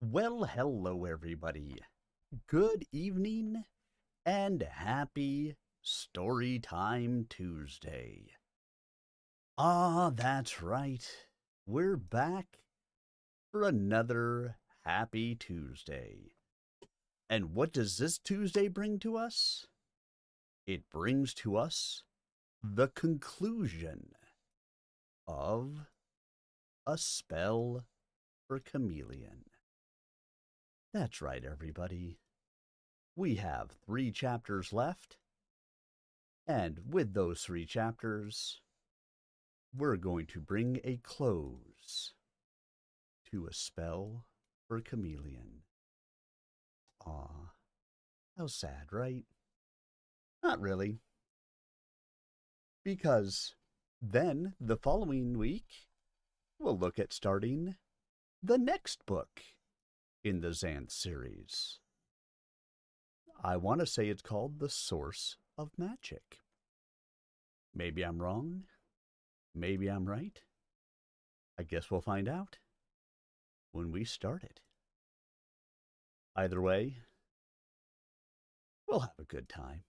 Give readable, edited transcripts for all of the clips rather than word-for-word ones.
Well, hello, everybody. Good evening and happy Storytime Tuesday. That's right. We're back for another happy Tuesday. And what does this Tuesday bring to us? It brings to us the conclusion of A Spell for Chameleon. That's right, everybody. We have 3 chapters left, and with those 3 chapters, we're going to bring a close to A Spell for Chameleon. Aw, how sad, right? Not really, because then the following week, we'll look at starting the next book in the Xanth series. I want to say it's called The Source of Magic. Maybe I'm wrong. Maybe I'm right. I guess we'll find out when we start it. Either way, we'll have a good time.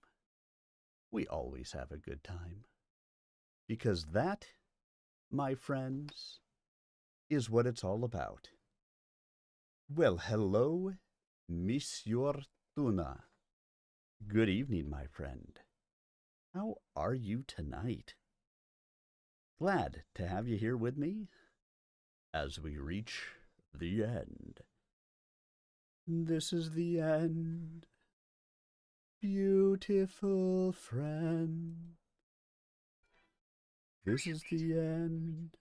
We always have a good time. Because that, my friends, is what it's all about. Well, hello, Monsieur Tuna. Good evening, my friend. How are you tonight? Glad to have you here with me as we reach the end. This is the end, beautiful friend. This is the end,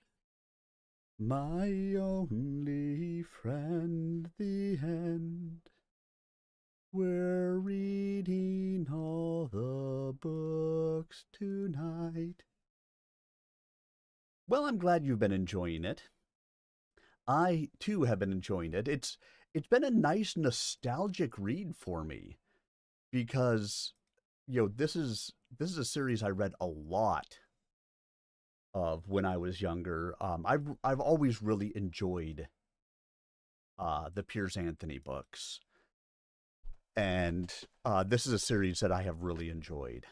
my only friend, the end. We're reading all the books tonight. Well, I'm glad you've been enjoying it. I, too, have been enjoying it. It's been a nice nostalgic read for me because, this is a series I read a lot of when I was younger. I've always really enjoyed the Piers Anthony books, and this is a series that I have really enjoyed.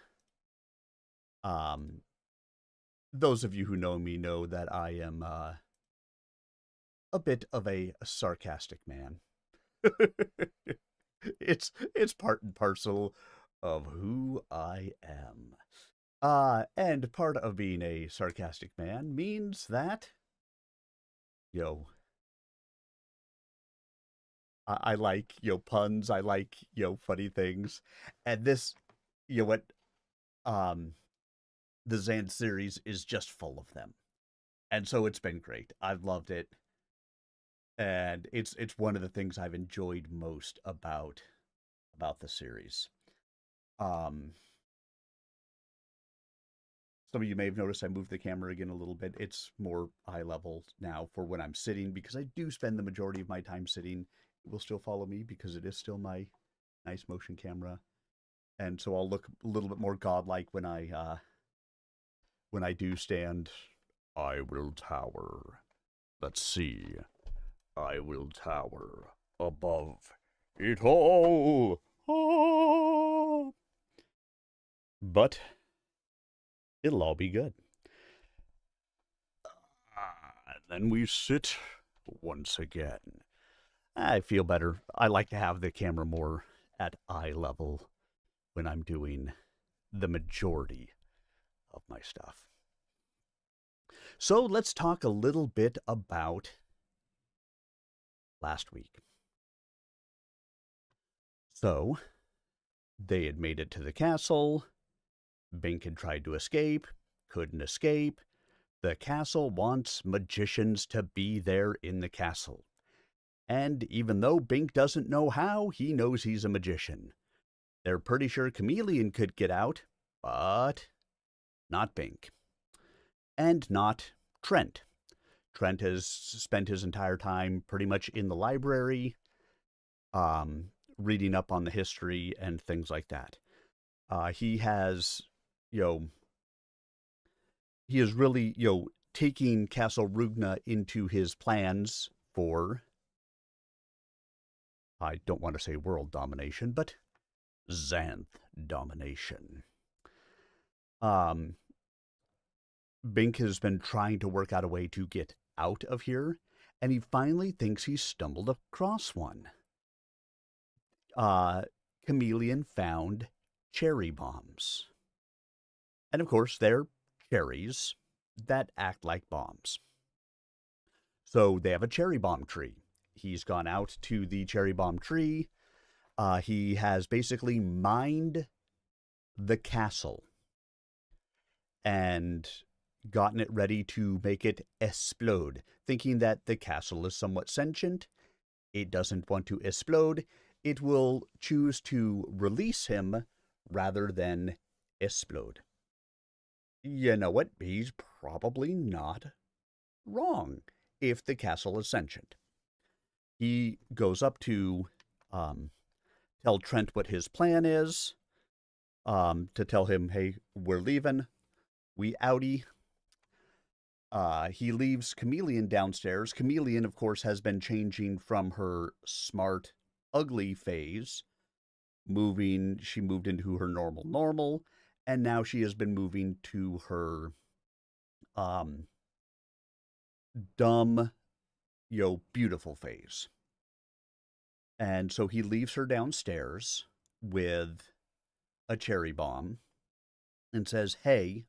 Those of you who know me know that I am a bit of a sarcastic man. It's part and parcel of who I am. And part of being a sarcastic man means that, yo, I like, puns. I like, funny things. And this, what, the Xanth series is just full of them. And so it's been great. I've loved it. And it's one of the things I've enjoyed most about the series. Um, some of you may have noticed I moved the camera again a little bit. It's more eye level now for when I'm sitting because I do spend the majority of my time sitting. It will still follow me because it is still my nice motion camera, and so I'll look a little bit more godlike when I do stand. I will tower. Let's see. I will tower above it all. Ah. But it'll all be good. Then we sit once again. I feel better. I like to have the camera more at eye level when I'm doing the majority of my stuff. So let's talk a little bit about last week. So they had made it to the castle. Bink had tried to escape, couldn't escape. The castle wants magicians to be there in the castle. And even though Bink doesn't know how, he knows he's a magician. They're pretty sure Chameleon could get out, but not Bink. And not Trent. Trent has spent his entire time pretty much in the library, reading up on the history and things like that. He has, he is really, taking Castle Rugna into his plans for I don't want to say world domination, but Xanth domination. Um, Bink has been trying to work out a way to get out of here, and he finally thinks he's stumbled across one. Uh, Chameleon found cherry bombs. And of course, they're cherries that act like bombs. So they have a cherry bomb tree. He's gone out to the cherry bomb tree. He has basically mined the castle and gotten it ready to make it explode, thinking that the castle is somewhat sentient. It doesn't want to explode. It will choose to release him rather than explode. You know what? He's probably not wrong if the castle is sentient. He goes up to tell Trent what his plan is, to tell him, hey, we're leaving. We outie. He leaves Chameleon downstairs. Chameleon, of course, has been changing from her smart, ugly phase. She moved into her normal, and now she has been moving to her dumb, beautiful phase. And so he leaves her downstairs with a cherry bomb and says, hey,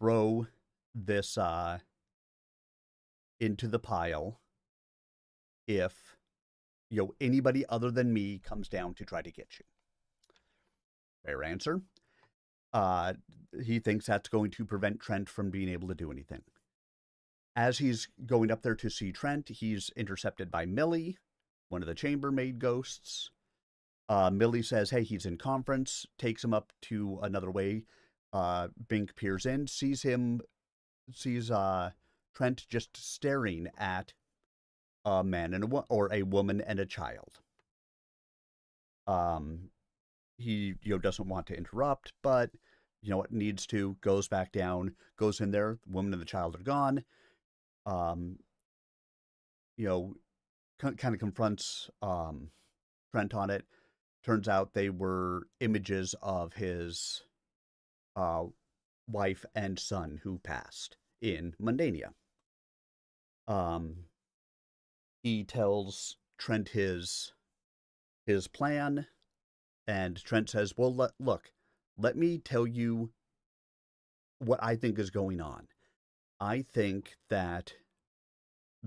throw this into the pile if anybody other than me comes down to try to get you. Fair answer. He thinks that's going to prevent Trent from being able to do anything. As he's going up there to see Trent, he's intercepted by Millie, one of the chambermaid ghosts. Millie says, hey, he's in conference, takes him up to another way. Bink peers in, sees Trent just staring at a man and a woman and a child. He doesn't want to interrupt, but what needs to, goes back down, goes in there. The woman and the child are gone. Kind of confronts Trent on it. Turns out they were images of his wife and son who passed in Mundania. He tells Trent his plan, and Trent says, well, look, let me tell you what I think is going on. I think that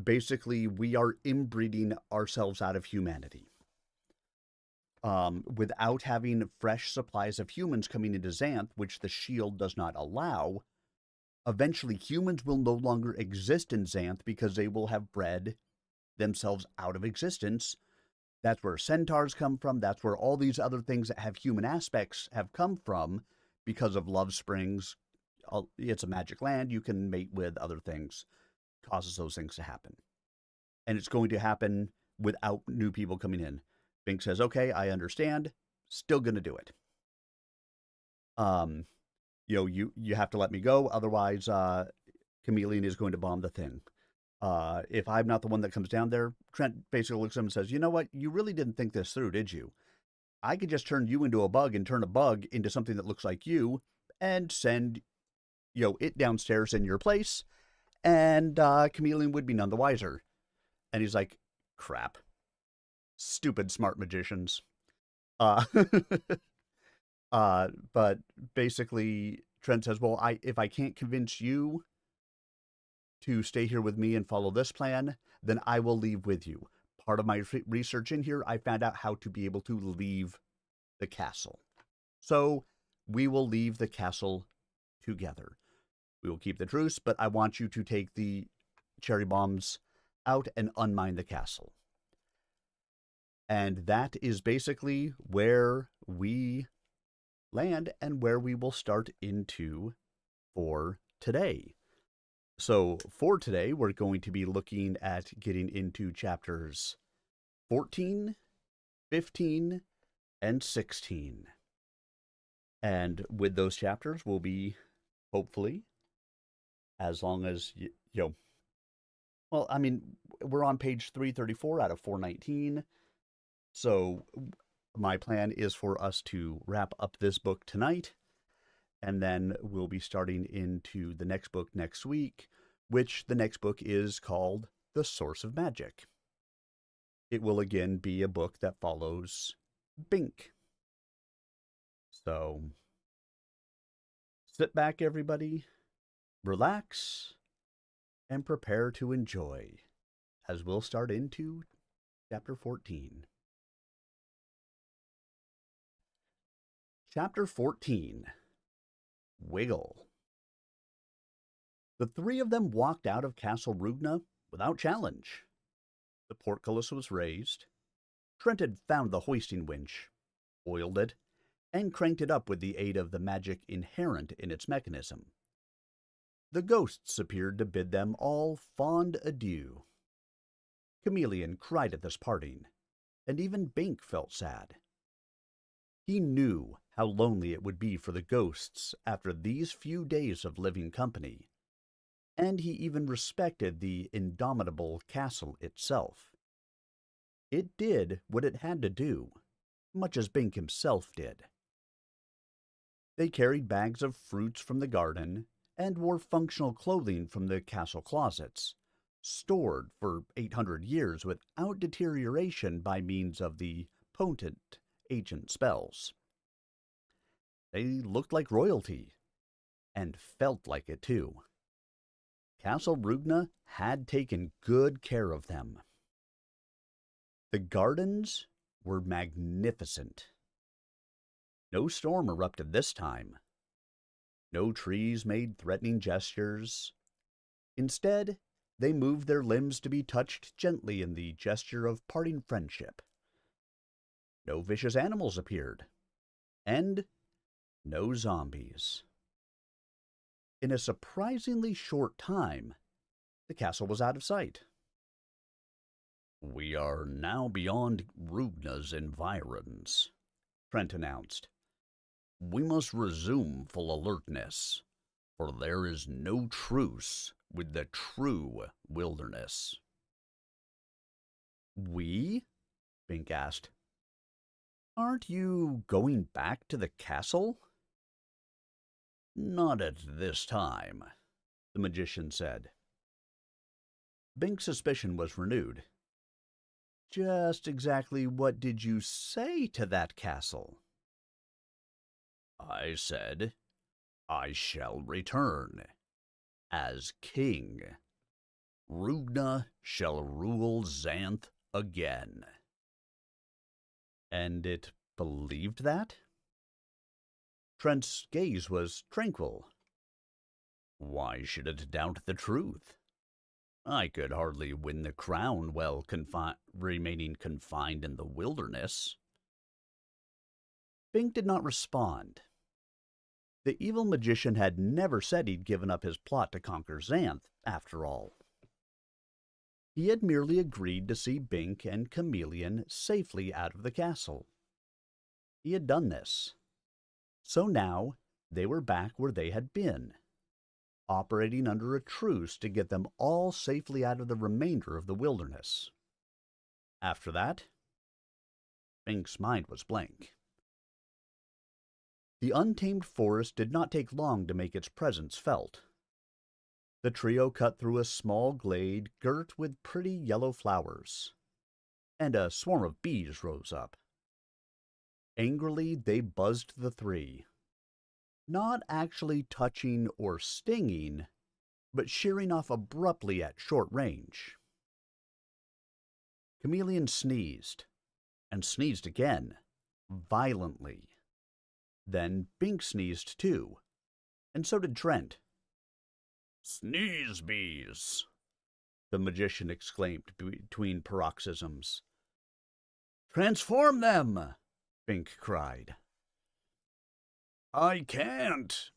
basically we are inbreeding ourselves out of humanity. Without having fresh supplies of humans coming into Xanth, which the shield does not allow, eventually humans will no longer exist in Xanth because they will have bred themselves out of existence. That's where centaurs come from. That's where all these other things that have human aspects have come from because of love springs. It's a magic land. You can mate with other things. Causes those things to happen. And it's going to happen without new people coming in. Bink says, okay, I understand. Still going to do it. You have to let me go. Otherwise, Chameleon is going to bomb the thing. If I'm not the one that comes down there, Trent basically looks at him and says, you know what? You really didn't think this through, did you? I could just turn you into a bug and turn a bug into something that looks like you and send, it downstairs in your place. And Chameleon would be none the wiser. And he's like, crap. Stupid smart magicians. But basically, Trent says, well, if I can't convince you to stay here with me and follow this plan, then I will leave with you. Part of my research in here, I found out how to be able to leave the castle. So we will leave the castle together. We will keep the truce, but I want you to take the cherry bombs out and unmine the castle. And that is basically where we land and where we will start into for today. So for today, we're going to be looking at getting into chapters 14, 15, and 16. And with those chapters, we'll be, hopefully, as long as, Well, I mean, we're on page 334 out of 419. So my plan is for us to wrap up this book tonight, and then we'll be starting into the next book next week, which the next book is called The Source of Magic. It will again be a book that follows Bink. So sit back, everybody, relax, and prepare to enjoy as we'll start into chapter 14. Chapter 14, Wiggle. The three of them walked out of Castle Rugna without challenge. The portcullis was raised. Trent had found the hoisting winch, oiled it, and cranked it up with the aid of the magic inherent in its mechanism. The ghosts appeared to bid them all fond adieu. Chameleon cried at this parting, and even Bink felt sad. He knew how lonely it would be for the ghosts after these few days of living company, and he even respected the indomitable castle itself. It did what it had to do, much as Bink himself did. They carried bags of fruits from the garden and wore functional clothing from the castle closets, stored for 800 years without deterioration by means of the potent ancient spells. They looked like royalty, and felt like it too. Castle Rugna had taken good care of them. The gardens were magnificent. No storm erupted this time. No trees made threatening gestures. Instead, they moved their limbs to be touched gently in the gesture of parting friendship. No vicious animals appeared, and no zombies. In a surprisingly short time, the castle was out of sight. "We are now beyond Rugna's environs," Trent announced. "We must resume full alertness, for there is no truce with the true wilderness." "We?" Bink asked. "Aren't you going back to the castle?" "Not at this time," the magician said. Bink's suspicion was renewed. "Just exactly what did you say to that castle?" "I said, I shall return as king. Rugna shall rule Xanth again." "And it believed that?" Trent's gaze was tranquil. "Why should it doubt the truth? I could hardly win the crown while remaining confined in the wilderness." Bink did not respond. The evil magician had never said he'd given up his plot to conquer Xanth, after all. He had merely agreed to see Bink and Chameleon safely out of the castle. He had done this. So now they were back where they had been, operating under a truce to get them all safely out of the remainder of the wilderness. After that, Bink's mind was blank. The untamed forest did not take long to make its presence felt. The trio cut through a small glade girt with pretty yellow flowers, and a swarm of bees rose up. Angrily they buzzed the three, not actually touching or stinging, but shearing off abruptly at short range. Chameleon sneezed, and sneezed again, violently. Then Bink sneezed too, and so did Trent. "Sneeze bees!" the magician exclaimed between paroxysms. "Transform them!" Bink cried. "I can't.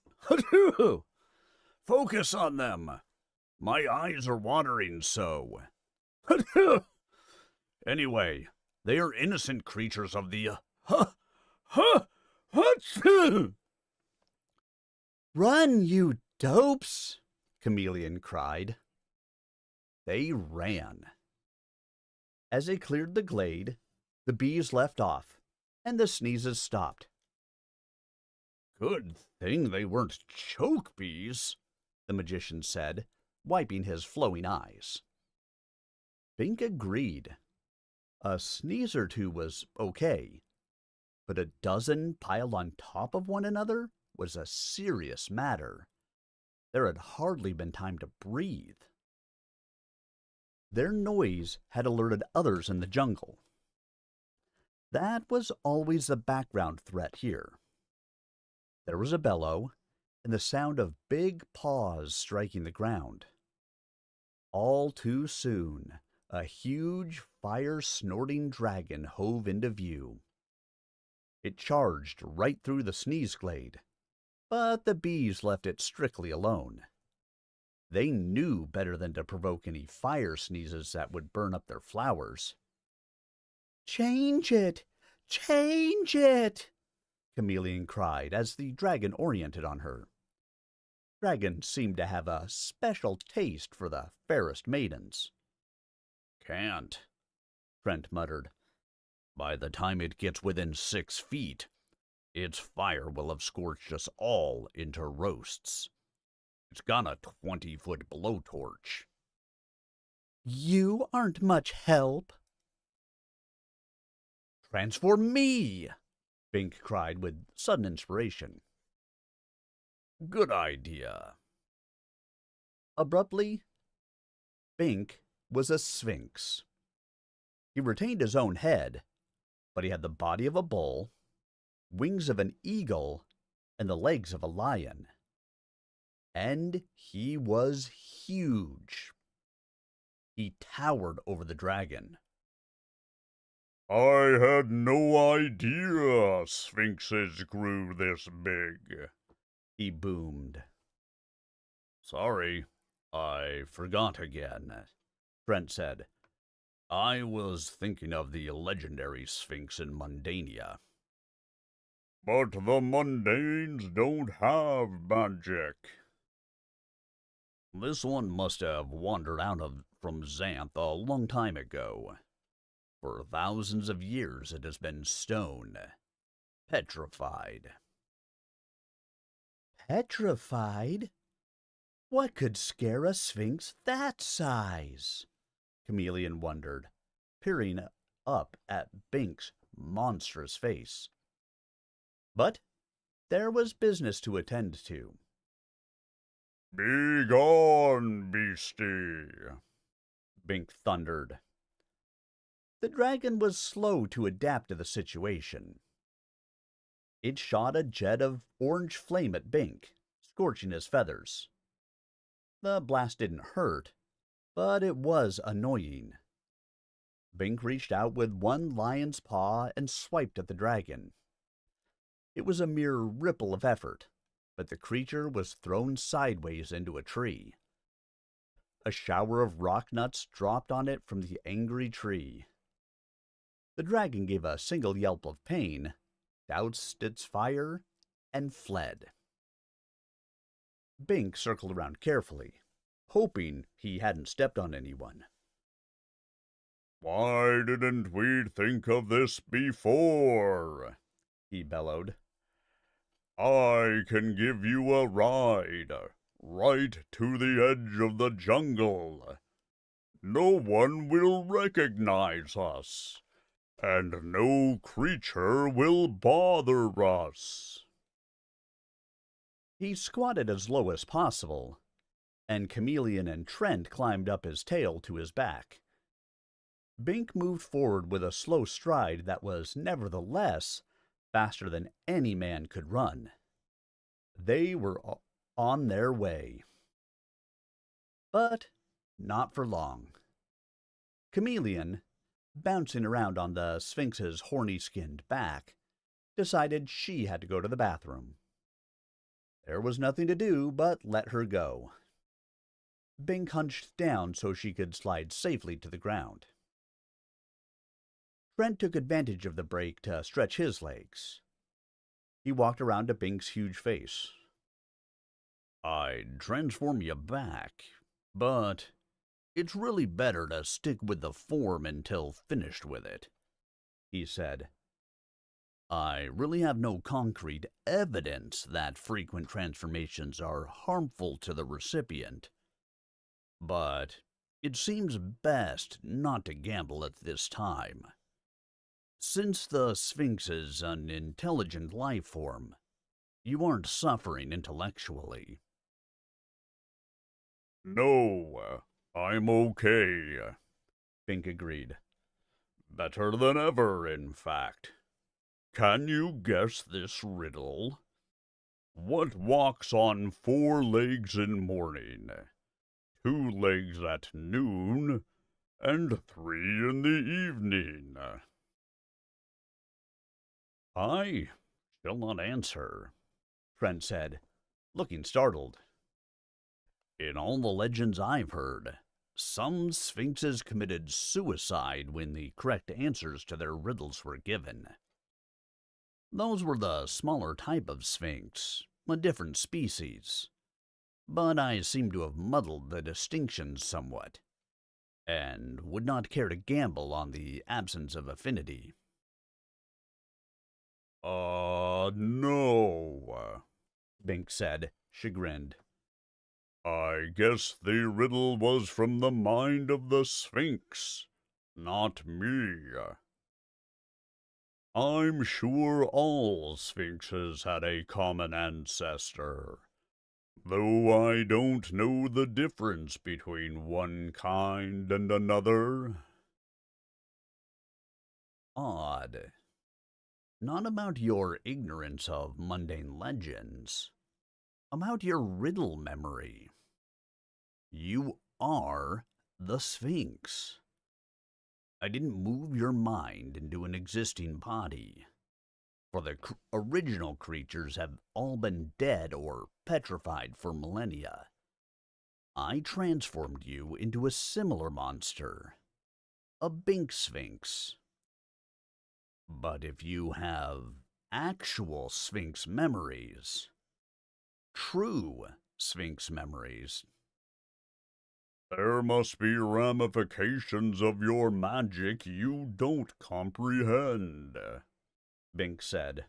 Focus on them. My eyes are watering so. Anyway, they are innocent creatures of the "Run, you dopes!" Chameleon cried. They ran. As they cleared the glade, the bees left off, and the sneezes stopped. "Good thing they weren't choke bees," the magician said, wiping his flowing eyes. Bink agreed. A sneeze or two was okay, but a dozen piled on top of one another was a serious matter. There had hardly been time to breathe. Their noise had alerted others in the jungle. That was always the background threat here. There was a bellow, and the sound of big paws striking the ground. All too soon, a huge, fire-snorting dragon hove into view. It charged right through the sneeze glade, but the bees left it strictly alone. They knew better than to provoke any fire sneezes that would burn up their flowers. "Change it! Change it!" Chameleon cried as the dragon oriented on her. Dragons seemed to have a special taste for the fairest maidens. "Can't," Trent muttered. "By the time it gets within 6 feet, its fire will have scorched us all into roasts. It's got a 20-foot blowtorch." "You aren't much help." "Transform me!" Bink cried with sudden inspiration. "Good idea." Abruptly, Bink was a sphinx. He retained his own head, but he had the body of a bull, wings of an eagle, and the legs of a lion. And he was huge. He towered over the dragon. "I had no idea sphinxes grew this big," he boomed. "Sorry, I forgot again," Trent said. "I was thinking of the legendary sphinx in Mundania." "But the mundanes don't have magic." "This one must have wandered from Xanth a long time ago. For thousands of years it has been stone, petrified." Petrified? What could scare a sphinx that size? Chameleon wondered, peering up at Bink's monstrous face. But there was business to attend to. "Begone, beastie!" Bink thundered. The dragon was slow to adapt to the situation. It shot a jet of orange flame at Bink, scorching his feathers. The blast didn't hurt, but it was annoying. Bink reached out with one lion's paw and swiped at the dragon. It was a mere ripple of effort, but the creature was thrown sideways into a tree. A shower of rock nuts dropped on it from the angry tree. The dragon gave a single yelp of pain, doused its fire, and fled. Bink circled around carefully, hoping he hadn't stepped on anyone. "Why didn't we think of this before?" he bellowed. "I can give you a ride, right to the edge of the jungle. No one will recognize us, and no creature will bother us." He squatted as low as possible, and Chameleon and Trent climbed up his tail to his back. Bink moved forward with a slow stride that was nevertheless faster than any man could run. They were on their way. But not for long. Chameleon, bouncing around on the Sphinx's horny-skinned back, decided she had to go to the bathroom. There was nothing to do but let her go. Bink hunched down so she could slide safely to the ground. Trent took advantage of the break to stretch his legs. He walked around to Bink's huge face. "I'd transform you back, but It's really better to stick with the form until finished with it, he said. I really have no concrete evidence that frequent transformations are harmful to the recipient, but it seems best not to gamble at this time. Since the Sphinx is an intelligent life form, you aren't suffering intellectually. No, I'm okay, Fink agreed. better than ever, in fact. Can you guess this riddle? What walks on 4 legs in morning, 2 legs at noon, and 3 in the evening? I shall not answer, Trent said, looking startled. In all the legends I've heard, some sphinxes committed suicide when the correct answers to their riddles were given. Those were the smaller type of sphinx, a different species. But I seem to have muddled the distinctions somewhat, and would not care to gamble on the absence of affinity. No, Bink said, chagrined. I guess the riddle was from the mind of the Sphinx, not me. I'm sure all sphinxes had a common ancestor, though I don't know the difference between one kind and another. Odd. Not about your ignorance of mundane legends, about your riddle memory. You are the Sphinx. I didn't move your mind into an existing body, for the original creatures have all been dead or petrified for millennia. I transformed you into a similar monster, a Bink Sphinx. But if you have actual Sphinx memories, true Sphinx memories, There must be ramifications of your magic you don't comprehend, Bink said.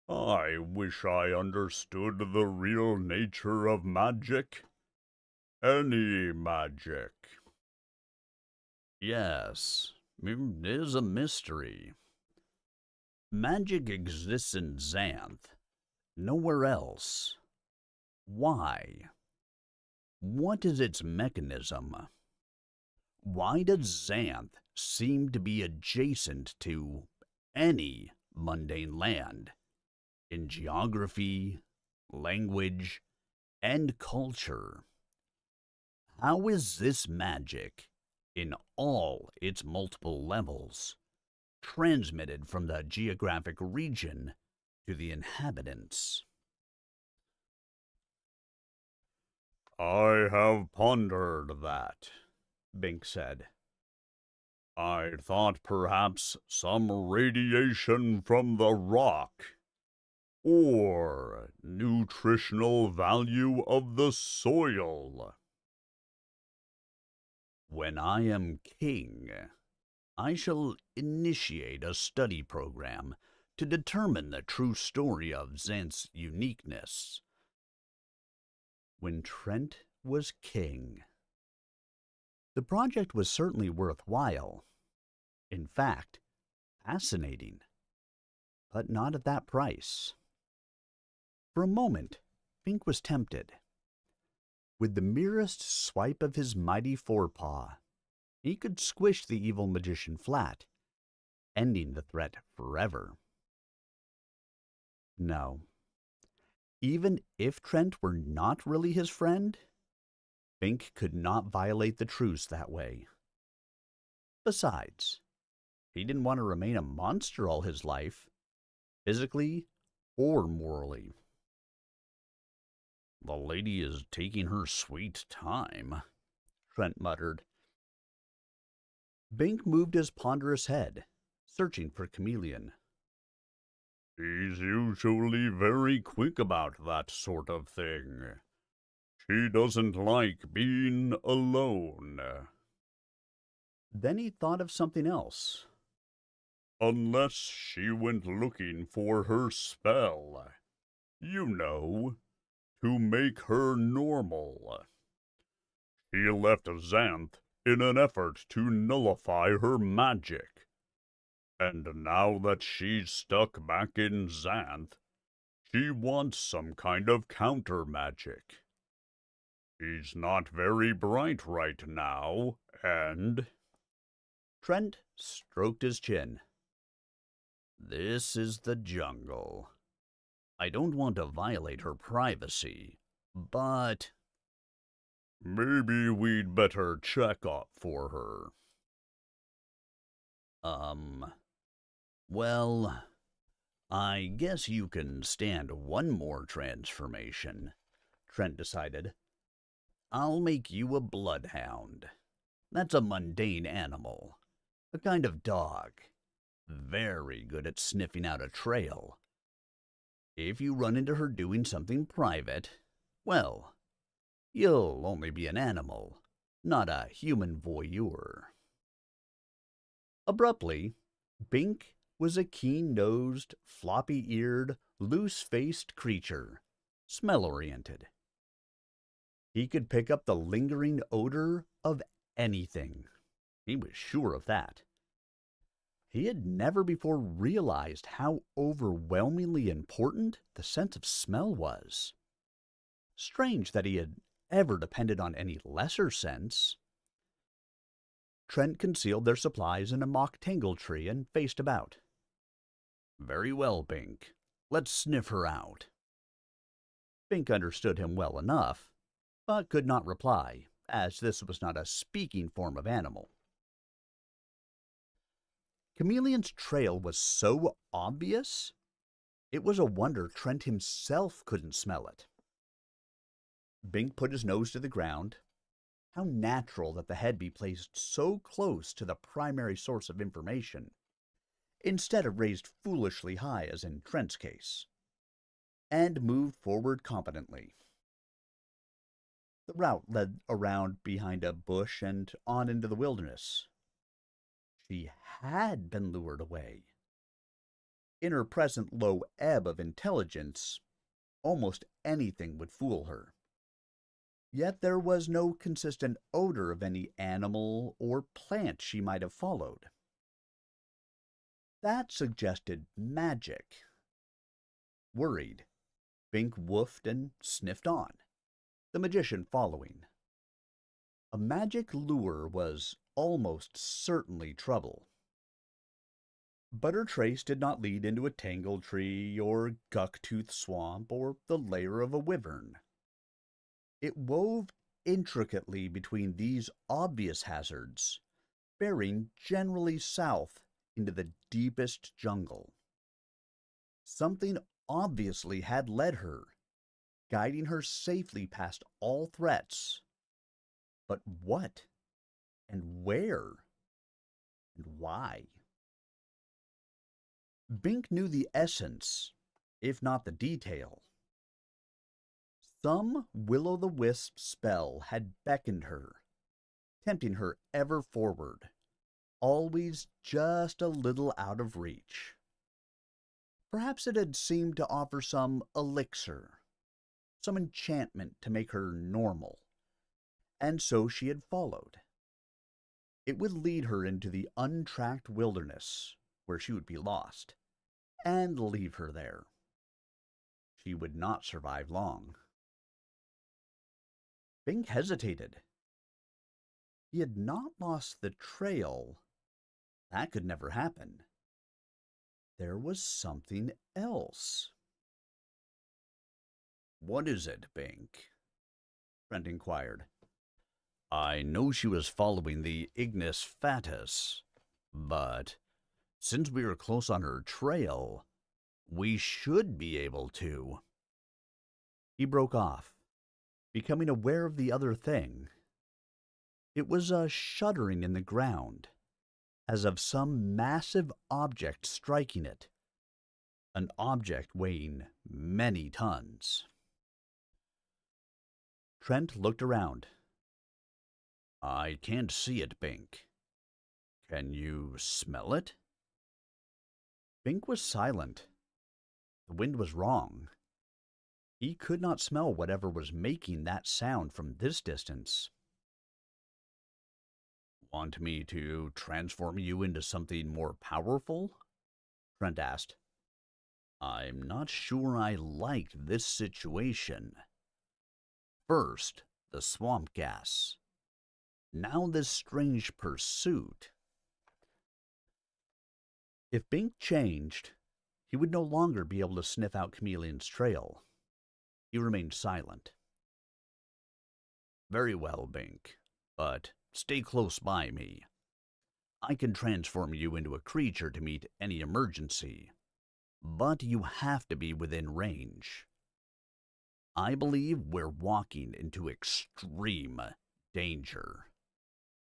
I wish I understood the real nature of magic. Any magic. Yes, it is a mystery. Magic exists in Xanth, nowhere else. Why? What is its mechanism? Why does Xanth seem to be adjacent to any mundane land in geography, language, and culture? How is this magic, in all its multiple levels, transmitted from the geographic region to the inhabitants? I have pondered that, Bink said. I thought perhaps some radiation from the rock, or nutritional value of the soil. When I am king, I shall initiate a study program to determine the true story of Xanth's uniqueness. When Trent was king. The project was certainly worthwhile. In fact, fascinating. But not at that price. For a moment, Fink was tempted. With the merest swipe of his mighty forepaw, he could squish the evil magician flat, ending the threat forever. No. Even if Trent were not really his friend, Fink could not violate the truce that way. Besides, he didn't want to remain a monster all his life, physically or morally. The lady is taking her sweet time, Trent muttered. Bink moved his ponderous head, searching for Chameleon. She's usually very quick about that sort of thing. She doesn't like being alone. Then he thought of something else. Unless she went looking for her spell. You know, to make her normal. She left Xanth in an effort to nullify her magic. And now that she's stuck back in Xanth, she wants some kind of counter magic. She's not very bright right now, and... Trent stroked his chin. This is the jungle. I don't want to violate her privacy, but... maybe we'd better check up for her. Well, I guess you can stand one more transformation, Trent decided. I'll make you a bloodhound. That's a mundane animal, a kind of dog, very good at sniffing out a trail. If you run into her doing something private, well, you'll only be an animal, not a human voyeur. Abruptly, Bink was a keen-nosed, floppy-eared, loose-faced creature, smell-oriented. He could pick up the lingering odor of anything. He was sure of that. He had never before realized how overwhelmingly important the sense of smell was. Strange that he had ever depended on any lesser sense. Trent concealed their supplies in a mock tangle tree and faced about. Very well, Bink. Let's sniff her out. Bink understood him well enough, but could not reply, as this was not a speaking form of animal. Chameleon's trail was so obvious, it was a wonder Trent himself couldn't smell it. Bink put his nose to the ground. How natural that the head be placed so close to the primary source of information, instead of raised foolishly high as in Trent's case, and moved forward competently. The route led around behind a bush and on into the wilderness. She had been lured away. In her present low ebb of intelligence, almost anything would fool her. Yet there was no consistent odor of any animal or plant she might have followed. That suggested magic. Worried, Bink woofed and sniffed on, the magician following. A magic lure was almost certainly trouble. But her trace did not lead into a tangle tree or guck-tooth swamp or the lair of a wyvern. It wove intricately between these obvious hazards, bearing generally south into the deepest jungle. Something obviously had led her, guiding her safely past all threats. But what? And where? And why? Bink knew the essence, if not the detail. Some will-o'-the-wisp spell had beckoned her, tempting her ever forward, always just a little out of reach. Perhaps it had seemed to offer some elixir, some enchantment to make her normal, and so she had followed. It would lead her into the untracked wilderness, where she would be lost, and leave her there. She would not survive long. Bink hesitated. He had not lost the trail. That could never happen. There was something else. What is it, Bink? Trent inquired. I know she was following the Ignis Fatuus, but since we are close on her trail, we should be able to. He broke off, becoming aware of the other thing. It was a shuddering in the ground, as of some massive object striking it, an object weighing many tons. Trent looked around. I can't see it, Bink. Can you smell it? Bink was silent. The wind was wrong. He could not smell whatever was making that sound from this distance. Want me to transform you into something more powerful? Trent asked. I'm not sure I like this situation. First, the swamp gas. Now this strange pursuit. If Bink changed, he would no longer be able to sniff out Chameleon's trail. He remained silent. Very well, Bink, but stay close by me. I can transform you into a creature to meet any emergency, but you have to be within range. I believe we're walking into extreme danger,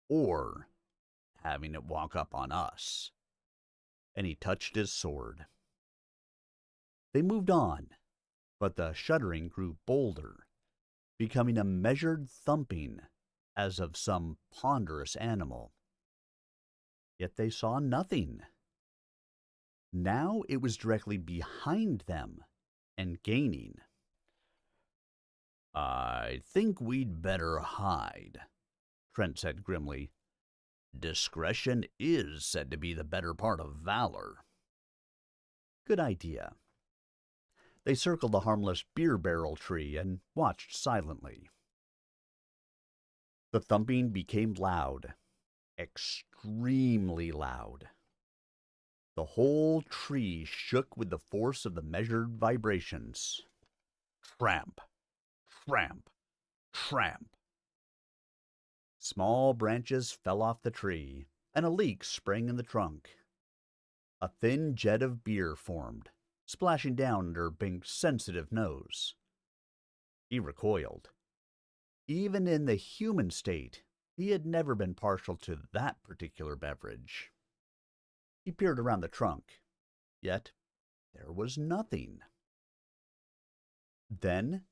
or having it walk up on us. And he touched his sword. They moved on, but the shuddering grew bolder, becoming a measured thumping as of some ponderous animal. Yet they saw nothing. Now it was directly behind them and gaining. I think we'd better hide, Trent said grimly. Discretion is said to be the better part of valor. Good idea. They circled the harmless beer barrel tree and watched silently. The thumping became loud, extremely loud. The whole tree shook with the force of the measured vibrations. Tramp, tramp, tramp. Small branches fell off the tree, and a leak sprang in the trunk. A thin jet of beer formed, splashing down under Bink's sensitive nose. He recoiled. Even in the human state, he had never been partial to that particular beverage. He peered around the trunk, yet there was nothing. Then,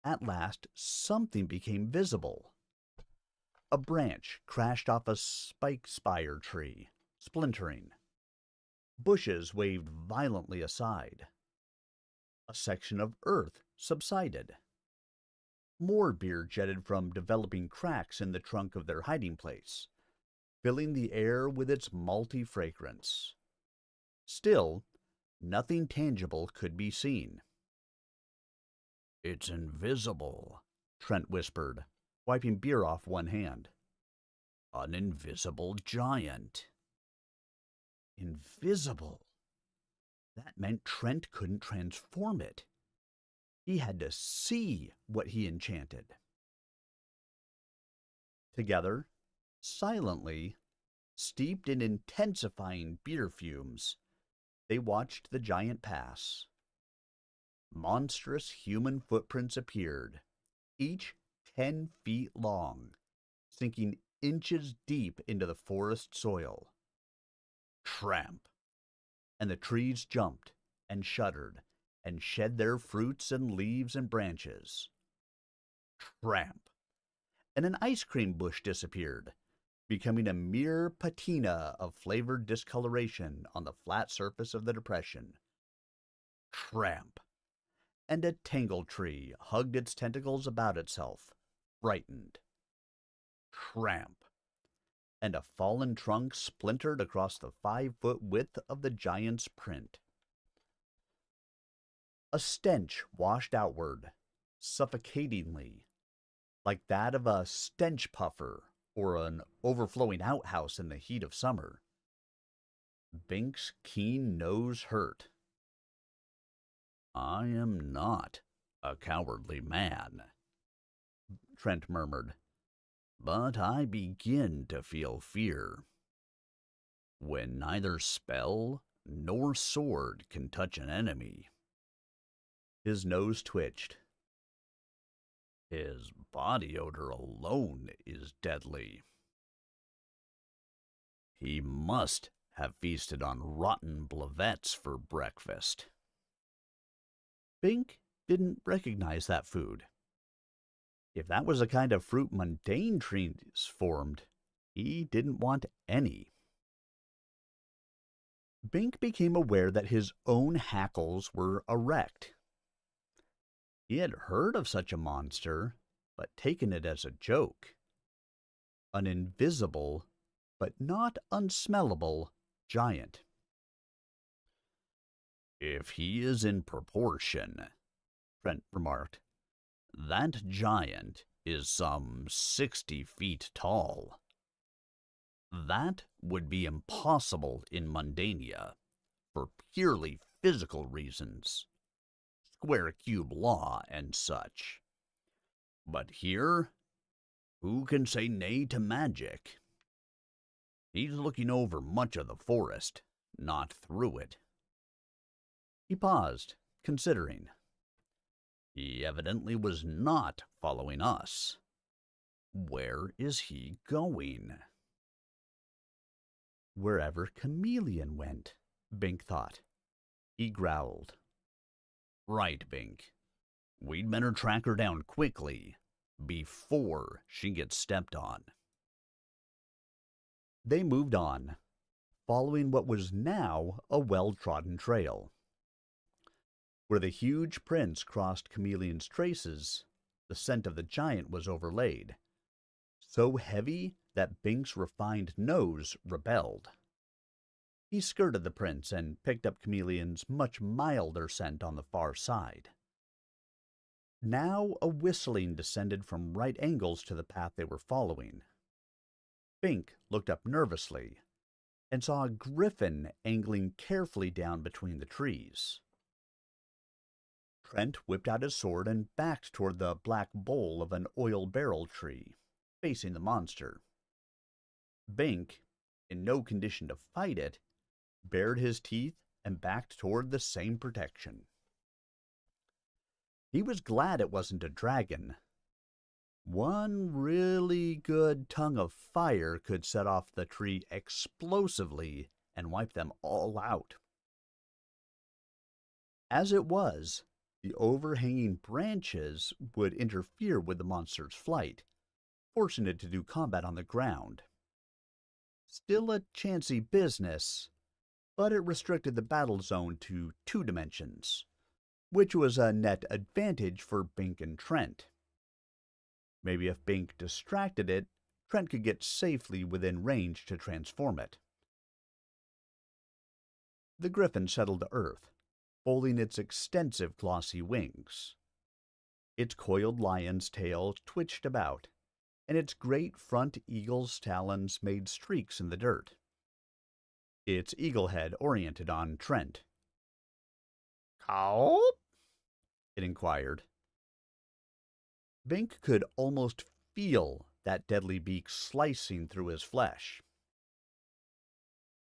at last, something became visible. A branch crashed off a spike spire tree, splintering. Bushes waved violently aside. A section of earth subsided. More beer jetted from developing cracks in the trunk of their hiding place, filling the air with its malty fragrance. Still, nothing tangible could be seen. It's invisible, Trent whispered, wiping beer off one hand. An invisible giant. Invisible? That meant Trent couldn't transform it. He had to see what he enchanted. Together, silently, steeped in intensifying beer fumes, they watched the giant pass. Monstrous human footprints appeared, each 10 feet long, sinking inches deep into the forest soil. Tramp! And the trees jumped and shuddered and shed their fruits and leaves and branches. Tramp! And an ice cream bush disappeared, becoming a mere patina of flavored discoloration on the flat surface of the depression. Tramp! And a tangle tree hugged its tentacles about itself, frightened. Tramp! And a fallen trunk splintered across the 5-foot width of the giant's print. A stench washed outward, suffocatingly, like that of a stench puffer or an overflowing outhouse in the heat of summer. Bink's keen nose hurt. I am not a cowardly man, Trent murmured. But I begin to feel fear. When neither spell nor sword can touch an enemy. His nose twitched. His body odor alone is deadly. He must have feasted on rotten blavettes for breakfast. Bink didn't recognize that food. If that was the kind of fruit mundane trees formed, he didn't want any. Bink became aware that his own hackles were erect. He had heard of such a monster, but taken it as a joke. An invisible, but not unsmellable, giant. If he is in proportion, Trent remarked, that giant is some 60 feet tall. That would be impossible in Mundania, for purely physical reasons, square cube law and such. But here, who can say nay to magic? He's looking over much of the forest, not through it. He paused, considering. He evidently was not following us. Where is he going? Wherever Chameleon went, Bink thought. He growled. Right, Bink. We'd better track her down quickly, before she gets stepped on. They moved on, following what was now a well-trodden trail. Where the huge prints crossed Chameleon's traces, the scent of the giant was overlaid, so heavy that Bink's refined nose rebelled. He skirted the prints and picked up Chameleon's much milder scent on the far side. Now a whistling descended from right angles to the path they were following. Bink looked up nervously and saw a griffin angling carefully down between the trees. Trent whipped out his sword and backed toward the black bole of an oil barrel tree, facing the monster. Bink, in no condition to fight it, bared his teeth and backed toward the same protection. He was glad it wasn't a dragon. One really good tongue of fire could set off the tree explosively and wipe them all out. As it was, the overhanging branches would interfere with the monster's flight, forcing it to do combat on the ground. Still a chancy business, but it restricted the battle zone to 2 dimensions, which was a net advantage for Bink and Trent. Maybe if Bink distracted it, Trent could get safely within range to transform it. The griffin settled to earth, folding its extensive glossy wings. Its coiled lion's tail twitched about, and its great front eagle's talons made streaks in the dirt. Its eagle head oriented on Trent. "Cow?" it inquired. Bink could almost feel that deadly beak slicing through his flesh.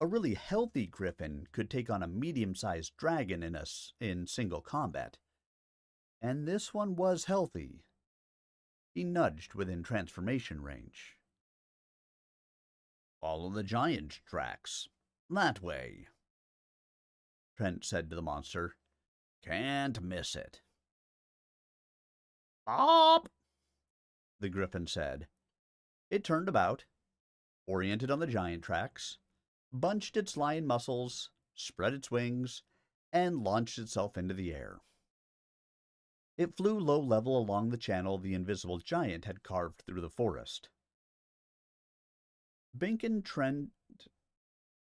A really healthy griffin could take on a medium-sized dragon in single combat, and this one was healthy. He nudged within transformation range. "Follow the giant tracks. That way," Trent said to the monster. "Can't miss it." "Stop!" the griffin said. It turned about, oriented on the giant tracks, bunched its lion muscles, spread its wings, and launched itself into the air. It flew low level along the channel the invisible giant had carved through the forest. Bink and Trent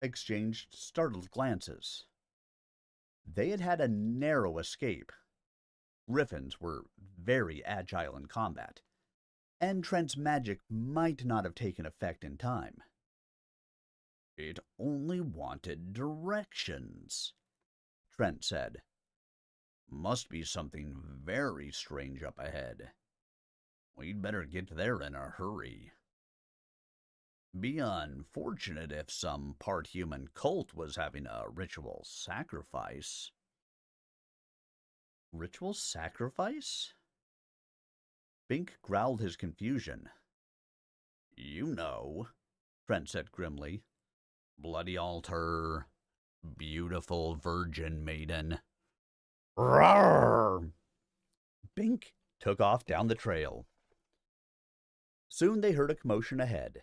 exchanged startled glances. They had had a narrow escape. Griffins were very agile in combat, and Trent's magic might not have taken effect in time. "It only wanted directions," Trent said. "Must be something very strange up ahead. We'd better get there in a hurry. Be unfortunate if some part human cult was having a ritual sacrifice." Ritual sacrifice? Bink growled his confusion. "You know," Trent said grimly. "Bloody altar, beautiful virgin maiden." "Roar!" Bink took off down the trail. Soon they heard a commotion ahead.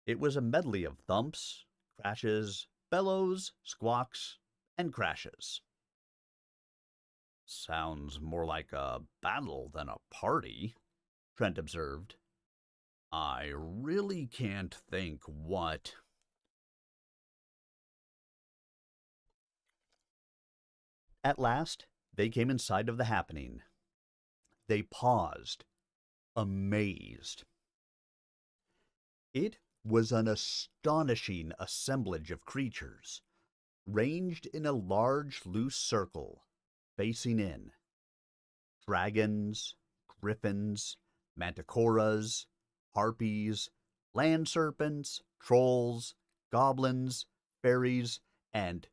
It was a medley of thumps, crashes, bellows, squawks, and crashes. Sounds more like a battle than a party, Trent observed. I really can't think what. At last, they came in sight of the happening. They paused, amazed. It was an astonishing assemblage of creatures, ranged in a large, loose circle, facing in. Dragons, griffins, manticoras, harpies, land serpents, trolls, goblins, fairies, and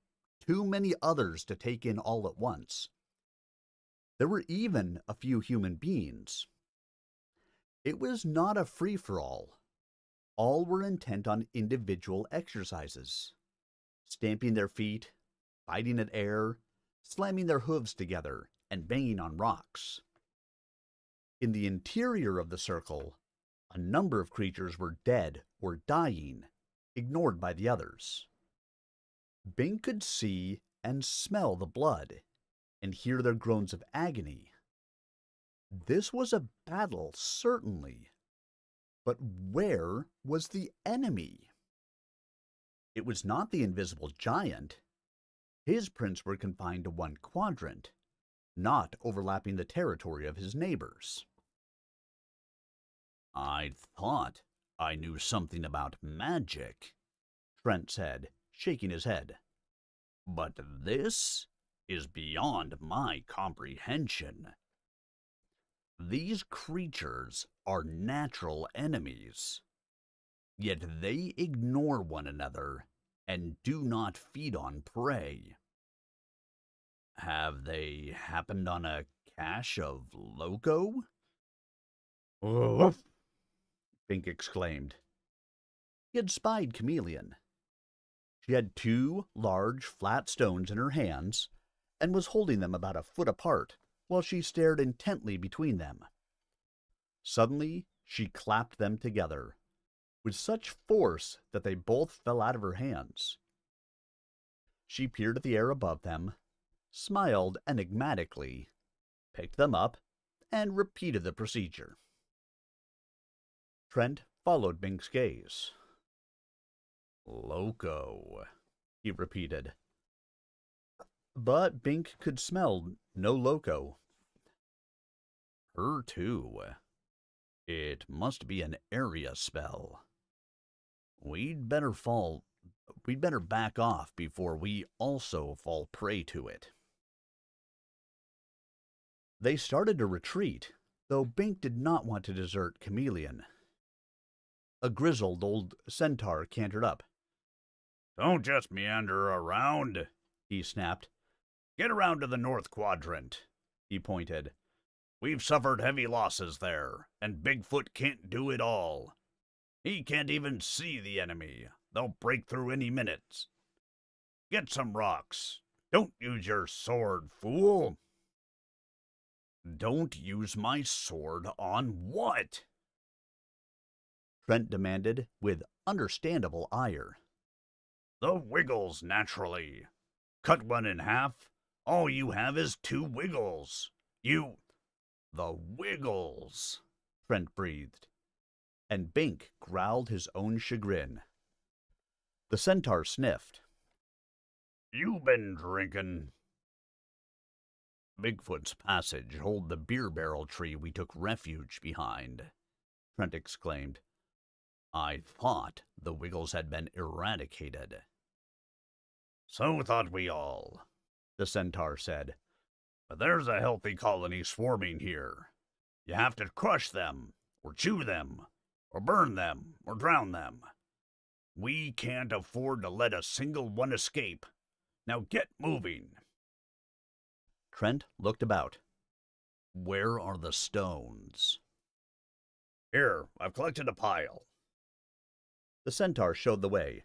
too many others to take in all at once. There were even a few human beings. It was not a free-for-all. All were intent on individual exercises, stamping their feet, biting at air, slamming their hooves together, and banging on rocks. In the interior of the circle, a number of creatures were dead or dying, ignored by the others. Bing could see and smell the blood, and hear their groans of agony. This was a battle, certainly. But where was the enemy? It was not the invisible giant. His prints were confined to one quadrant, not overlapping the territory of his neighbors. I thought I knew something about magic, Trent said, shaking his head. But this is beyond my comprehension. These creatures are natural enemies, yet they ignore one another and do not feed on prey. Have they happened on a cache of loco? Woof! Bink exclaimed. He had spied Chameleon. She had two large, flat stones in her hands and was holding them about a foot apart while she stared intently between them. Suddenly, she clapped them together, with such force that they both fell out of her hands. She peered at the air above them, smiled enigmatically, picked them up, and repeated the procedure. Trent followed Bink's gaze. Loco, he repeated. But Bink could smell no loco. Her too. It must be an area spell. We'd better back off before we also fall prey to it. They started to retreat, though Bink did not want to desert Chameleon. A grizzled old centaur cantered up. Don't just meander around, he snapped. Get around to the north quadrant, he pointed. We've suffered heavy losses there, and Bigfoot can't do it all. He can't even see the enemy. They'll break through any minute. Get some rocks. Don't use your sword, fool. Don't use my sword on what? Trent demanded with understandable ire. The wiggles, naturally. Cut one in half. All you have is two wiggles. The wiggles, Trent breathed. And Bink growled his own chagrin. The centaur sniffed. You been drinking? Bigfoot's passage hold the beer barrel tree we took refuge behind, Trent exclaimed. I thought the wiggles had been eradicated. So thought we all, the centaur said. But there's a healthy colony swarming here. You have to crush them, or chew them, or burn them, or drown them. We can't afford to let a single one escape. Now get moving. Trent looked about. Where are the stones? Here, I've collected a pile. The centaur showed the way.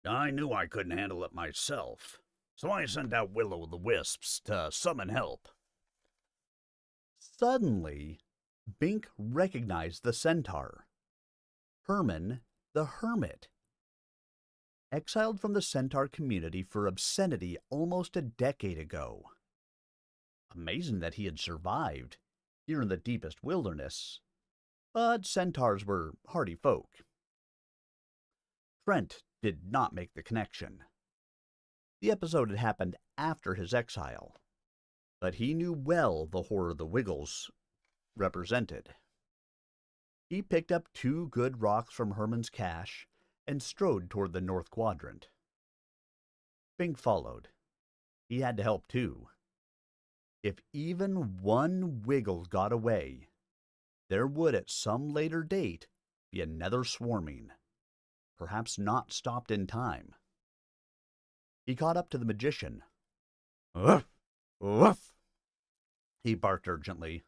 I knew I couldn't handle it myself, so I sent out Will-o'-the-Wisps to summon help. Suddenly, Bink recognized the centaur. Herman the Hermit. Exiled from the centaur community for obscenity almost a decade ago. Amazing that he had survived, here in the deepest wilderness. But centaurs were hardy folk. Trent did not make the connection. The episode had happened after his exile, but he knew well the horror the Wiggles represented. He picked up 2 good rocks from Herman's cache and strode toward the north quadrant. Bink followed. He had to help too. If even one Wiggle got away, there would at some later date be another swarming, perhaps not stopped in time. He caught up to the magician. "Woof! Woof!" he barked urgently.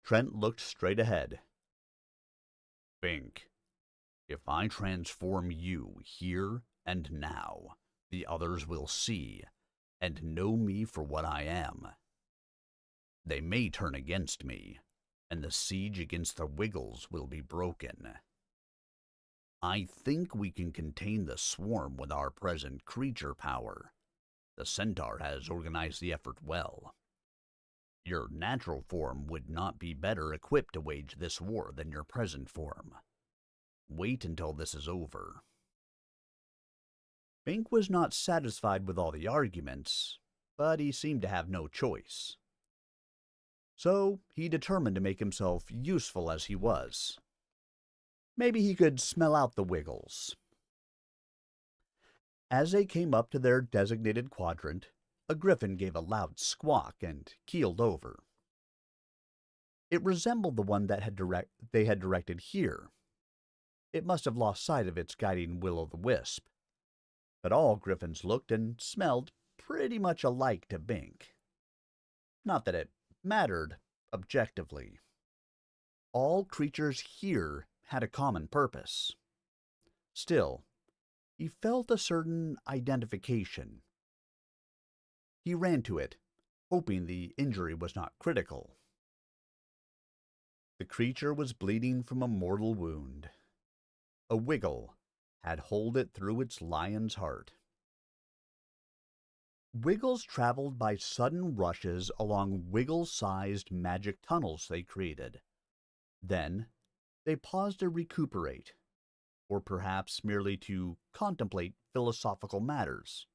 Trent looked straight ahead. "Bink, if I transform you here and now, the others will see and know me for what I am. They may turn against me, and the siege against the Wiggles will be broken. I think we can contain the swarm with our present creature power. The centaur has organized the effort well. Your natural form would not be better equipped to wage this war than your present form. Wait until this is over." Bink was not satisfied with all the arguments, but he seemed to have no choice. So he determined to make himself useful as he was. Maybe he could smell out the Wiggles. As they came up to their designated quadrant, a griffin gave a loud squawk and keeled over. It resembled the one that they had directed here. It must have lost sight of its guiding will-o'-the-wisp. But all griffins looked and smelled pretty much alike to Bink. Not that it mattered objectively. All creatures here had a common purpose. Still, he felt a certain identification. He ran to it, hoping the injury was not critical. The creature was bleeding from a mortal wound. A Wiggle had holed it through its lion's heart. Wiggles traveled by sudden rushes along Wiggle-sized magic tunnels they created. Then, they paused to recuperate, or perhaps merely to contemplate philosophical matters.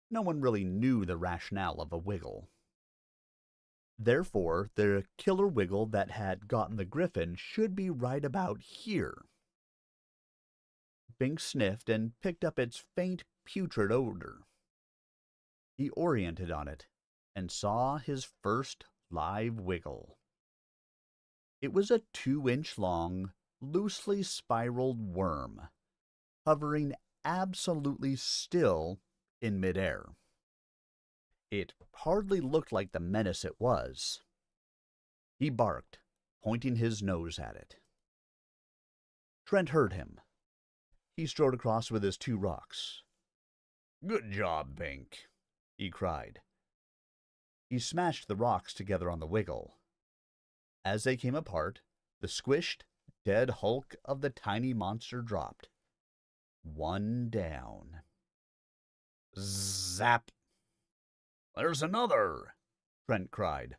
No one really knew the rationale of a Wiggle. Therefore, the killer Wiggle that had gotten the griffin should be right about here. Bink sniffed and picked up its faint, putrid odor. He oriented on it and saw his first live Wiggle. It was a 2-inch-long, loosely spiraled worm, hovering absolutely still in midair. It hardly looked like the menace it was. He barked, pointing his nose at it. Trent heard him. He strode across with his 2 rocks. "Good job, Bink," he cried. He smashed the rocks together on the Wiggle. As they came apart, the squished, dead hulk of the tiny monster dropped. One down. Zap! "There's another!" Trent cried.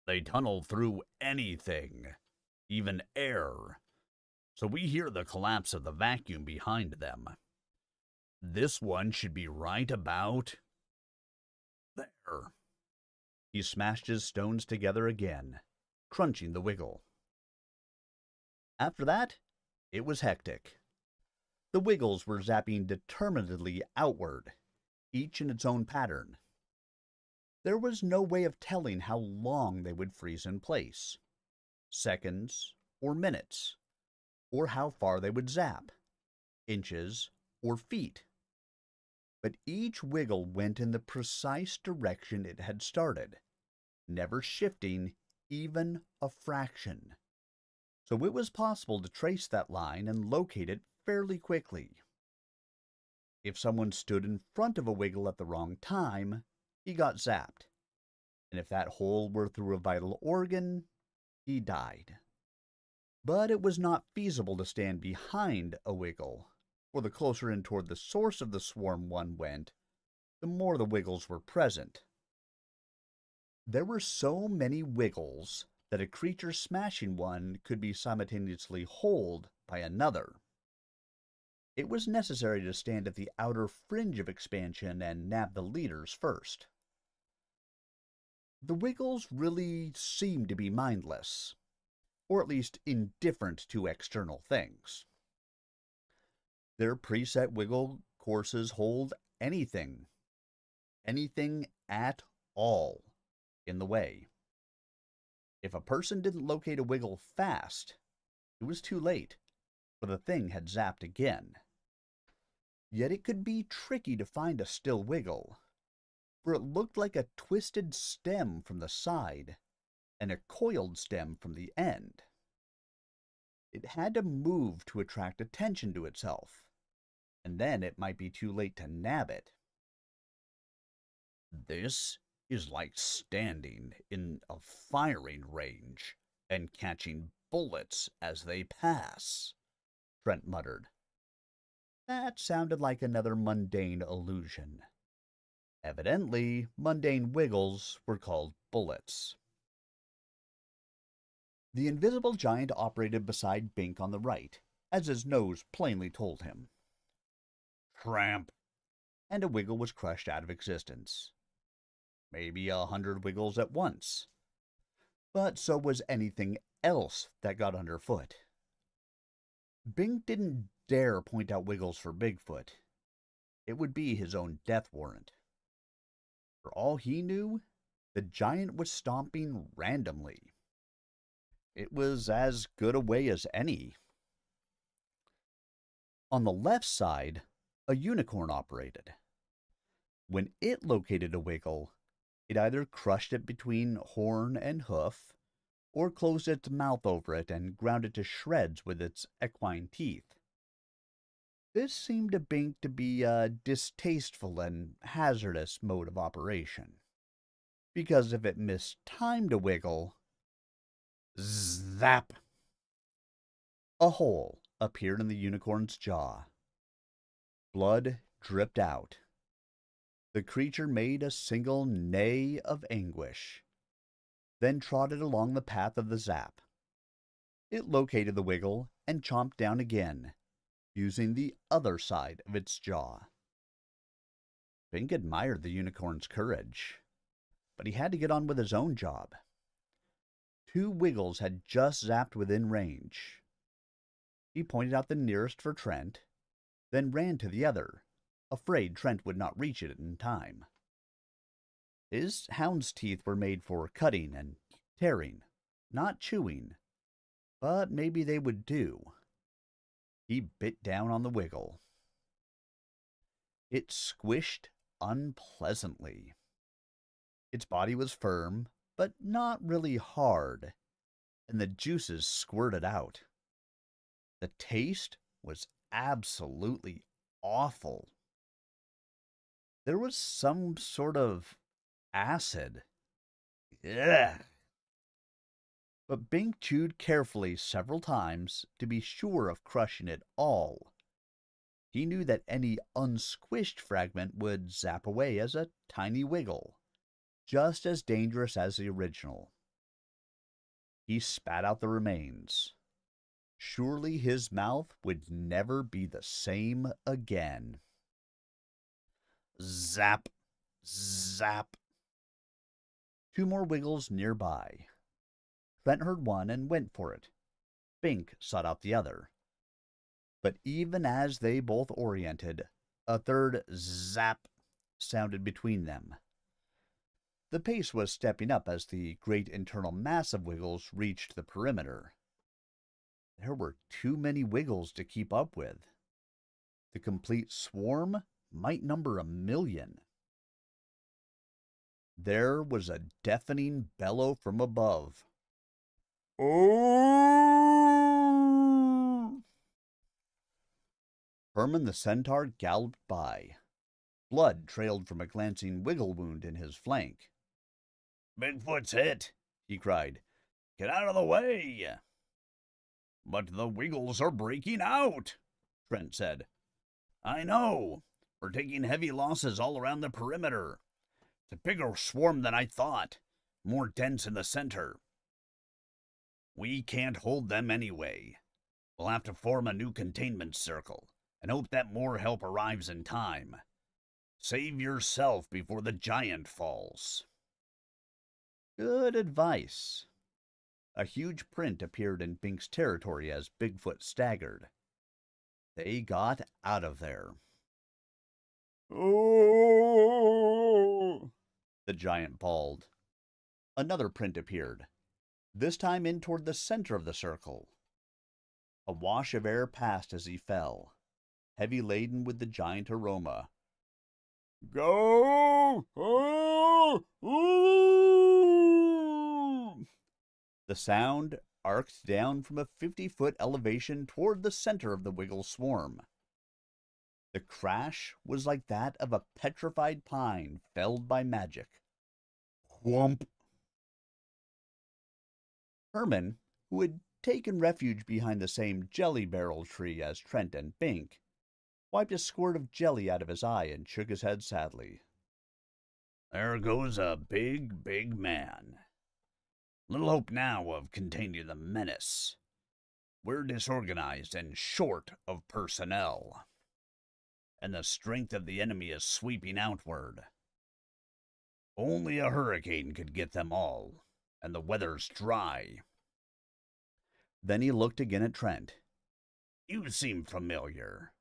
"They tunnel through anything, even air, so we hear the collapse of the vacuum behind them. This one should be right about there." He smashed his stones together again, crunching the Wiggle. After that, it was hectic. The Wiggles were zapping determinedly outward, each in its own pattern. There was no way of telling how long they would freeze in place. Seconds or minutes. Or how far they would zap. Inches or feet. But each Wiggle went in the precise direction it had started, never shifting even a fraction. So it was possible to trace that line and locate it fairly quickly. If someone stood in front of a Wiggle at the wrong time, he got zapped. And if that hole were through a vital organ, he died. But it was not feasible to stand behind a wiggle, for the closer in toward the source of the swarm one went, the more the wiggles were present. There were so many wiggles that a creature smashing one could be simultaneously holed by another. It was necessary to stand at the outer fringe of expansion and nab the leaders first. The wiggles really seemed to be mindless, or at least indifferent to external things. Their preset wiggle courses hold anything at all, in the way. If a person didn't locate a wiggle fast, it was too late, for the thing had zapped again. Yet it could be tricky to find a still wiggle, for it looked like a twisted stem from the side and a coiled stem from the end. It had to move to attract attention to itself, and then it might be too late to nab it. "This is like standing in a firing range and catching bullets as they pass," Trent muttered. That sounded like another mundane illusion. Evidently, mundane wiggles were called bullets. The invisible giant operated beside Bink on the right, as his nose plainly told him. Tramp! And a wiggle was crushed out of existence. Maybe 100 wiggles at once. But so was anything else that got underfoot. Bink didn't dare point out wiggles for Bigfoot. It would be his own death warrant. For all he knew, the giant was stomping randomly. It was as good a way as any. On the left side, a unicorn operated. When it located a wiggle, it either crushed it between horn and hoof, or closed its mouth over it and ground it to shreds with its equine teeth. This seemed to Bink to be a distasteful and hazardous mode of operation, because if it mistimed a wiggle, zap! A hole appeared in the unicorn's jaw. Blood dripped out. The creature made a single neigh of anguish, then trotted along the path of the zap. It located the wiggle and chomped down again, using the other side of its jaw. Bink admired the unicorn's courage, but he had to get on with his own job. 2 wiggles had just zapped within range. He pointed out the nearest for Trent, then ran to the other, afraid Trent would not reach it in time. His hound's teeth were made for cutting and tearing, not chewing, but maybe they would do. He bit down on the wiggle. It squished unpleasantly. Its body was firm, but not really hard, and the juices squirted out. The taste was absolutely awful. There was some sort of acid. Ugh. But Bink chewed carefully several times to be sure of crushing it all. He knew that any unsquished fragment would zap away as a tiny wiggle, just as dangerous as the original. He spat out the remains. Surely his mouth would never be the same again. Zap! Zap! 2 more wiggles nearby. Trent heard one and went for it. Bink sought out the other. But even as they both oriented, a third zap sounded between them. The pace was stepping up as the great internal mass of wiggles reached the perimeter. There were too many wiggles to keep up with. The complete swarm might number 1,000,000. There was a deafening bellow from above. Oh! Herman the centaur galloped by. Blood trailed from a glancing wiggle wound in his flank. "Bigfoot's hit," he cried. Get out of the way! But the Wiggles are breaking out, Trent said. I know. We're taking heavy losses all around the perimeter. It's a bigger swarm than I thought, more dense in the center. We can't hold them anyway. We'll have to form a new containment circle and hope that more help arrives in time. Save yourself before the giant falls. Good advice. A huge print appeared in Bink's territory as Bigfoot staggered. They got out of there. Oh! The giant bawled. Another print appeared, this time in toward the center of the circle. A wash of air passed as he fell, heavy laden with the giant aroma. Go! Oh! Ooh! The sound arced down from a 50-foot elevation toward the center of the Wiggle swarm. The crash was like that of a petrified pine felled by magic. Whomp! Herman, who had taken refuge behind the same jelly barrel tree as Trent and Bink, wiped a squirt of jelly out of his eye and shook his head sadly. There goes a big, big man. Little hope now of containing the menace. We're disorganized and short of personnel. And the strength of the enemy is sweeping outward. Only a hurricane could get them all, and the weather's dry. Then he looked again at Trent. You seem familiar,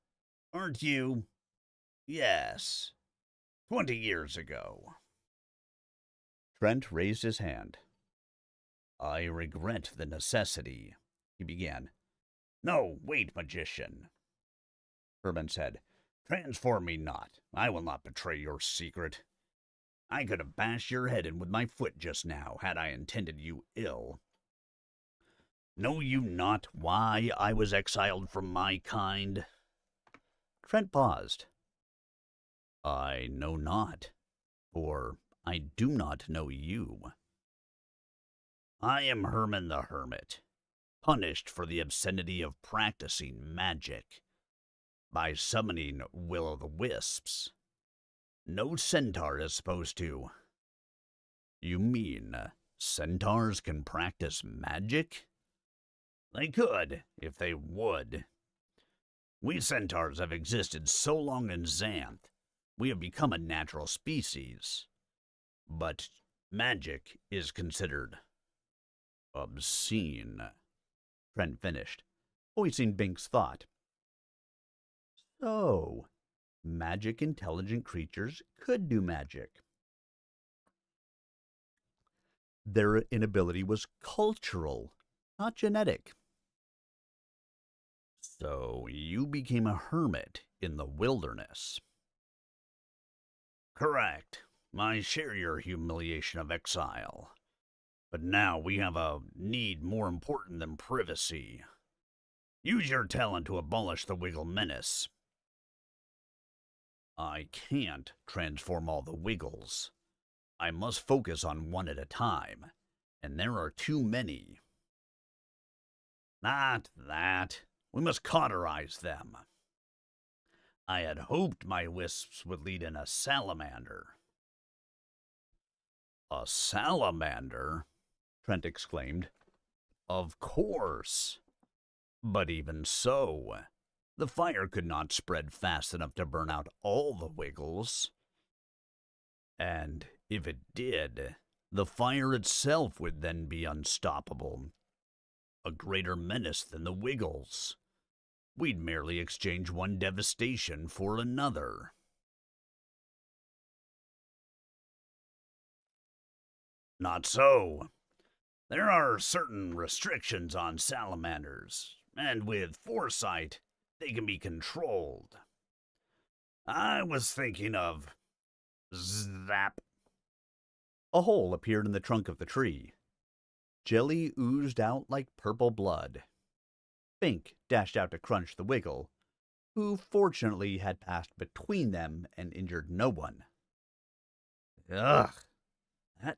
aren't you? Yes, 20 years ago. Trent raised his hand. I regret the necessity, he began. No, wait, magician, Herman said. Transform me not. I will not betray your secret. I could have bashed your head in with my foot just now, had I intended you ill. Know you not why I was exiled from my kind? Trent paused. I know not, for I do not know you. I am Herman the Hermit, punished for the obscenity of practicing magic by summoning will-o'-the-wisps. No centaur is supposed to. You mean centaurs can practice magic? They could, if they would. We centaurs have existed so long in Xanth, we have become a natural species. But magic is considered obscene, Trent finished, voicing Bink's thought. So, magic intelligent creatures could do magic. Their inability was cultural, not genetic. So you became a hermit in the wilderness. Correct. I share your humiliation of exile. But now we have a need more important than privacy. Use your talent to abolish the Wiggle menace. I can't transform all the Wiggles. I must focus on one at a time, and there are too many. Not that. We must cauterize them. I had hoped my wisps would lead in a salamander. A salamander? Trent exclaimed. Of course. But even so, the fire could not spread fast enough to burn out all the Wiggles. And if it did, the fire itself would then be unstoppable. A greater menace than the Wiggles. We'd merely exchange one devastation for another. Not so. There are certain restrictions on salamanders, and with foresight, they can be controlled. I was thinking of zap. A hole appeared in the trunk of the tree. Jelly oozed out like purple blood. Bink dashed out to crunch the Wiggle, who fortunately had passed between them and injured no one. Ugh, that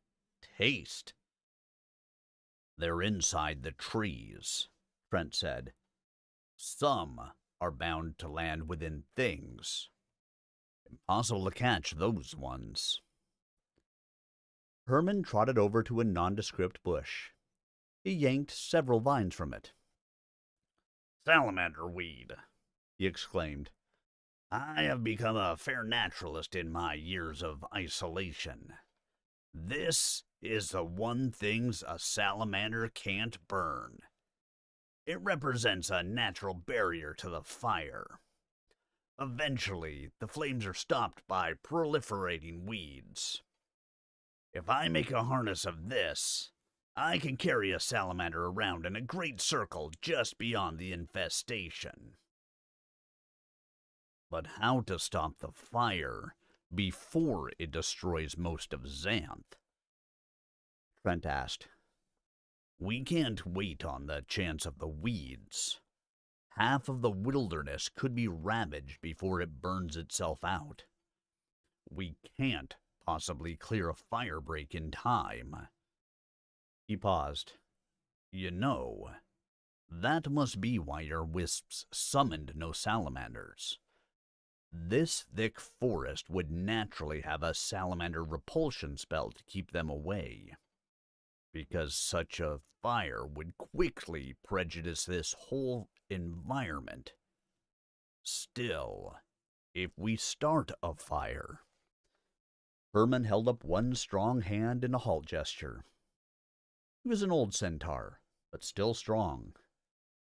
taste. They're inside the trees, Trent said. Some are bound to land within things. Impossible to catch those ones. Herman trotted over to a nondescript bush. He yanked several vines from it. Salamander weed, he exclaimed. I have become a fair naturalist in my years of isolation. This is the one thing a salamander can't burn. It represents a natural barrier to the fire. Eventually, the flames are stopped by proliferating weeds. If I make a harness of this, I can carry a salamander around in a great circle just beyond the infestation. But how to stop the fire before it destroys most of Xanth? Trent asked. We can't wait on the chance of the weeds. Half of the wilderness could be ravaged before it burns itself out. We can't possibly clear a fire break in time. He paused. You know, that must be why your wisps summoned no salamanders. This thick forest would naturally have a salamander repulsion spell to keep them away, because such a fire would quickly prejudice this whole environment. Still, if we start a fire... Herman held up one strong hand in a halt gesture. He was an old centaur, but still strong.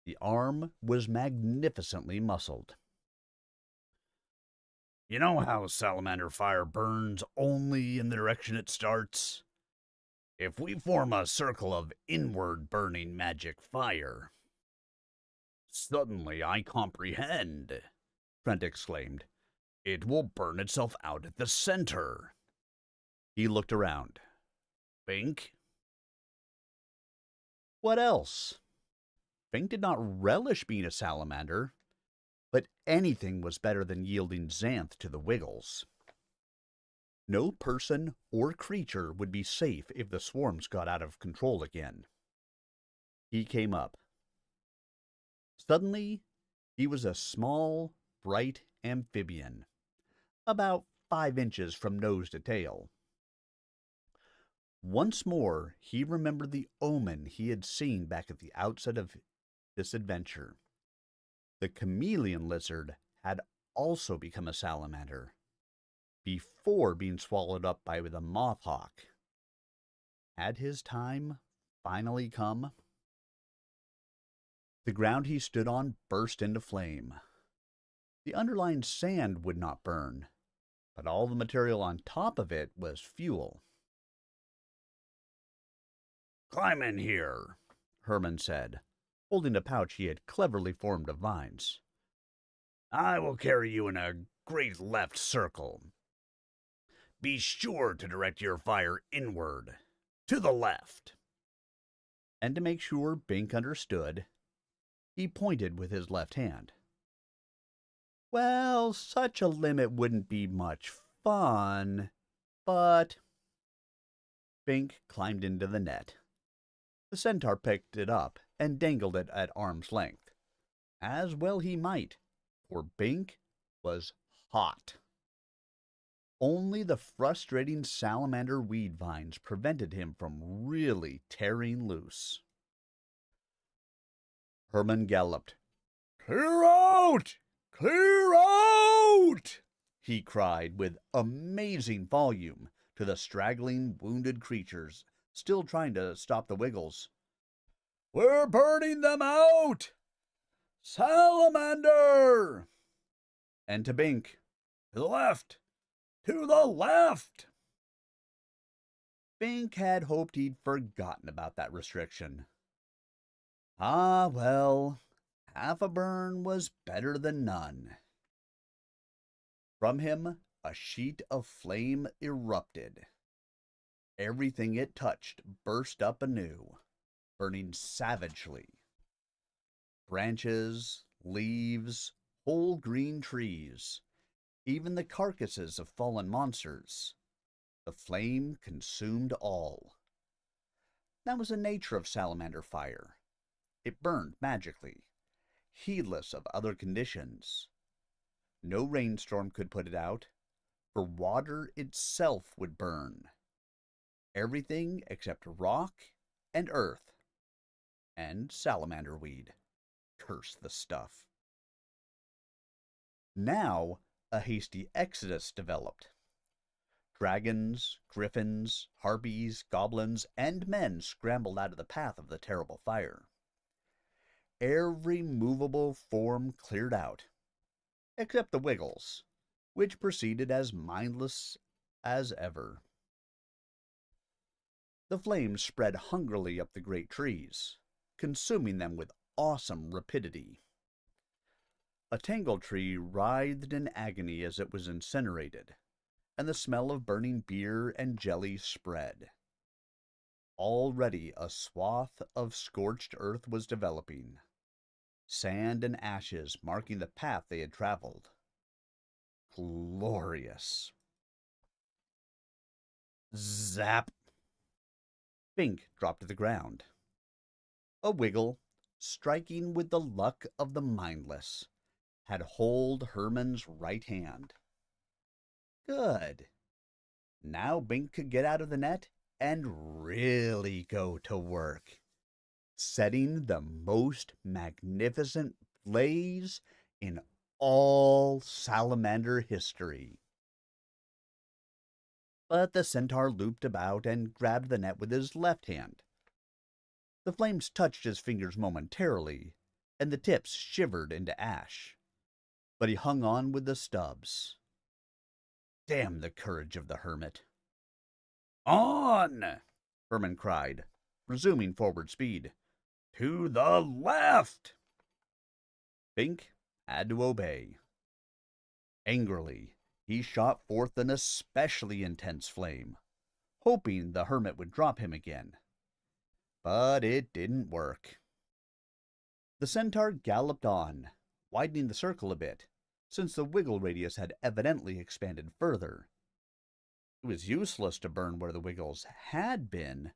The arm was magnificently muscled. You know how salamander fire burns only in the direction it starts? If we form a circle of inward burning magic fire... Suddenly I comprehend, Trent exclaimed. It will burn itself out at the center. He looked around. Bink? What else? Bink did not relish being a salamander, but anything was better than yielding Xanth to the Wiggles. No person or creature would be safe if the swarms got out of control again. He came up. Suddenly, he was a small, bright amphibian, about 5 inches from nose to tail. Once more, he remembered the omen he had seen back at the outset of this adventure. The chameleon lizard had also become a salamander, before being swallowed up by the moth hawk. Had his time finally come? The ground he stood on burst into flame. The underlying sand would not burn, but all the material on top of it was fuel. Climb in here, Herman said, holding a pouch he had cleverly formed of vines. I will carry you in a great left circle. Be sure to direct your fire inward, to the left. And to make sure Bink understood, he pointed with his left hand. Well, such a limit wouldn't be much fun, but... Bink climbed into the net. The centaur picked it up and dangled it at arm's length. As well he might, for Bink was hot. Only the frustrating salamander weed vines prevented him from really tearing loose. Herman galloped. Clear out! Clear out! He cried with amazing volume to the straggling, wounded creatures still trying to stop the Wiggles. We're burning them out! Salamander! And to Bink, to the left! To the left! Bink had hoped he'd forgotten about that restriction. Ah, well, half a burn was better than none. From him, a sheet of flame erupted. Everything it touched burst up anew, burning savagely. Branches, leaves, whole green trees, even the carcasses of fallen monsters. The flame consumed all. That was the nature of salamander fire. It burned magically, heedless of other conditions. No rainstorm could put it out, for water itself would burn. Everything except rock and earth and salamander weed. Curse the stuff. Now, a hasty exodus developed. Dragons, griffins, harpies, goblins, and men scrambled out of the path of the terrible fire. Every movable form cleared out, except the Wiggles, which proceeded as mindless as ever. The flames spread hungrily up the great trees, consuming them with awesome rapidity. A tangle tree writhed in agony as it was incinerated, and the smell of burning beer and jelly spread. Already a swath of scorched earth was developing, sand and ashes marking the path they had traveled. Glorious. Zap! Bink dropped to the ground. A Wiggle, striking with the luck of the mindless, had hold Herman's right hand. Good. Now Bink could get out of the net and really go to work, setting the most magnificent blaze in all salamander history. But the centaur looped about and grabbed the net with his left hand. The flames touched his fingers momentarily, and the tips shivered into ash. But he hung on with the stubs. Damn the courage of the hermit. On! Herman cried, resuming forward speed. To the left! Bink had to obey. Angrily, he shot forth an especially intense flame, hoping the hermit would drop him again. But it didn't work. The centaur galloped on, widening the circle a bit, since the wiggle radius had evidently expanded further. It was useless to burn where the Wiggles had been,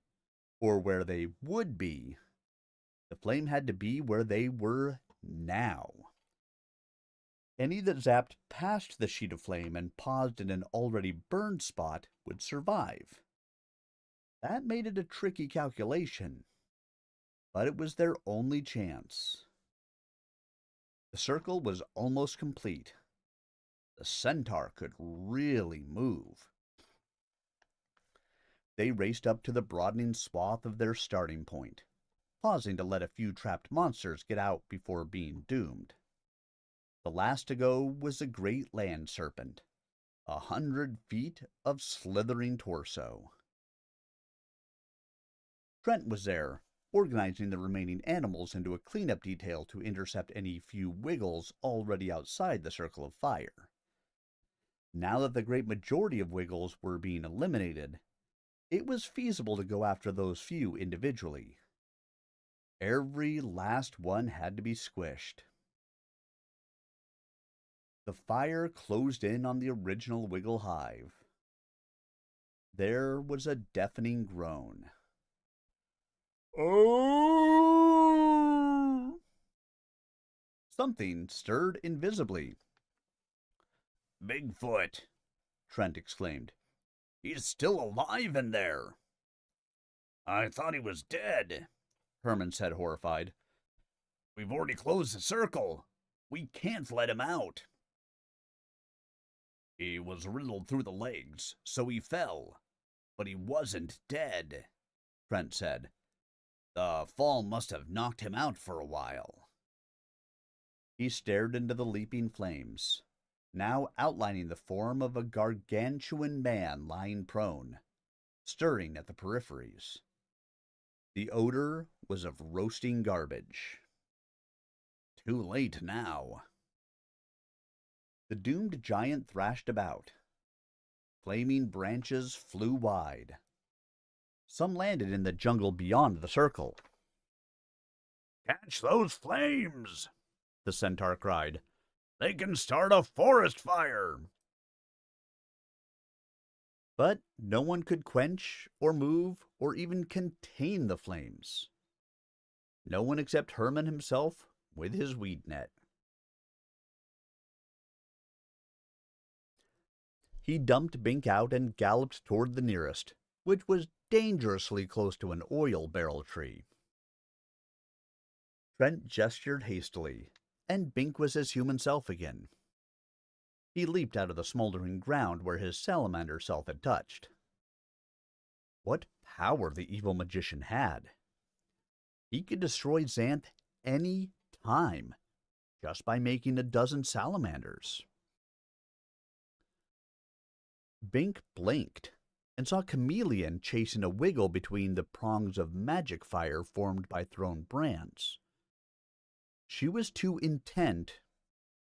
or where they would be. The flame had to be where they were now. Any that zapped past the sheet of flame and paused in an already burned spot would survive. That made it a tricky calculation, but it was their only chance. The circle was almost complete. The centaur could really move. They raced up to the broadening swath of their starting point, pausing to let a few trapped monsters get out before being doomed. The last to go was the great land serpent, 100 feet of slithering torso. Trent was there, organizing the remaining animals into a cleanup detail to intercept any few Wiggles already outside the circle of fire. Now that the great majority of Wiggles were being eliminated, it was feasible to go after those few individually. Every last one had to be squished. The fire closed in on the original Wiggle hive. There was a deafening groan. Oh! Something stirred invisibly. Bigfoot! Trent exclaimed. He's still alive in there. I thought he was dead, Herman said, horrified. We've already closed the circle. We can't let him out. He was riddled through the legs, so he fell. But he wasn't dead, Trent said. The fall must have knocked him out for a while. He stared into the leaping flames, now outlining the form of a gargantuan man lying prone, stirring at the peripheries. The odor was of roasting garbage. Too late now. The doomed giant thrashed about. Flaming branches flew wide. Some landed in the jungle beyond the circle. Catch those flames! The centaur cried. They can start a forest fire! But no one could quench or move or even contain the flames. No one except Herman himself with his weed net. He dumped Bink out and galloped toward the nearest, which was dangerously close to an oil barrel tree. Trent gestured hastily, and Bink was his human self again. He leaped out of the smoldering ground where his salamander self had touched. What power the evil magician had! He could destroy Xanth any time, just by making a dozen salamanders. Bink blinked and saw Chameleon chasing a wiggle between the prongs of magic fire formed by thrown brands. She was too intent,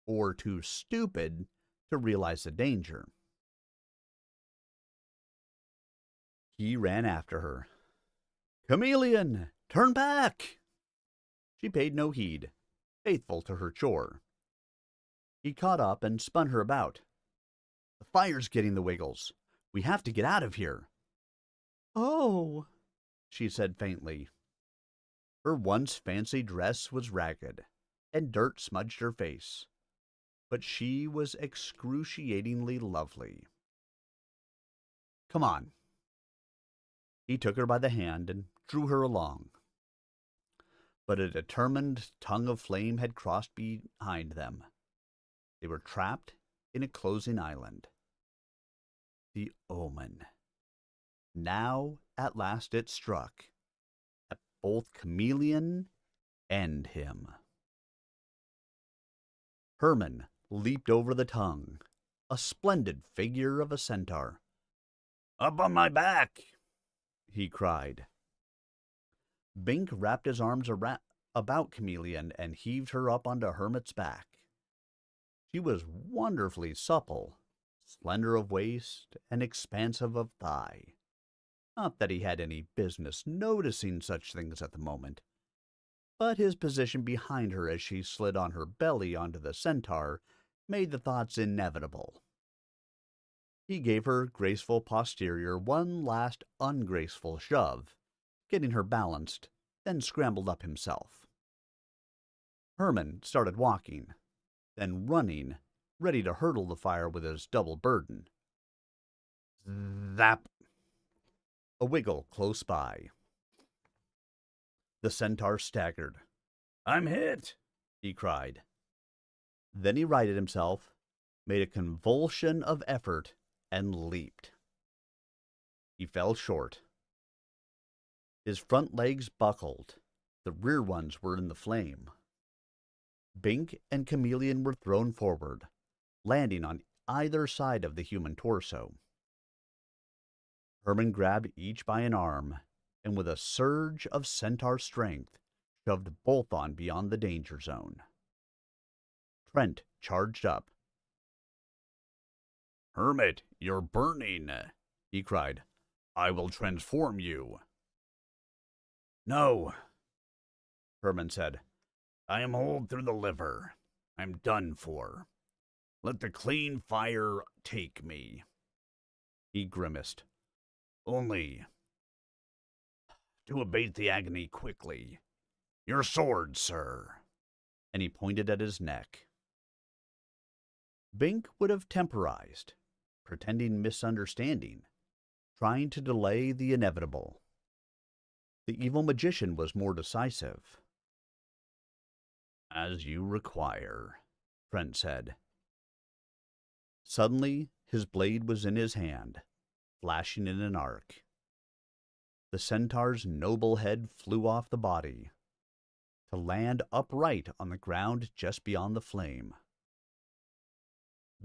or too stupid, to realize the danger. He ran after her. "Chameleon, turn back!" She paid no heed, faithful to her chore. He caught up and spun her about. "The fire's getting the wiggles. We have to get out of here." "Oh," she said faintly. Her once fancy dress was ragged, and dirt smudged her face, but she was excruciatingly lovely. "Come on." He took her by the hand and drew her along. But a determined tongue of flame had crossed behind them. They were trapped in a closing island. The omen. Now, at last, it struck at both Chameleon and him. Herman leaped over the tongue, a splendid figure of a centaur. "Up on my back!" he cried. Bink wrapped his arms about Chameleon and heaved her up onto Hermit's back. She was wonderfully supple, slender of waist and expansive of thigh. Not that he had any business noticing such things at the moment, but his position behind her as she slid on her belly onto the centaur made the thoughts inevitable. He gave her graceful posterior one last ungraceful shove, getting her balanced, then scrambled up himself. Herman started walking, then running, ready to hurdle the fire with his double burden. Zap! A wiggle close by. The centaur staggered. "I'm hit!" he cried. Then he righted himself, made a convulsion of effort, and leaped. He fell short. His front legs buckled. The rear ones were in the flame. Bink and Chameleon were thrown forward, landing on either side of the human torso. Herman grabbed each by an arm, and with a surge of centaur strength, shoved both on beyond the danger zone. Trent charged up. "Hermit, you're burning," he cried. "I will transform you." "No," Herman said. "I am holed through the liver. I'm done for. Let the clean fire take me." He grimaced. "Only to abate the agony quickly. Your sword, sir." And he pointed at his neck. Bink would have temporized, pretending misunderstanding, trying to delay the inevitable. The evil magician was more decisive. "As you require," Trent said. Suddenly, his blade was in his hand, flashing in an arc. The centaur's noble head flew off the body, to land upright on the ground just beyond the flame.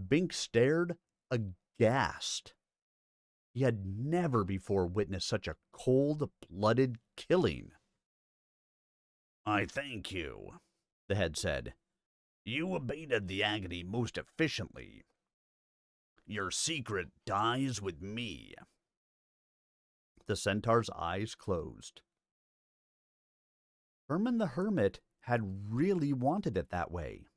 Bink stared, aghast. He had never before witnessed such a cold-blooded killing. "I thank you," the head said. "You abated the agony most efficiently. Your secret dies with me." The centaur's eyes closed. Herman the Hermit had really wanted it that way.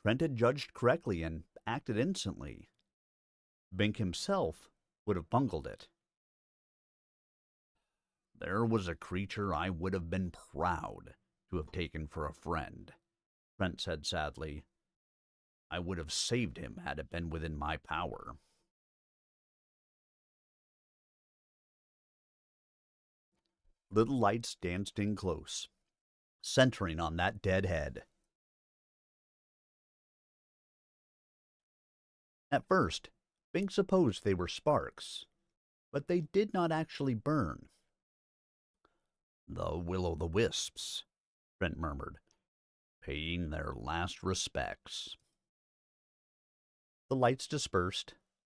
Trent had judged correctly and acted instantly. Bink himself would have bungled it. There was a creature I would have been proud to have taken for a friend, Trent said sadly. I would have saved him had it been within my power. Little lights danced in close, centering on that dead head. At first, Bink supposed they were sparks, but they did not actually burn. The will-o'-the-wisps, Trent murmured, paying their last respects. The lights dispersed,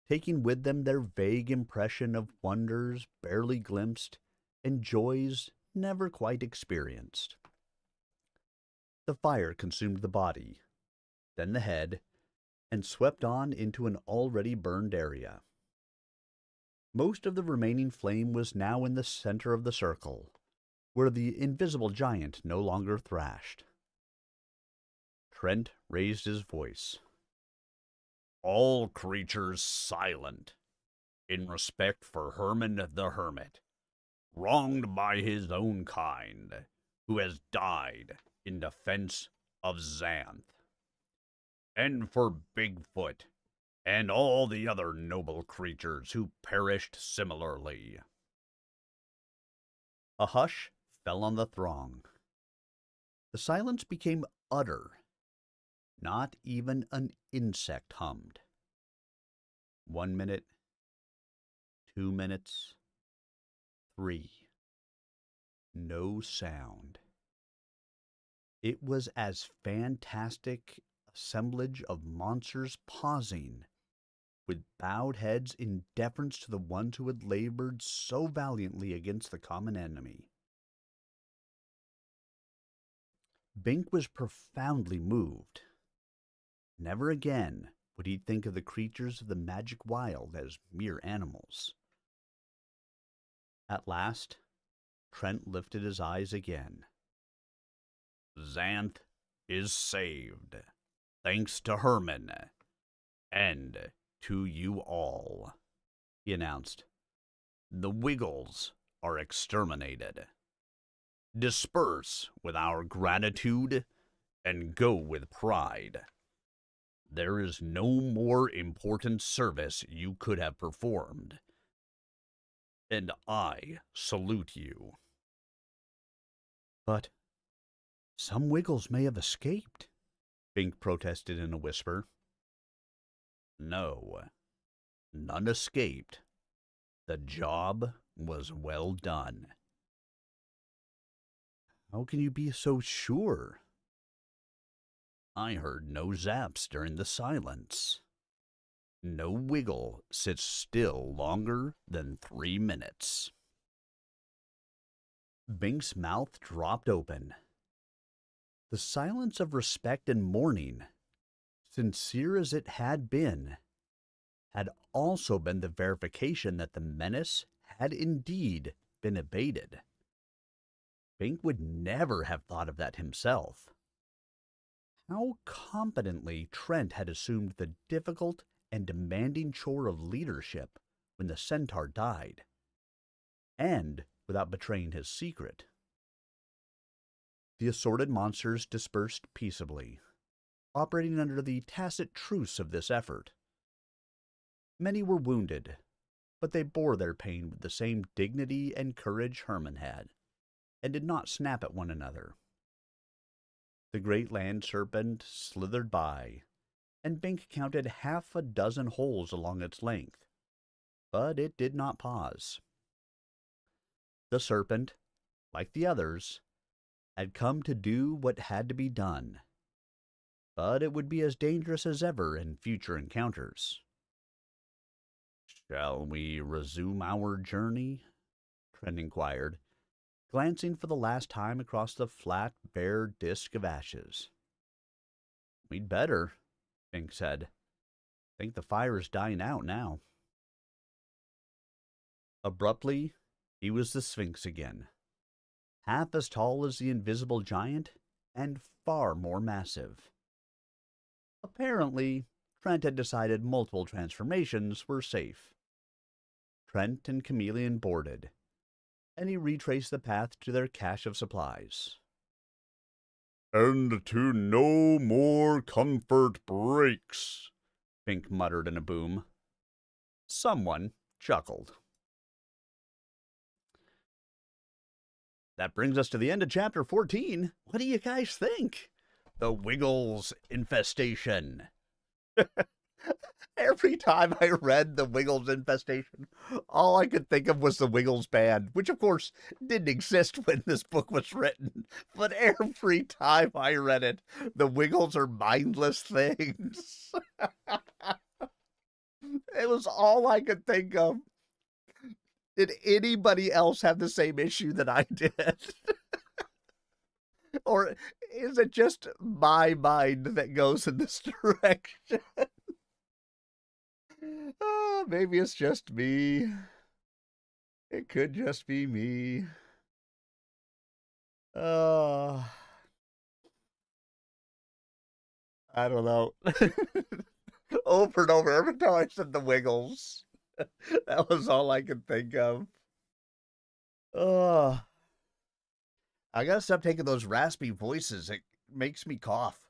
taking with them their vague impression of wonders barely glimpsed and joys never quite experienced. The fire consumed the body, then the head, and swept on into an already burned area. Most of the remaining flame was now in the center of the circle, where the invisible giant no longer thrashed. Trent raised his voice. All creatures silent, in respect for Herman the Hermit, wronged by his own kind, who has died in defense of Xanth. And for Bigfoot, and all the other noble creatures who perished similarly. A hush fell on the throng. The silence became utter. Not even an insect hummed. 1 minute, 2 minutes, 3. No sound. It was as fantastic assemblage of monsters pausing, with bowed heads in deference to the ones who had labored so valiantly against the common enemy. Bink was profoundly moved. Never again would he think of the creatures of the magic wild as mere animals. At last, Trent lifted his eyes again. Xanth is saved, thanks to Herman, and to you all, he announced. The Wiggles are exterminated. Disperse with our gratitude and go with pride. There is no more important service you could have performed, and I salute you. But some Wiggles may have escaped, Bink protested in a whisper. No, none escaped. The job was well done. How can you be so sure? I heard no zaps during the silence. No Wiggle sits still longer than 3 minutes. Bink's mouth dropped open. The silence of respect and mourning, sincere as it had been, had also been the verification that the menace had indeed been abated. Bink would never have thought of that himself. How competently Trent had assumed the difficult and demanding chore of leadership when the centaur died, and without betraying his secret. The assorted monsters dispersed peaceably, operating under the tacit truce of this effort. Many were wounded, but they bore their pain with the same dignity and courage Herman had, and did not snap at one another. The great land serpent slithered by, and Bink counted 6 holes along its length, but it did not pause. The serpent, like the others, had come to do what had to be done, but it would be as dangerous as ever in future encounters. Shall we resume our journey? Trent inquired, glancing for the last time across the flat, bare disk of ashes. We'd better, Bink said. Think the fire is dying out now. Abruptly, he was the Sphinx again, half as tall as the invisible giant and far more massive. Apparently, Trent had decided multiple transformations were safe. Trent and Chameleon boarded, and he retraced the path to their cache of supplies. "And to no more comfort breaks," Bink muttered in a boom. Someone chuckled. That brings us to the end of chapter 14. What do you guys think? The Wiggles infestation. Every time I read the Wiggles infestation, all I could think of was the Wiggles band, which of course didn't exist when this book was written. But every time I read it, the Wiggles are mindless things. It was all I could think of. Did anybody else have the same issue that I did? Or is it just my mind that goes in this direction? Oh, maybe it's just me. It could just be me. Oh, I don't know. Over and over, every time I said the Wiggles, that was all I could think of. Oh, I gotta stop taking those raspy voices. It makes me cough.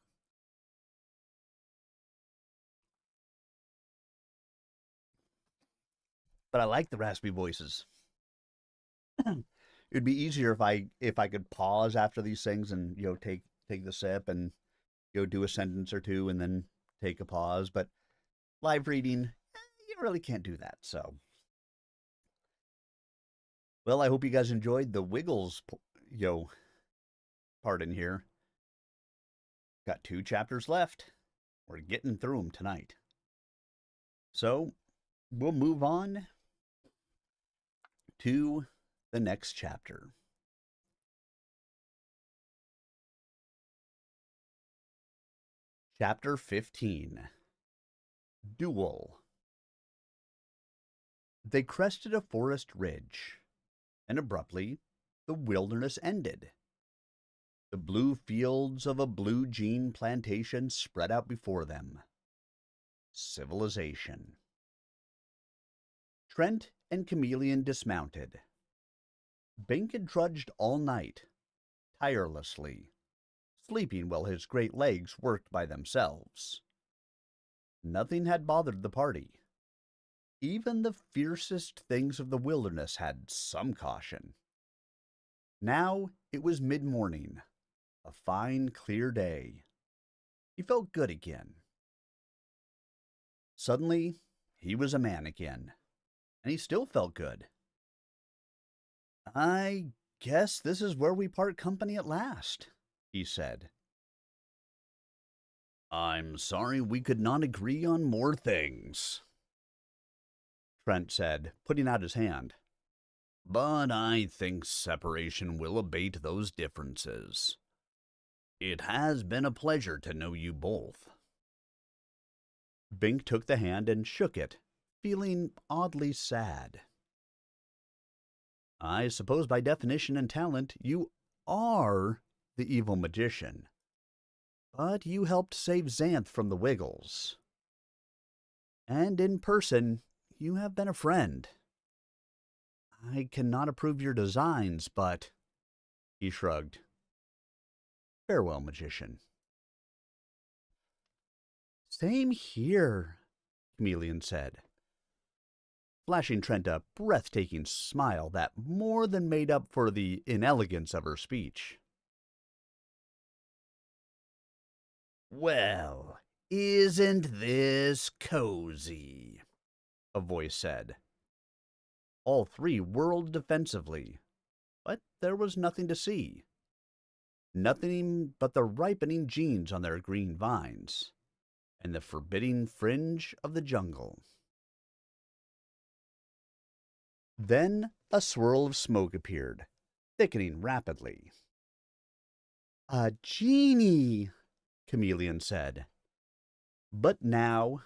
But I like the raspy voices. It'd be easier if I could pause after these things and take the sip and do a sentence or two and then take a pause. But live reading, you really can't do that. So, well, I hope you guys enjoyed the Wiggles part in here. Got 2 chapters left. We're getting through them tonight. So we'll move on to the next chapter. Chapter 15. Duel. They crested a forest ridge, and abruptly the wilderness ended. The blue fields of a blue jean plantation spread out before them. Civilization. Trent and Chameleon dismounted. Bink had trudged all night, tirelessly, sleeping while his great legs worked by themselves. Nothing had bothered the party. Even the fiercest things of the wilderness had some caution. Now it was mid-morning, a fine, clear day. He felt good again. Suddenly, he was a man again, and he still felt good. "I guess this is where we part company at last," he said. "I'm sorry we could not agree on more things," Trent said, putting out his hand. "But I think separation will abate those differences. It has been a pleasure to know you both." Bink took the hand and shook it, feeling oddly sad. "I suppose by definition and talent you are the evil magician. But you helped save Xanth from the Wiggles. And in person, you have been a friend. I cannot approve your designs, but..." He shrugged. "Farewell, magician." "Same here," Chameleon said, flashing Trent a breathtaking smile that more than made up for the inelegance of her speech. "Well, isn't this cozy?" a voice said. All 3 whirled defensively, but there was nothing to see. Nothing but the ripening jeans on their green vines, and the forbidding fringe of the jungle. Then a swirl of smoke appeared, thickening rapidly. "A genie," Chameleon said. But now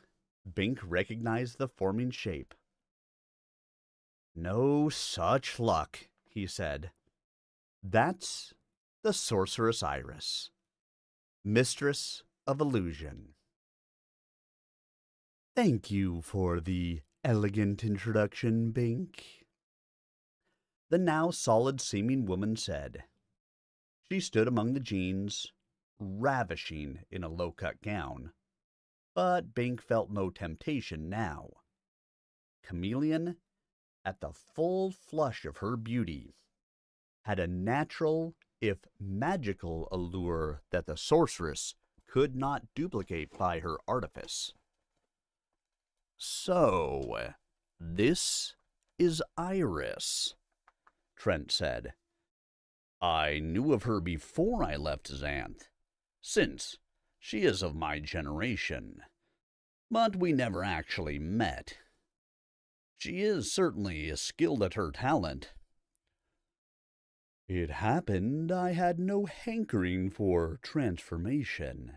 Bink recognized the forming shape. "No such luck," he said. "That's the sorceress Iris, mistress of illusion." Thank you for the elegant introduction, Bink, the now solid-seeming woman said. She stood among the jeans, ravishing in a low-cut gown, but Bink felt no temptation now. Chameleon, at the full flush of her beauty, had a natural, if magical, allure that the sorceress could not duplicate by her artifice. So, this is Iris, Trent said. I knew of her before I left Xanth, since she is of my generation, but we never actually met. She is certainly skilled at her talent. It happened I had no hankering for transformation,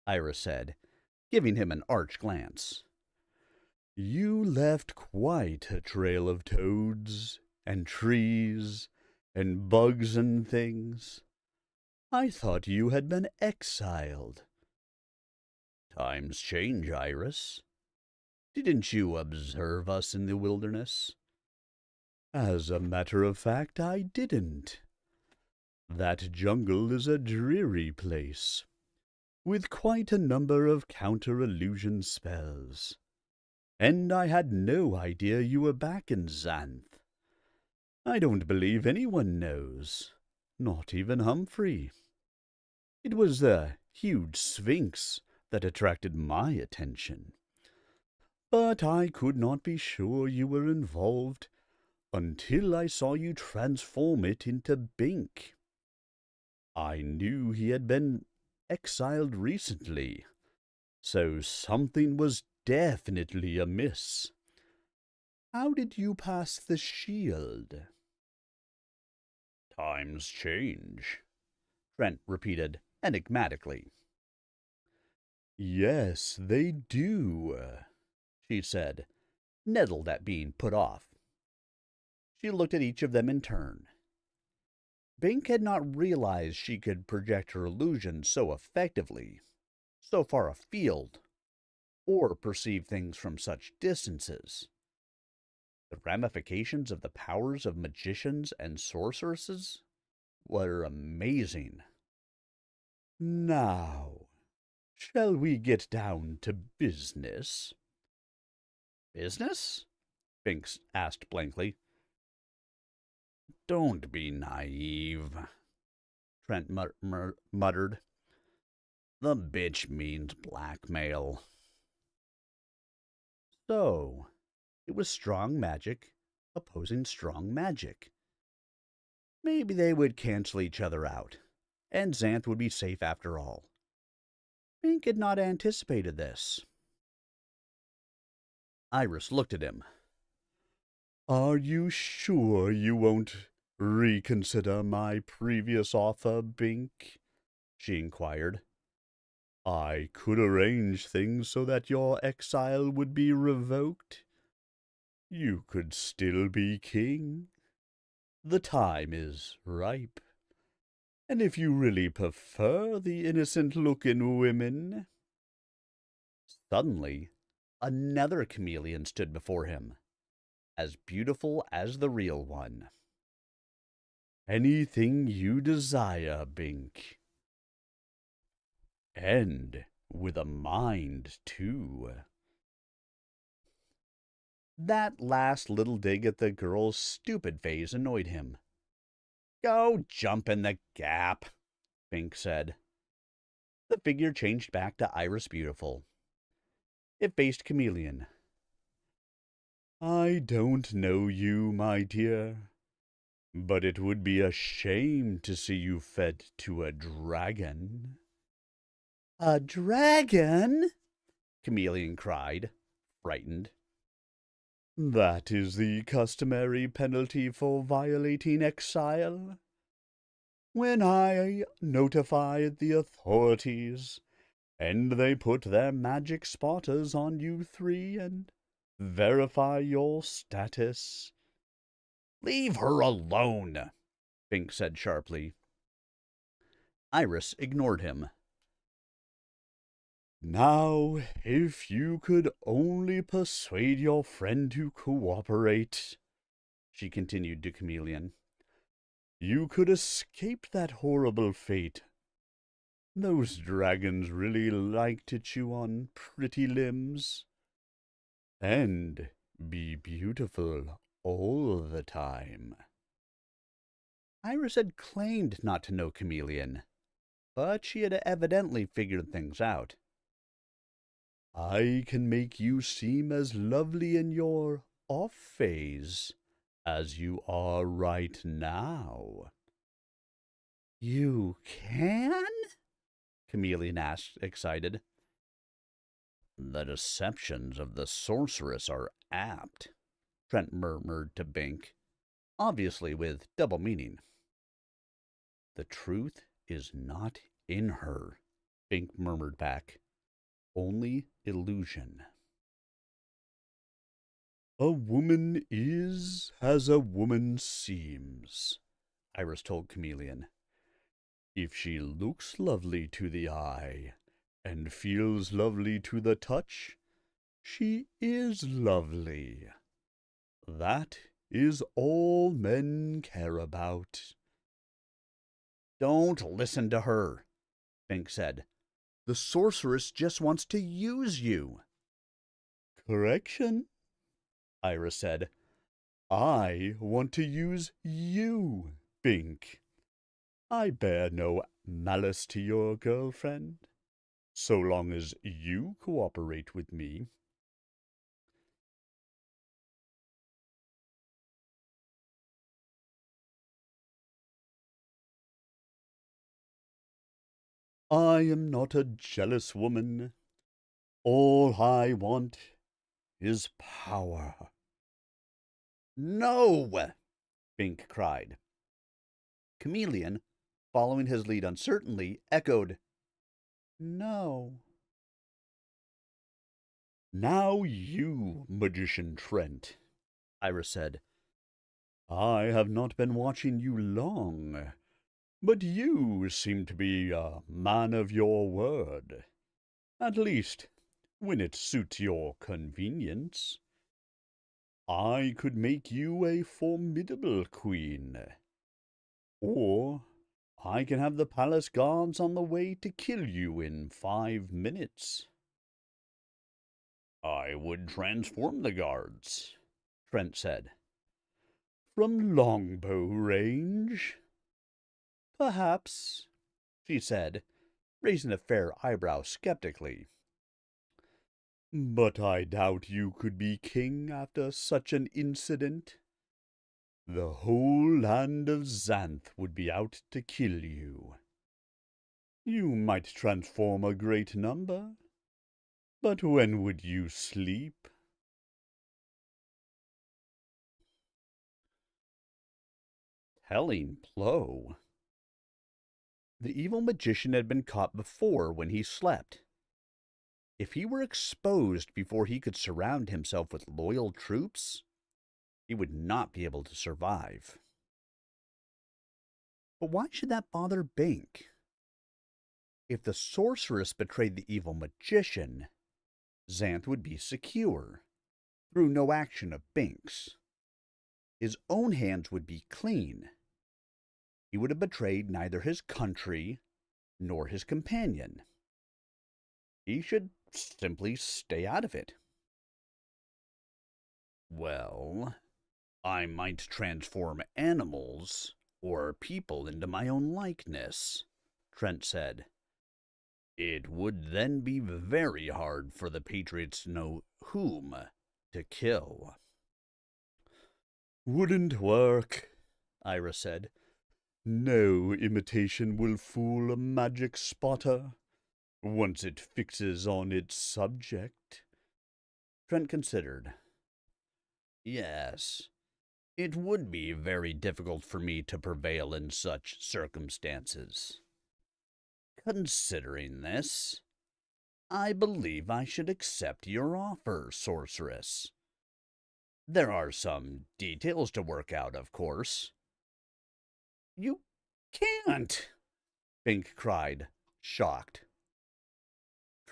Iris said, giving him an arch glance. You left quite a trail of toads and trees and bugs and things. I thought you had been exiled. Times change, Iris. Didn't you observe us in the wilderness? As a matter of fact, I didn't. That jungle is a dreary place, with quite a number of counter-illusion spells. And I had no idea you were back in Xanth. I don't believe anyone knows, not even Humphrey. It was the huge sphinx that attracted my attention. But I could not be sure you were involved until I saw you transform it into Bink. I knew he had been exiled recently, so something was definitely amiss. How did you pass the shield? Times change, Trent repeated enigmatically. Yes, they do, she said, nettled at being put off. She looked at each of them in turn. Bink had not realized she could project her illusion so effectively, so far afield, or perceive things from such distances. The ramifications of the powers of magicians and sorceresses were amazing. Now, shall we get down to business? Business? Binks asked blankly. Don't be naive, Trent muttered. The bitch means blackmail. So, it was strong magic opposing strong magic. Maybe they would cancel each other out, and Xanth would be safe after all. Bink had not anticipated this. Iris looked at him. Are you sure you won't reconsider my previous offer, Bink? She inquired. I could arrange things so that your exile would be revoked. You could still be king. The time is ripe. And if you really prefer the innocent look in women... Suddenly, another chameleon stood before him, as beautiful as the real one. Anything you desire, Bink. And with a mind, too. That last little dig at the girl's stupid phase annoyed him. Go jump in the gap, Bink said. The figure changed back to Iris Beautiful. It faced Chameleon. I don't know you, my dear, but it would be a shame to see you fed to a dragon. A dragon? Chameleon cried, frightened. That is the customary penalty for violating exile. When I notified the authorities, and they put their magic spotters on you three and verify your status. Leave her alone, Bink said sharply. Iris ignored him. Now, if you could only persuade your friend to cooperate, she continued to Chameleon, you could escape that horrible fate. Those dragons really like to chew on pretty limbs. And be beautiful all the time. Iris had claimed not to know Chameleon, but she had evidently figured things out. I can make you seem as lovely in your off phase as you are right now. You can? Chameleon asked, excited. The deceptions of the sorceress are apt, Trent murmured to Bink, obviously with double meaning. The truth is not in her, Bink murmured back. Only illusion. A woman is as a woman seems, Iris told Chameleon. If she looks lovely to the eye and feels lovely to the touch, she is lovely. That is all men care about. Don't listen to her, Bink said. The sorceress just wants to use you. Correction, Iris said. I want to use you, Bink. I bear no malice to your girlfriend, so long as you cooperate with me. I am not a jealous woman. All I want is power. No! Bink cried. Chameleon, following his lead uncertainly, echoed, No. Now you, Magician Trent, Iris said. I have not been watching you long, but you seem to be a man of your word. At least, when it suits your convenience. I could make you a formidable queen. Or I can have the palace guards on the way to kill you in 5 minutes. I would transform the guards, Trent said. From longbow range? Perhaps, she said, raising a fair eyebrow skeptically. But I doubt you could be king after such an incident. The whole land of Xanth would be out to kill you. You might transform a great number, but when would you sleep? Telling blow. The evil magician had been caught before when he slept. If he were exposed before he could surround himself with loyal troops, he would not be able to survive. But why should that bother Bink? If the sorceress betrayed the evil magician, Xanth would be secure, through no action of Bink's. His own hands would be clean. He would have betrayed neither his country nor his companion. He should simply stay out of it. Well, I might transform animals or people into my own likeness, Trent said. It would then be very hard for the Patriots to know whom to kill. Wouldn't work, Iris said. No imitation will fool a magic spotter once it fixes on its subject. Trent considered. Yes, it would be very difficult for me to prevail in such circumstances. Considering this, I believe I should accept your offer, sorceress. There are some details to work out, of course. You can't, Bink cried, shocked.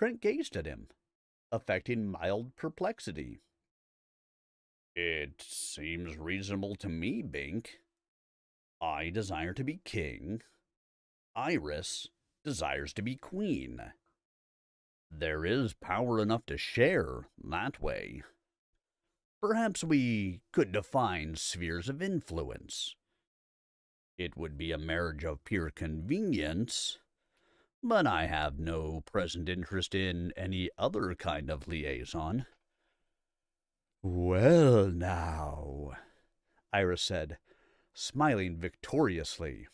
Trent gazed at him, affecting mild perplexity. It seems reasonable to me, Bink. I desire to be king. Iris desires to be queen. There is power enough to share that way. Perhaps we could define spheres of influence. It would be a marriage of pure convenience, but I have no present interest in any other kind of liaison. Well, now, Iris said, smiling victoriously.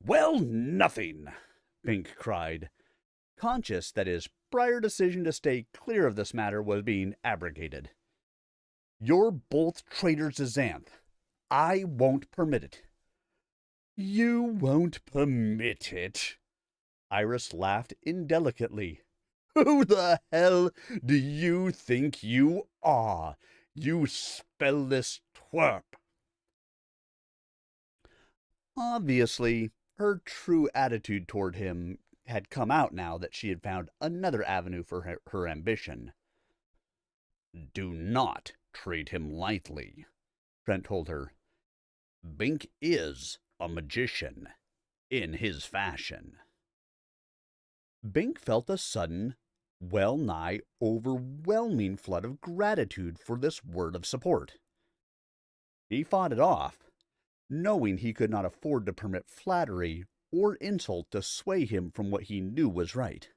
Well, nothing, Bink cried, conscious that his prior decision to stay clear of this matter was being abrogated. You're both traitors to Xanth. I won't permit it. You won't permit it? Iris laughed indelicately. Who the hell do you think you are, you spellless twerp? Obviously, her true attitude toward him had come out now that she had found another avenue for her ambition. Do not treat him lightly, Trent told her. Bink is a magician, in his fashion. Bink felt a sudden, well-nigh overwhelming flood of gratitude for this word of support. He fought it off, knowing he could not afford to permit flattery or insult to sway him from what he knew was right.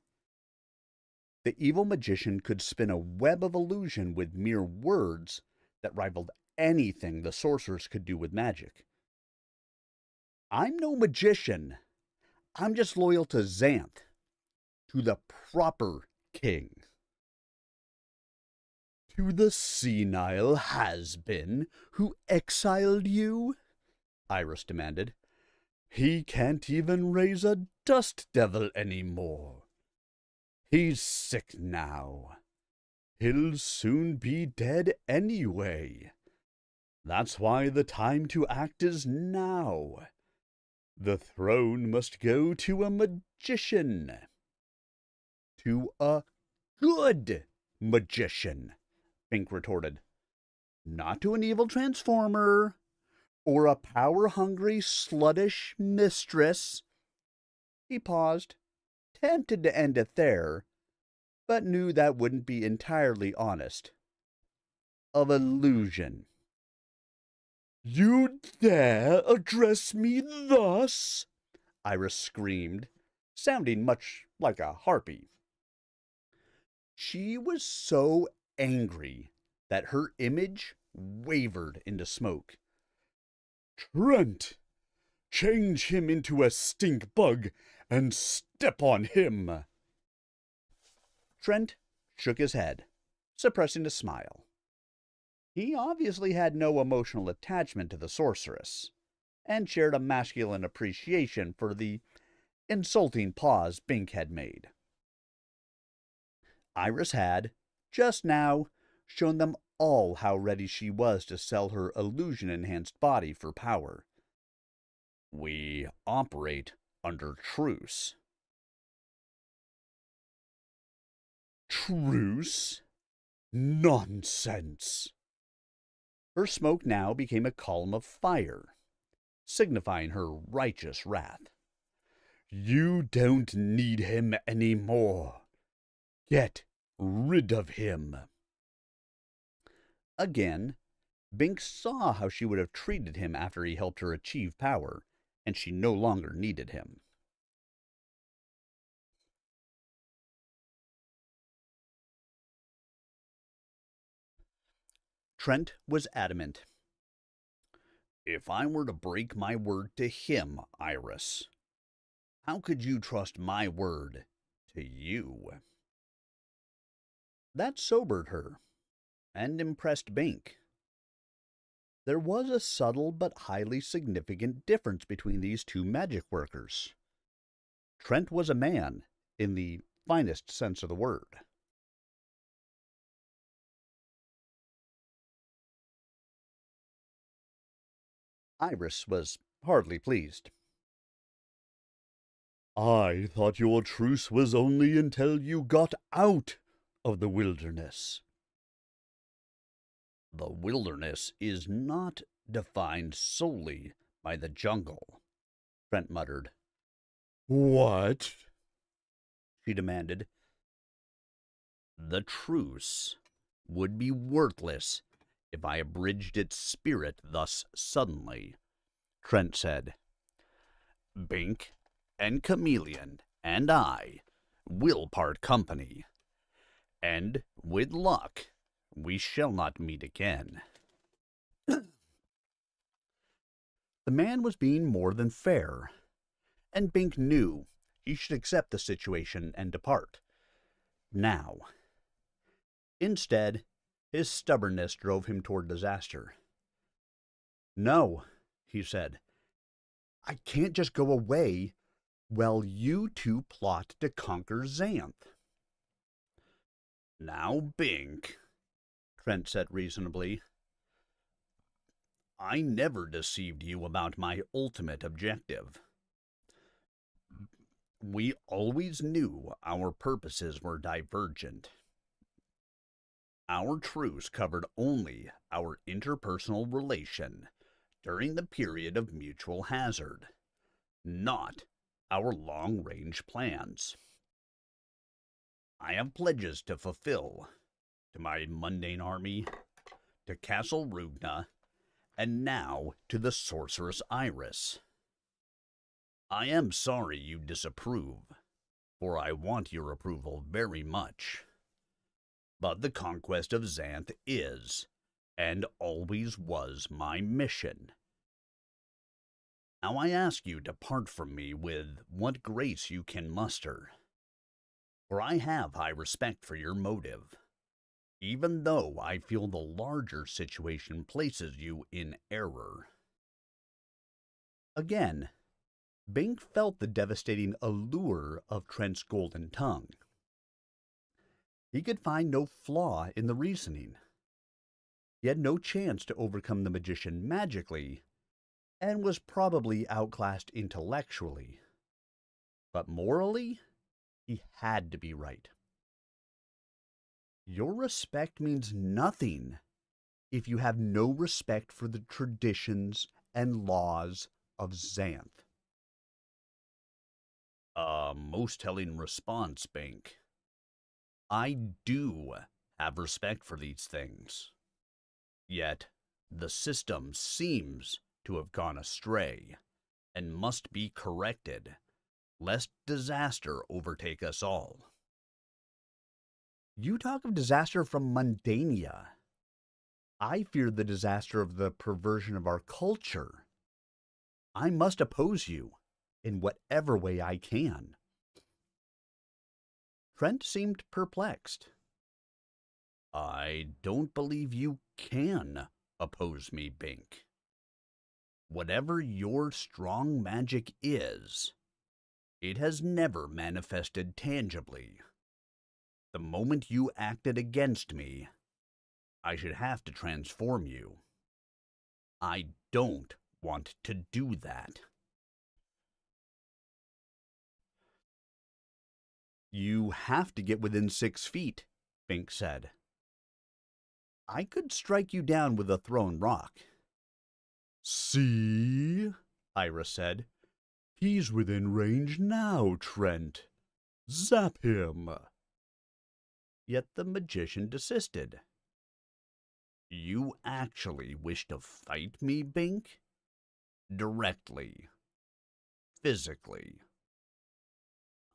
The evil magician could spin a web of illusion with mere words that rivaled anything the sorcerers could do with magic. I'm no magician. I'm just loyal to Xanth, to the proper king. To the senile has-been who exiled you? Iris demanded. He can't even raise a dust devil anymore. He's sick now. He'll soon be dead anyway. That's why the time to act is now. The throne must go to a magician. To a good magician, Bink retorted. Not to an evil transformer, or a power-hungry, sluttish mistress. He paused, tempted to end it there, but knew that wouldn't be entirely honest. Of illusion. You dare address me thus? Iris screamed, sounding much like a harpy. She was so angry that her image wavered into smoke. Trent, change him into a stink bug and step on him. Trent shook his head, suppressing a smile. He obviously had no emotional attachment to the sorceress, and shared a masculine appreciation for the insulting pause Bink had made. Iris had, just now, shown them all how ready she was to sell her illusion-enhanced body for power. We operate under truce. Truce? Nonsense! Her smoke now became a column of fire, signifying her righteous wrath. You don't need him any more. Get rid of him. Again, Bink saw how she would have treated him after he helped her achieve power, and she no longer needed him. Trent was adamant. If I were to break my word to him, Iris, how could you trust my word to you? That sobered her, and impressed Bink. There was a subtle but highly significant difference between these two magic workers. Trent was a man, in the finest sense of the word. Iris was hardly pleased. I thought your truce was only until you got out of the wilderness. The wilderness is not defined solely by the jungle, Trent muttered. What? She demanded. The truce would be worthless if I abridged its spirit thus suddenly, Trent said. Bink and Chameleon and I will part company, and with luck we shall not meet again. The man was being more than fair, and Bink knew he should accept the situation and depart. Now. Instead, his stubbornness drove him toward disaster. No, he said. I can't just go away while you two plot to conquer Xanth. Now, Bink, Trent said reasonably, I never deceived you about my ultimate objective. We always knew our purposes were divergent. Our truce covered only our interpersonal relation during the period of mutual hazard, not our long-range plans. I have pledges to fulfill to my mundane army, to Castle Rugna, and now to the sorceress Iris. I am sorry you disapprove, for I want your approval very much. But the conquest of Xanth is, and always was, my mission. Now I ask you to part from me with what grace you can muster, for I have high respect for your motive, even though I feel the larger situation places you in error. Again, Bink felt the devastating allure of Trent's golden tongue. He could find no flaw in the reasoning. He had no chance to overcome the magician magically, and was probably outclassed intellectually. But morally, he had to be right. Your respect means nothing if you have no respect for the traditions and laws of Xanth. A most telling response, Bink. I do have respect for these things. Yet, the system seems to have gone astray, and must be corrected, lest disaster overtake us all. You talk of disaster from mundania. I fear the disaster of the perversion of our culture. I must oppose you in whatever way I can. Trent seemed perplexed. I don't believe you can oppose me, Bink. Whatever your strong magic is, it has never manifested tangibly. The moment you acted against me, I should have to transform you. I don't want to do that. You have to get within 6 feet, Bink said. I could strike you down with a thrown rock. See? Iris said. He's within range now, Trent. Zap him. Yet the magician desisted. You actually wish to fight me, Bink? Directly. Physically.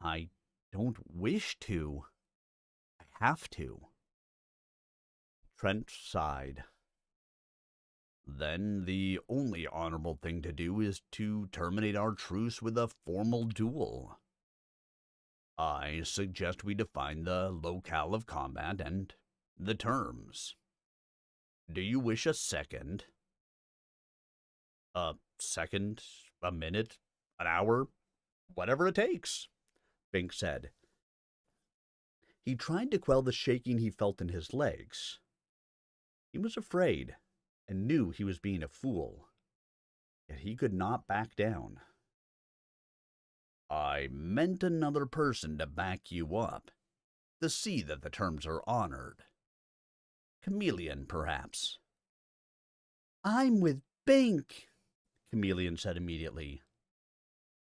I don't wish to. I have to. Trent sighed. Then the only honorable thing to do is to terminate our truce with a formal duel. I suggest we define the locale of combat and the terms. Do you wish a second? A second, a minute, an hour, whatever it takes, Bink said. He tried to quell the shaking he felt in his legs. He was afraid and knew he was being a fool, yet he could not back down. I meant another person to back you up, to see that the terms are honored. Chameleon, perhaps. I'm with Bink, Chameleon said immediately.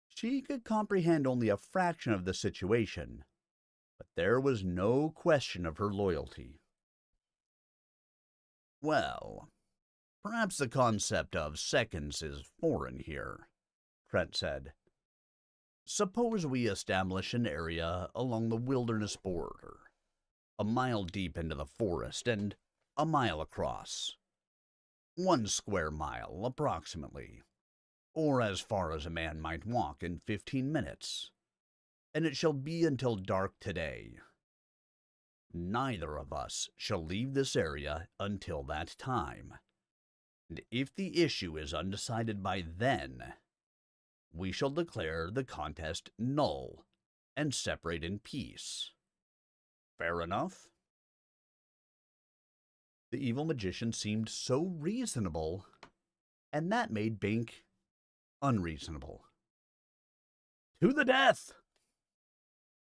She could comprehend only a fraction of the situation, but there was no question of her loyalty. Well, perhaps the concept of seconds is foreign here, Trent said. Suppose we establish an area along the wilderness border, a mile deep into the forest and a mile across. 1 square mile, approximately, or as far as a man might walk in 15 minutes, and it shall be until dark today. Neither of us shall leave this area until that time, and if the issue is undecided by then, we shall declare the contest null and separate in peace. Fair enough? The evil magician seemed so reasonable, and that made Bink unreasonable. To the death,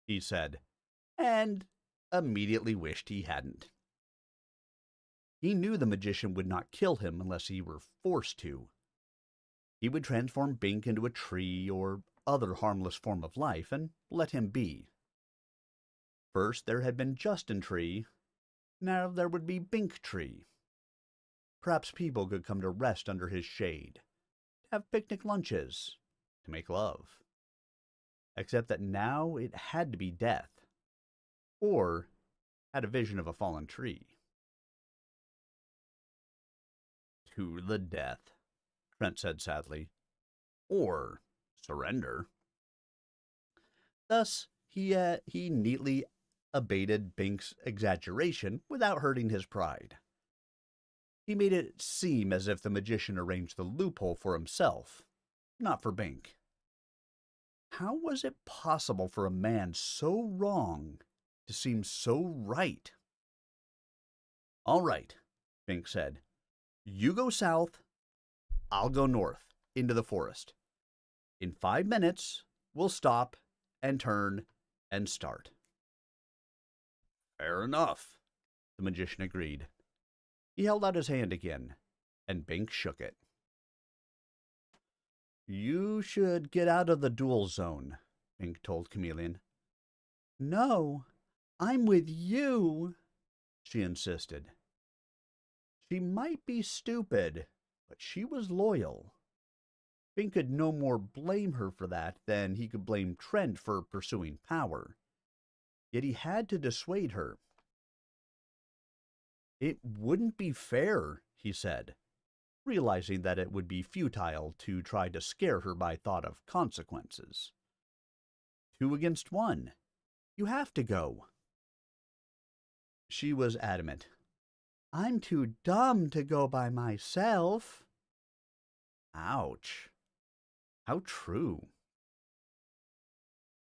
he said, and immediately wished he hadn't. He knew the magician would not kill him unless he were forced to. He would transform Bink into a tree or other harmless form of life and let him be. First there had been Justin Tree, now there would be Bink Tree. Perhaps people could come to rest under his shade, to have picnic lunches, to make love. Except that now it had to be death, or had a vision of a fallen tree. To the death, Trent said sadly, or surrender. Thus, he neatly abated Bink's exaggeration without hurting his pride. He made it seem as if the magician arranged the loophole for himself, not for Bink. How was it possible for a man so wrong to seem so right? All right, Bink said. You go south, I'll go north, into the forest. In 5 minutes, we'll stop and turn and start. Fair enough, the magician agreed. He held out his hand again, and Bink shook it. You should get out of the duel zone, Bink told Chameleon. No, I'm with you, she insisted. She might be stupid, but she was loyal. Bink could no more blame her for that than he could blame Trent for pursuing power. Yet he had to dissuade her. It wouldn't be fair, he said, realizing that it would be futile to try to scare her by thought of consequences. 2 against 1. You have to go. She was adamant. I'm too dumb to go by myself. Ouch. How true.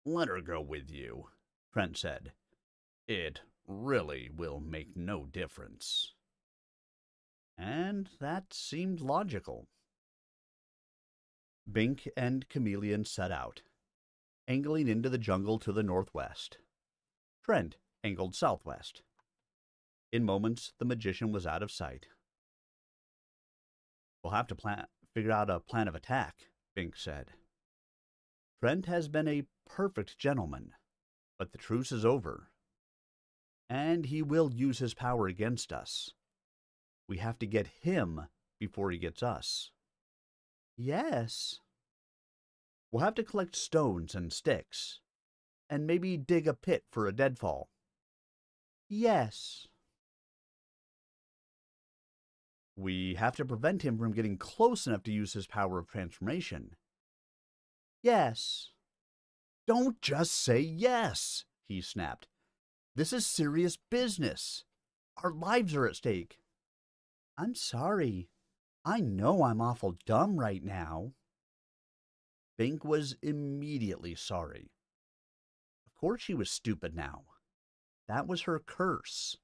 Let her go with you, Trent said. It really will make no difference. And that seemed logical. Bink and Chameleon set out, angling into the jungle to the northwest. Trent angled southwest. In moments, the magician was out of sight. We'll have to figure out a plan of attack, Bink said. Trent has been a perfect gentleman, but the truce is over. And he will use his power against us. We have to get him before he gets us. Yes. We'll have to collect stones and sticks, and maybe dig a pit for a deadfall. Yes. We have to prevent him from getting close enough to use his power of transformation. Yes. Don't just say yes, he snapped. This is serious business. Our lives are at stake. I'm sorry. I know I'm awful dumb right now. Bink was immediately sorry. Of course she was stupid now. That was her curse.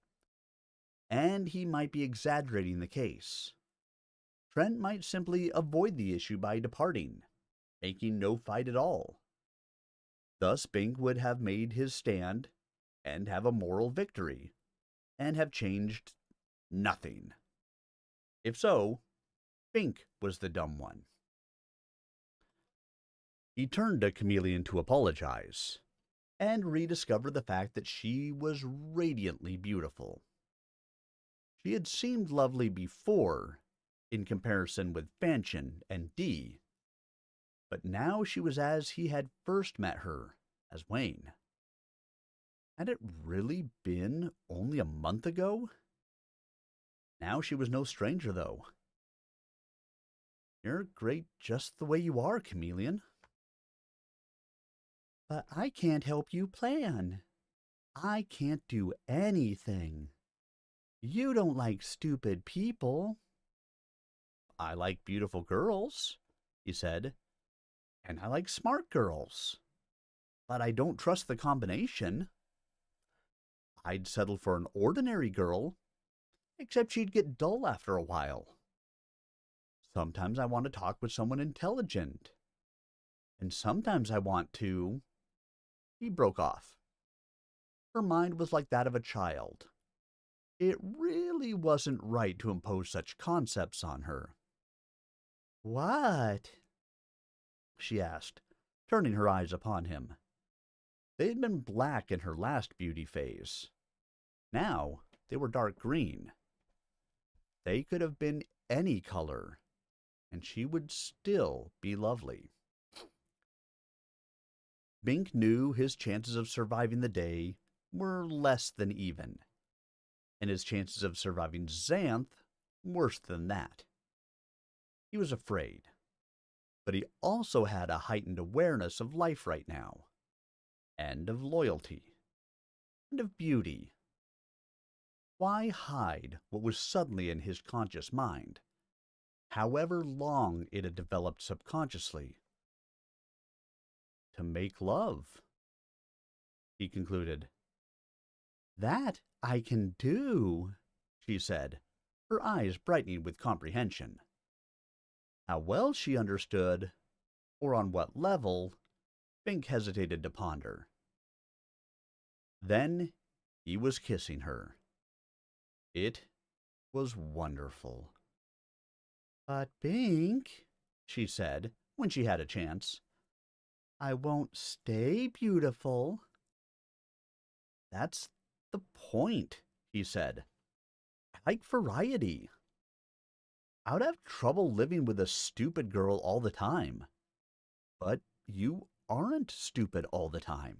And he might be exaggerating the case. Trent might simply avoid the issue by departing, making no fight at all. Thus Bink would have made his stand and have a moral victory and have changed nothing. If so, Bink was the dumb one. He turned to Chameleon to apologize and rediscover the fact that she was radiantly beautiful. She had seemed lovely before, in comparison with Fanchon and Dee, but now she was as he had first met her, as Wayne. Had it really been only a month ago? Now she was no stranger, though. You're great just the way you are, Chameleon. But I can't help you plan. I can't do anything. You don't like stupid people. I like beautiful girls, he said, and I like smart girls. But I don't trust the combination. I'd settle for an ordinary girl, except she'd get dull after a while. Sometimes I want to talk with someone intelligent. And sometimes I want to... He broke off. Her mind was like that of a child. It really wasn't right to impose such concepts on her. What? She asked, turning her eyes upon him. They had been black in her last beauty phase. Now they were dark green. They could have been any color, and she would still be lovely. Bink knew his chances of surviving the day were less than even, and his chances of surviving Xanth worse than that. He was afraid, but he also had a heightened awareness of life right now, and of loyalty, and of beauty. Why hide what was suddenly in his conscious mind, however long it had developed subconsciously? To make love, he concluded. That I can do, she said, her eyes brightening with comprehension. How well she understood, or on what level, Bink hesitated to ponder. Then he was kissing her. It was wonderful. But Bink, she said, when she had a chance, I won't stay beautiful. That's the point, he said. I like variety. I would have trouble living with a stupid girl all the time. But you aren't stupid all the time.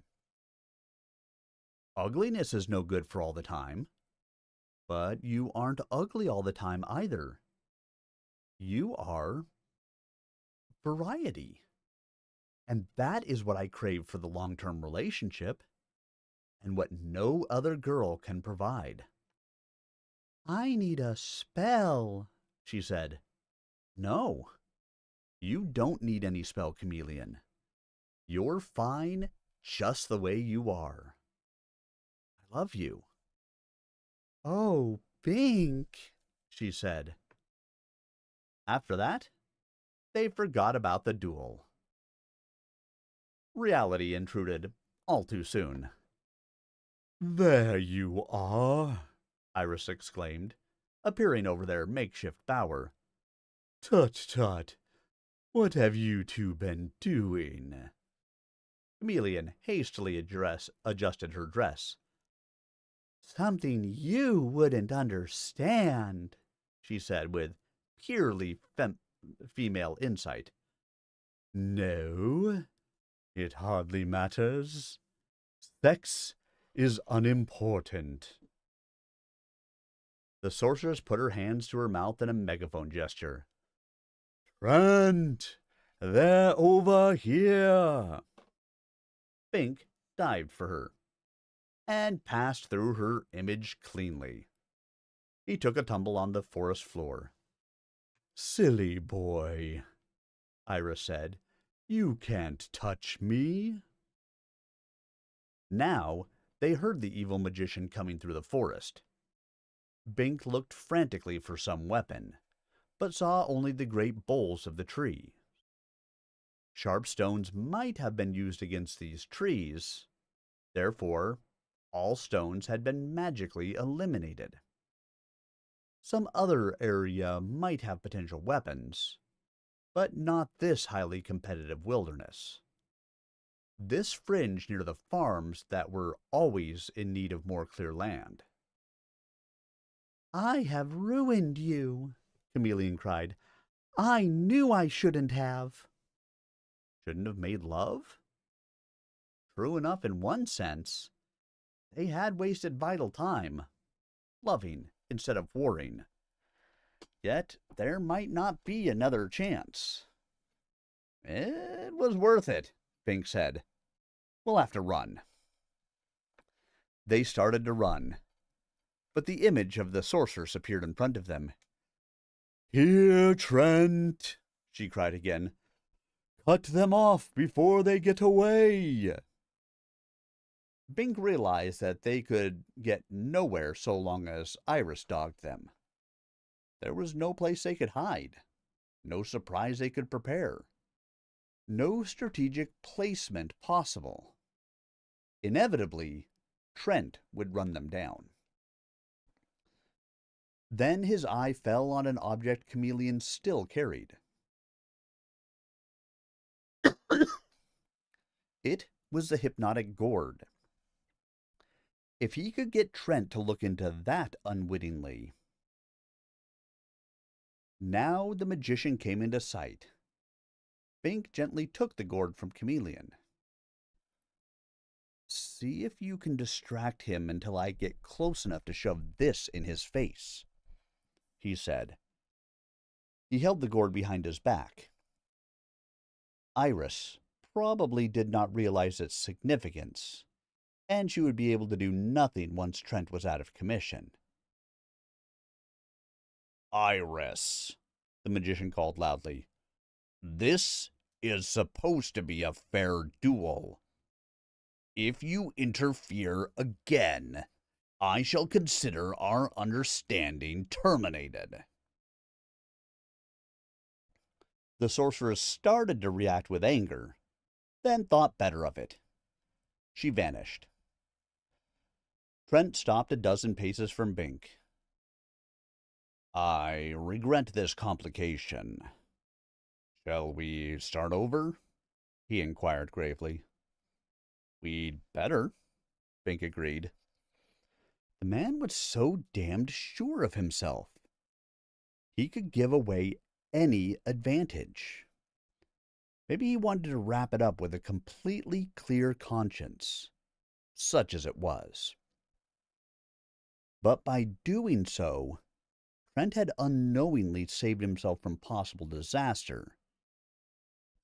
Ugliness is no good for all the time. But you aren't ugly all the time either. You are variety. And that is what I crave for the long-term relationship, and what no other girl can provide. I need a spell, she said. No, you don't need any spell, Chameleon. You're fine just the way you are. I love you. Oh, Bink, she said. After that, they forgot about the duel. Reality intruded all too soon. There you are, Iris exclaimed, appearing over their makeshift bower. Tut tut, what have you two been doing? Chameleon hastily adjusted her dress. Something you wouldn't understand, she said with purely female insight. No, it hardly matters. Sex is unimportant. The sorceress put her hands to her mouth in a megaphone gesture. Trent, they're over here. Bink dived for her and passed through her image cleanly. He took a tumble on the forest floor. Silly boy, Iris said. You can't touch me. Now they heard the evil magician coming through the forest. Bink looked frantically for some weapon, but saw only the great boles of the tree. Sharp stones might have been used against these trees. Therefore, all stones had been magically eliminated. Some other area might have potential weapons, but not this highly competitive wilderness. This fringe near the farms that were always in need of more clear land. "I have ruined you," Chameleon cried. "I knew I shouldn't have." Shouldn't have made love? True enough in one sense. They had wasted vital time, loving instead of warring. Yet there might not be another chance. "It was worth it," Fink said. "We'll have to run." They started to run, but the image of the sorceress appeared in front of them. "Here, Trent," she cried again. "Cut them off before they get away." Bink realized that they could get nowhere so long as Iris dogged them. There was no place they could hide, no surprise they could prepare, no strategic placement possible. Inevitably, Trent would run them down. Then his eye fell on an object Chameleon still carried. It was the hypnotic gourd. If he could get Trent to look into that unwittingly. Now the magician came into sight. Bink gently took the gourd from Chameleon. "See if you can distract him until I get close enough to shove this in his face," he said. He held the gourd behind his back. Iris probably did not realize its significance, and she would be able to do nothing once Trent was out of commission. "Iris," the magician called loudly, "this is supposed to be a fair duel. If you interfere again, I shall consider our understanding terminated." The sorceress started to react with anger, then thought better of it. She vanished. Trent stopped a dozen paces from Bink. "I regret this complication. Shall we start over?" he inquired gravely. "We'd better," Bink agreed. The man was so damned sure of himself. He could give away any advantage. Maybe he wanted to wrap it up with a completely clear conscience, such as it was. But by doing so, Trent had unknowingly saved himself from possible disaster.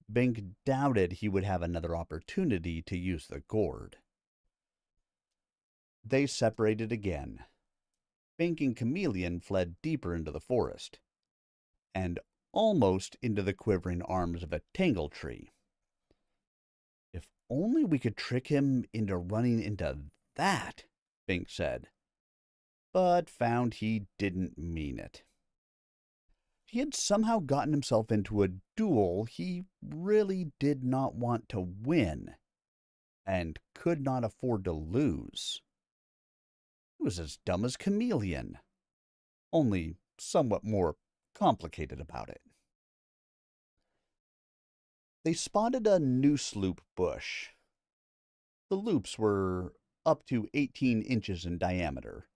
Bink doubted he would have another opportunity to use the gourd. They separated again. Bink and Chameleon fled deeper into the forest, and almost into the quivering arms of a tangle tree. "If only we could trick him into running into that," Bink said, but found he didn't mean it. He had somehow gotten himself into a duel he really did not want to win, and could not afford to lose. He was as dumb as Chameleon, only somewhat more complicated about it. They spotted a noose loop bush. The loops were up to 18 inches in diameter,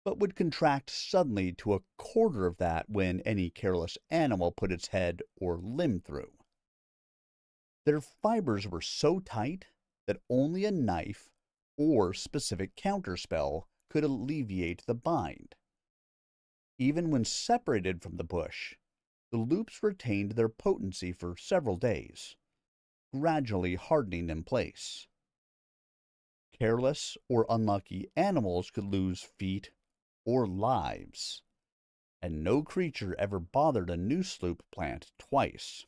but would contract suddenly to a quarter of that when any careless animal put its head or limb through. Their fibers were so tight that only a knife or specific counterspell could alleviate the bind. Even when separated from the bush, the loops retained their potency for several days, gradually hardening in place. Careless or unlucky animals could lose feet or lives, and no creature ever bothered a noose loop plant twice.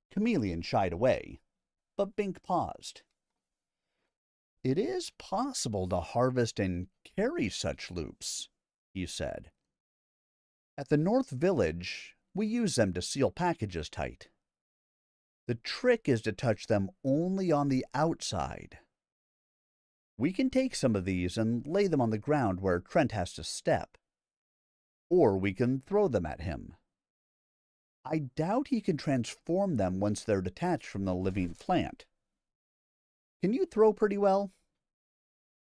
Chameleon shied away, but Bink paused. "It is possible to harvest and carry such loops," he said. "At the North Village, we use them to seal packages tight." The trick is to touch them only on the outside. We can take some of these and lay them on the ground where Trent has to step. Or we can throw them at him. I doubt he can transform them once they're detached from the living plant. Can you throw pretty well?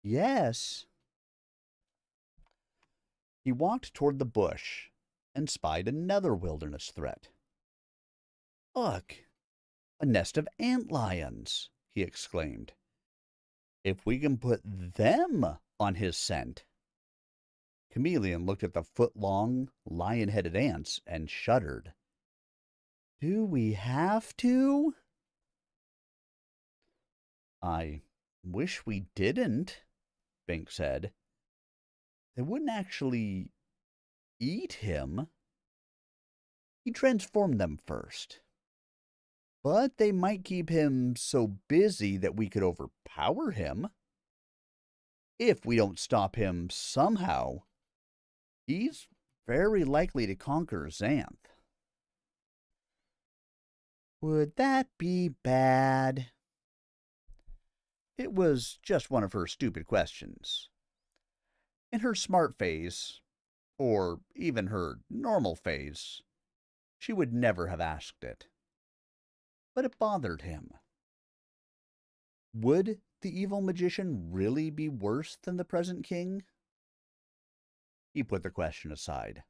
Yes. He walked toward the bush and spied another wilderness threat. Look, a nest of antlions, he exclaimed. If we can put them on his scent. Chameleon looked at the foot-long, lion-headed ants and shuddered. Do we have to? I wish we didn't, Bink said. They wouldn't actually eat him. He transformed them first. But they might keep him so busy that we could overpower him. If we don't stop him somehow, he's very likely to conquer Xanth. Would that be bad? It was just one of her stupid questions. In her smart phase, or even her normal phase, she would never have asked it. But it bothered him. Would the evil magician really be worse than the present king? He put the question aside.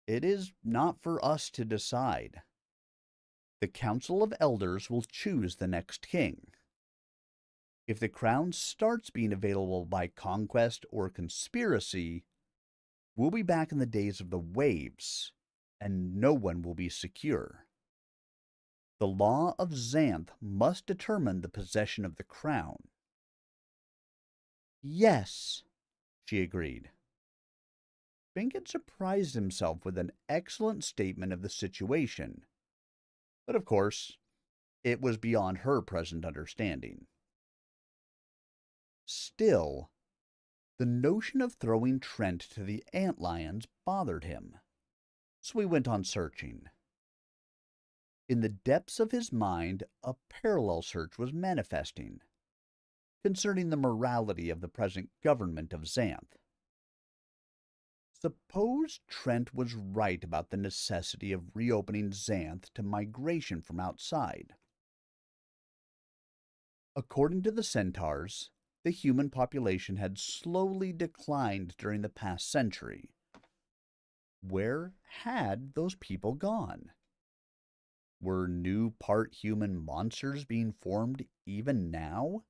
It is not for us to decide. The Council of Elders will choose the next king. If the crown starts being available by conquest or conspiracy, we'll be back in the days of the waves, and no one will be secure. The law of Xanth must determine the possession of the crown. Yes, she agreed. Bink had surprised himself with an excellent statement of the situation, but of course, it was beyond her present understanding. Still, the notion of throwing Trent to the antlions bothered him, so he went on searching. In the depths of his mind, a parallel search was manifesting, concerning the morality of the present government of Xanth. Suppose Trent was right about the necessity of reopening Xanth to migration from outside. According to the centaurs, the human population had slowly declined during the past century. Where had those people gone? Were new part-human monsters being formed even now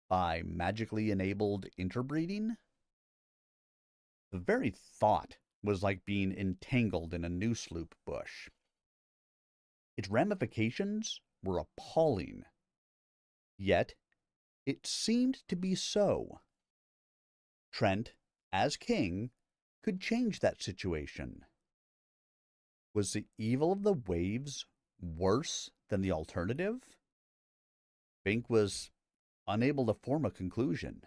by magically enabled interbreeding? The very thought was like being entangled in a noose loop bush. Its ramifications were appalling. Yet, it seemed to be so. Trent, as king, could change that situation. Was the evil of the waves worse than the alternative? Bink was unable to form a conclusion.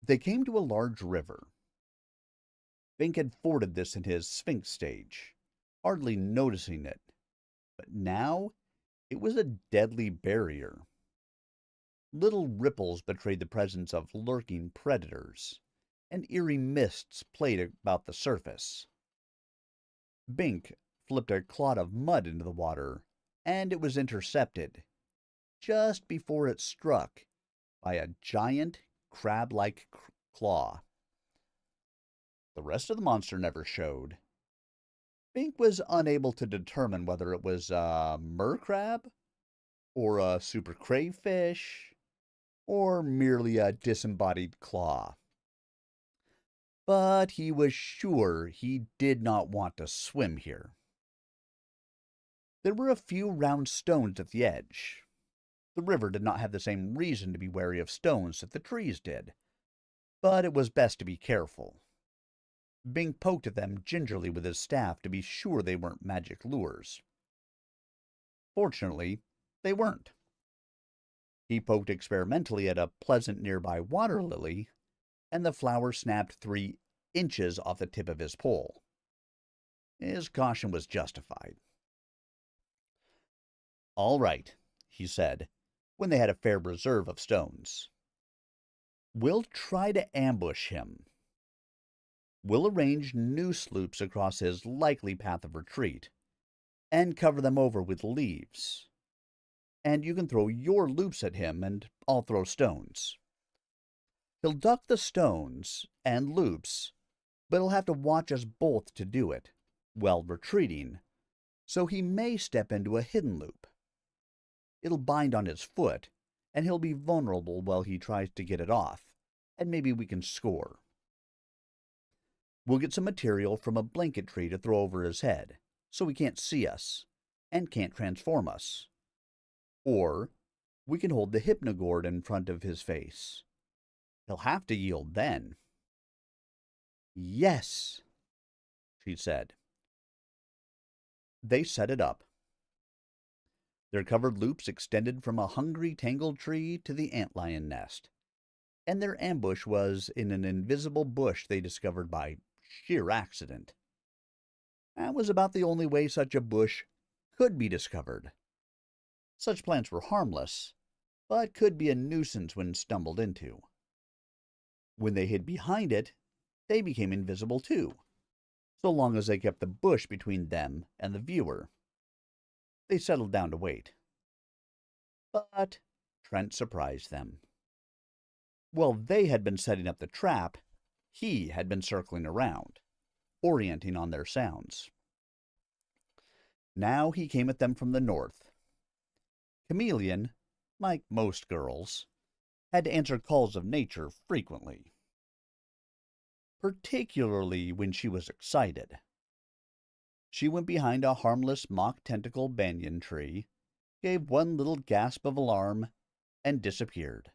They came to a large river. Bink had forded this in his Sphinx stage, hardly noticing it, but now it was a deadly barrier. Little ripples betrayed the presence of lurking predators, and eerie mists played about the surface. Bink flipped a clod of mud into the water, and it was intercepted, just before it struck, by a giant, crab-like claw. The rest of the monster never showed. Bink was unable to determine whether it was a mercrab, or a super crayfish, or merely a disembodied claw. But he was sure he did not want to swim here. There were a few round stones at the edge. The river did not have the same reason to be wary of stones that the trees did, but it was best to be careful. Bink poked at them gingerly with his staff to be sure they weren't magic lures. Fortunately, they weren't. He poked experimentally at a pleasant nearby water lily, and the flower snapped 3 inches off the tip of his pole. His caution was justified. "All right," he said, when they had a fair reserve of stones. "We'll try to ambush him. We'll arrange noose loops across his likely path of retreat, and cover them over with leaves. And you can throw your loops at him, and I'll throw stones. He'll duck the stones and loops, but he'll have to watch us both to do it, while retreating, so he may step into a hidden loop. It'll bind on his foot, and he'll be vulnerable while he tries to get it off, and maybe we can score. We'll get some material from a blanket tree to throw over his head, so he can't see us, and can't transform us. Or we can hold the hypnogourd in front of his face. He'll have to yield then." "Yes," she said. They set it up. Their covered loops extended from a hungry tangled tree to the antlion nest, and their ambush was in an invisible bush they discovered by sheer accident. That was about the only way such a bush could be discovered. Such plants were harmless, but could be a nuisance when stumbled into. When they hid behind it, they became invisible too, so long as they kept the bush between them and the viewer. They settled down to wait. But Trent surprised them. While they had been setting up the trap, he had been circling around, orienting on their sounds. Now he came at them from the north. Chameleon, like most girls, had to answer calls of nature frequently, particularly when she was excited. She went behind a harmless mock tentacle banyan tree, gave one little gasp of alarm, and disappeared.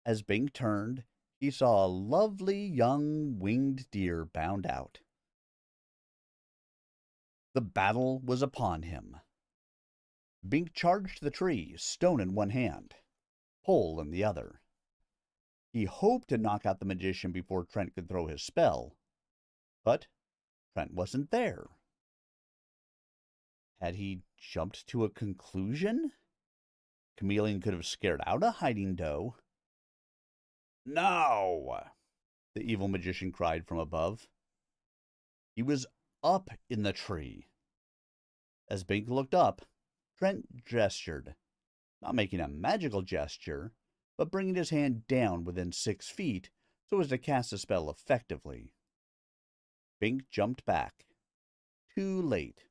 As Bink turned, he saw a lovely young winged deer bound out. The battle was upon him. Bink charged the tree, stone in one hand, pole in the other. He hoped to knock out the magician before Trent could throw his spell, but Trent wasn't there. Had he jumped to a conclusion? Chameleon could have scared out a hiding doe. "No!" the evil magician cried from above. He was up in the tree. As Bink looked up, Trent gestured, not making a magical gesture, but bringing his hand down within 6 feet so as to cast the spell effectively. Bink jumped back. Too late.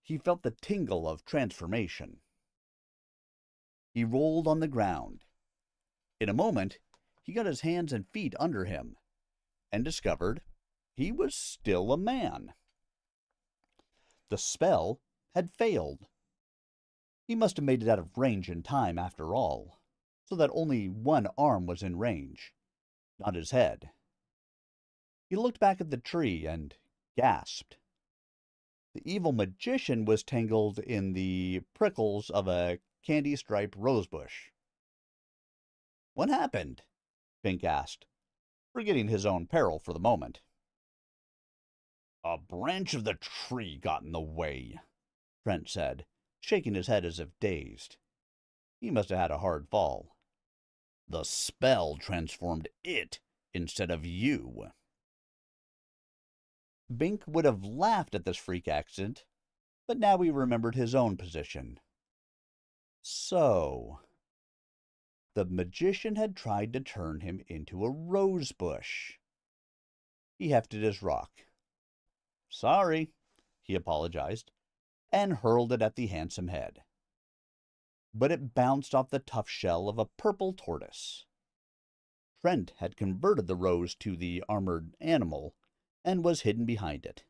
He felt the tingle of transformation. He rolled on the ground. In a moment, he got his hands and feet under him, and discovered he was still a man. The spell had failed. He must have made it out of range in time after all, so that only one arm was in range, not his head. He looked back at the tree and gasped. The evil magician was tangled in the prickles of a candy-striped rosebush. "What happened?" Bink asked, forgetting his own peril for the moment. "A branch of the tree got in the way," Trent said, shaking his head as if dazed. He must have had a hard fall. "The spell transformed it instead of you." Bink would have laughed at this freak accident, but now he remembered his own position. So, the magician had tried to turn him into a rose bush. He hefted his rock. "Sorry," he apologized, and hurled it at the handsome head. But it bounced off the tough shell of a purple tortoise. Trent had converted the rose to the armored animal and was hidden behind it.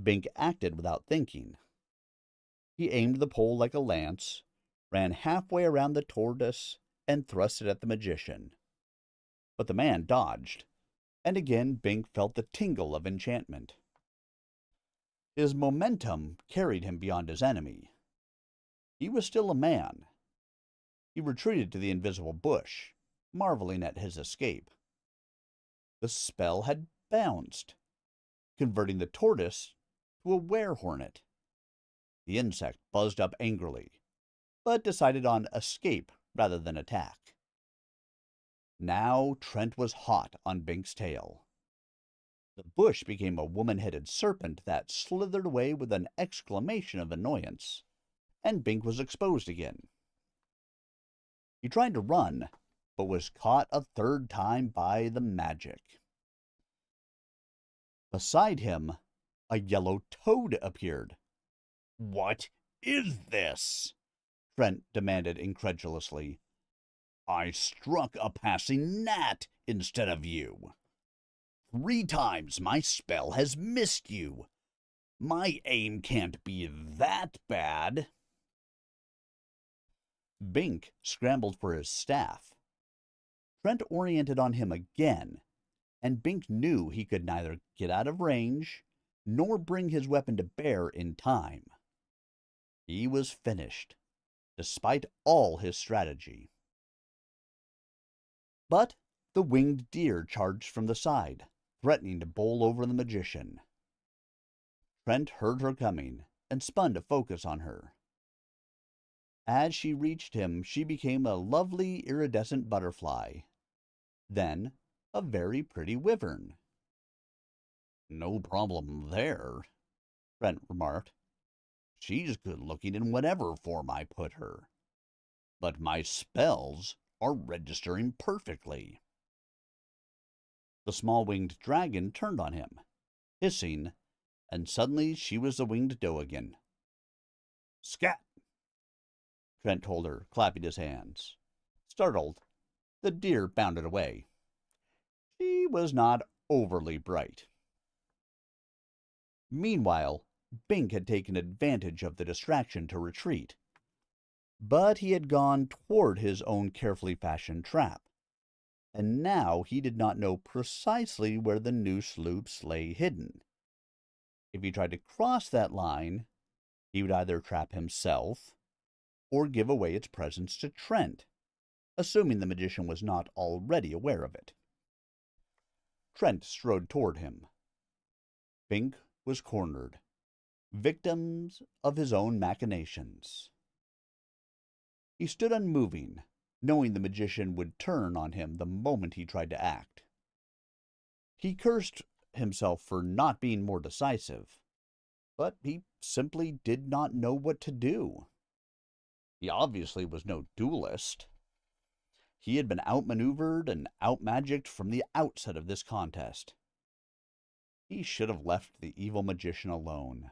Bink acted without thinking. He aimed the pole like a lance, ran halfway around the tortoise, and thrust it at the magician. But the man dodged, and again Bink felt the tingle of enchantment. His momentum carried him beyond his enemy. He was still a man. He retreated to the invisible bush, marveling at his escape. The spell had bounced, converting the tortoise to a were-hornet. The insect buzzed up angrily, but decided on escape rather than attack. Now Trent was hot on Bink's tail. The bush became a woman-headed serpent that slithered away with an exclamation of annoyance, and Bink was exposed again. He tried to run, but was caught a third time by the magic. Beside him, a yellow toad appeared. What is this? Trent demanded incredulously. I struck a passing gnat instead of you. 3 times my spell has missed you. My aim can't be that bad. Bink scrambled for his staff. Trent oriented on him again, and Bink knew he could neither get out of range nor bring his weapon to bear in time. He was finished, despite all his strategy. But the winged deer charged from the side, threatening to bowl over the magician. Trent heard her coming and spun to focus on her. As she reached him, she became a lovely iridescent butterfly, then a very pretty wyvern. No problem there, Trent remarked. She's good-looking in whatever form I put her. But my spells are registering perfectly. The small winged dragon turned on him, hissing, and suddenly she was the winged doe again. Scat! Trent told her, clapping his hands. Startled, the deer bounded away. She was not overly bright. Meanwhile, Bink had taken advantage of the distraction to retreat. But he had gone toward his own carefully fashioned trap, and now he did not know precisely where the new sloops lay hidden. If he tried to cross that line, he would either trap himself or give away its presence to Trent, assuming the magician was not already aware of it. Trent strode toward him. Bink was cornered, victims of his own machinations. He stood unmoving, knowing the magician would turn on him the moment he tried to act. He cursed himself for not being more decisive, but he simply did not know what to do. He obviously was no duelist. He had been outmaneuvered and outmagicked from the outset of this contest. He should have left the evil magician alone.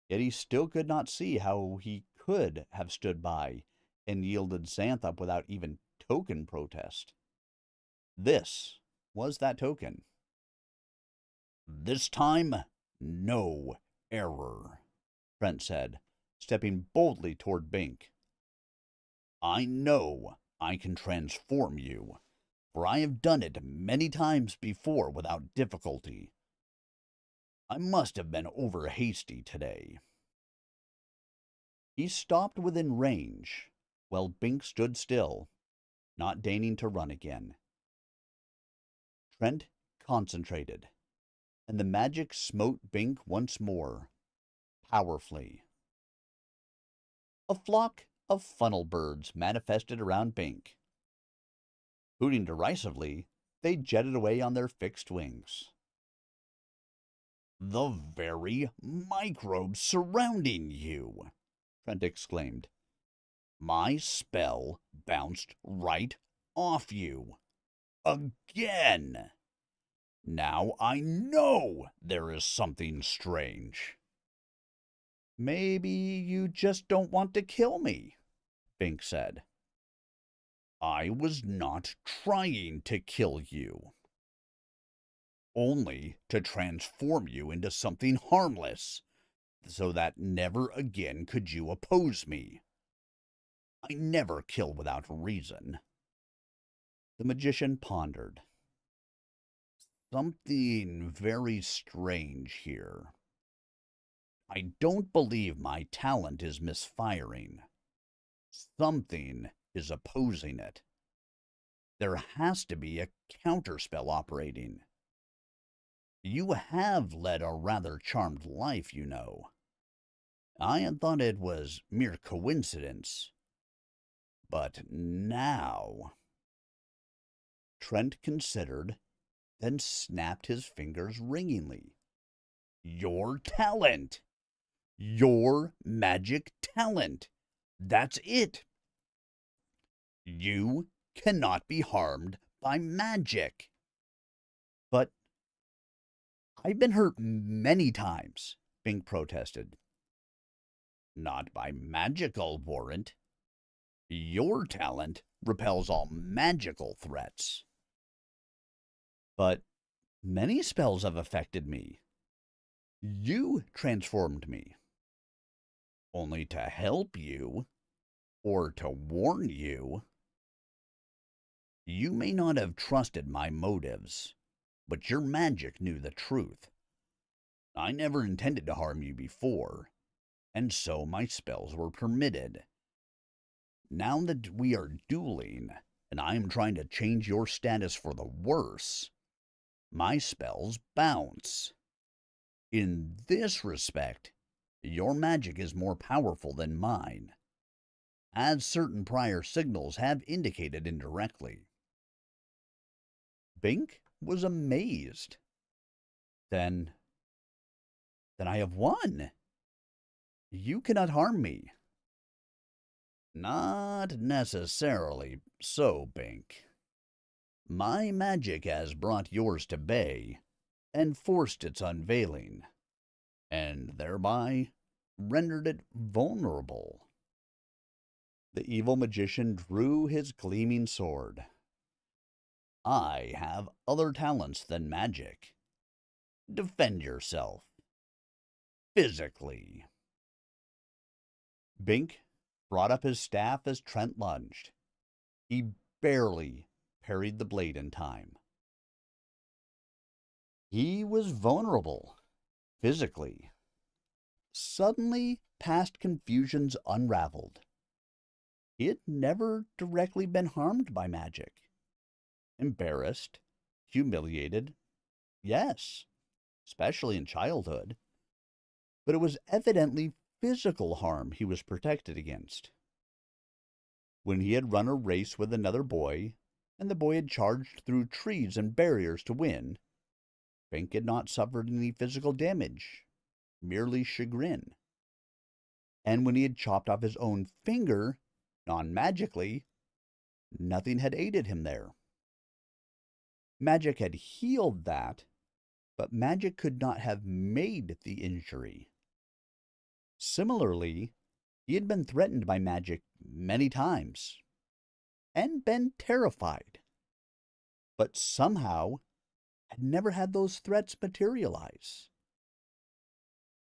Yet he still could not see how he could have stood by and yielded Xanthop without even token protest. This was that token. This time, no error, Trent said, stepping boldly toward Bink. I know I can transform you, for I have done it many times before without difficulty. I must have been over-hasty today. He stopped within range, while Bink stood still, not deigning to run again. Trent concentrated, and the magic smote Bink once more, powerfully. A flock of funnel birds manifested around Bink. Hooting derisively, they jetted away on their fixed wings. The very microbes surrounding you, Trent exclaimed. My spell bounced right off you. Again! Now I know there is something strange. Maybe you just don't want to kill me, Bink said. I was not trying to kill you. Only to transform you into something harmless, so that never again could you oppose me. I never kill without reason. The magician pondered. Something very strange here. I don't believe my talent is misfiring. Something is opposing it. There has to be a counterspell operating. You have led a rather charmed life, you know. I had thought it was mere coincidence. But now. Trent considered, then snapped his fingers ringingly. Your talent! Your magic talent! That's it! You cannot be harmed by magic. But I've been hurt many times, Bink protested. Not by magical warrant. Your talent repels all magical threats. But many spells have affected me. You transformed me. Only to help you, or to warn you. You may not have trusted my motives, but your magic knew the truth. I never intended to harm you before, and so my spells were permitted. Now that we are dueling, and I am trying to change your status for the worse, my spells bounce. In this respect, your magic is more powerful than mine, as certain prior signals have indicated indirectly. Bink was amazed. Then I have won. You cannot harm me. Not necessarily so, Bink. My magic has brought yours to bay and forced its unveiling, and thereby rendered it vulnerable. The evil magician drew his gleaming sword. I have other talents than magic. Defend yourself. Physically. Bink brought up his staff as Trent lunged. He barely parried the blade in time. He was vulnerable, physically. Suddenly, past confusions unraveled. He had never directly been harmed by magic. Embarrassed, humiliated, yes, especially in childhood. But it was evidently physical harm he was protected against. When he had run a race with another boy, and the boy had charged through trees and barriers to win, Bink had not suffered any physical damage, merely chagrin. And when he had chopped off his own finger, non-magically, nothing had aided him there. Magic had healed that, but magic could not have made the injury. Similarly, he had been threatened by magic many times, and been terrified, but somehow had never had those threats materialize.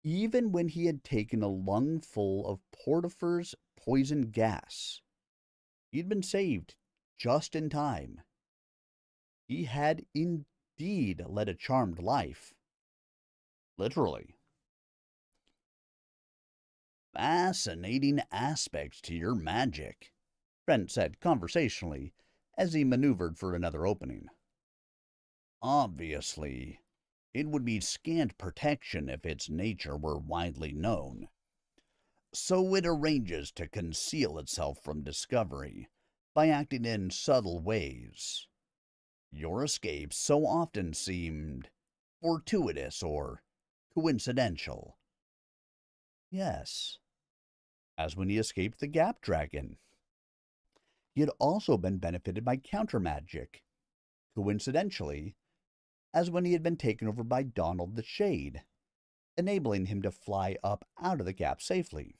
Even when he had taken a lungful of Portifer's poison gas, he'd been saved just in time. He had indeed led a charmed life. Literally. Fascinating aspects to your magic, Trent said conversationally as he maneuvered for another opening. Obviously, it would be scant protection if its nature were widely known. So it arranges to conceal itself from discovery by acting in subtle ways. Your escapes so often seemed fortuitous or coincidental. Yes, as when he escaped the Gap Dragon. He had also been benefited by counter magic, coincidentally, as when he had been taken over by Donald the Shade, enabling him to fly up out of the gap safely.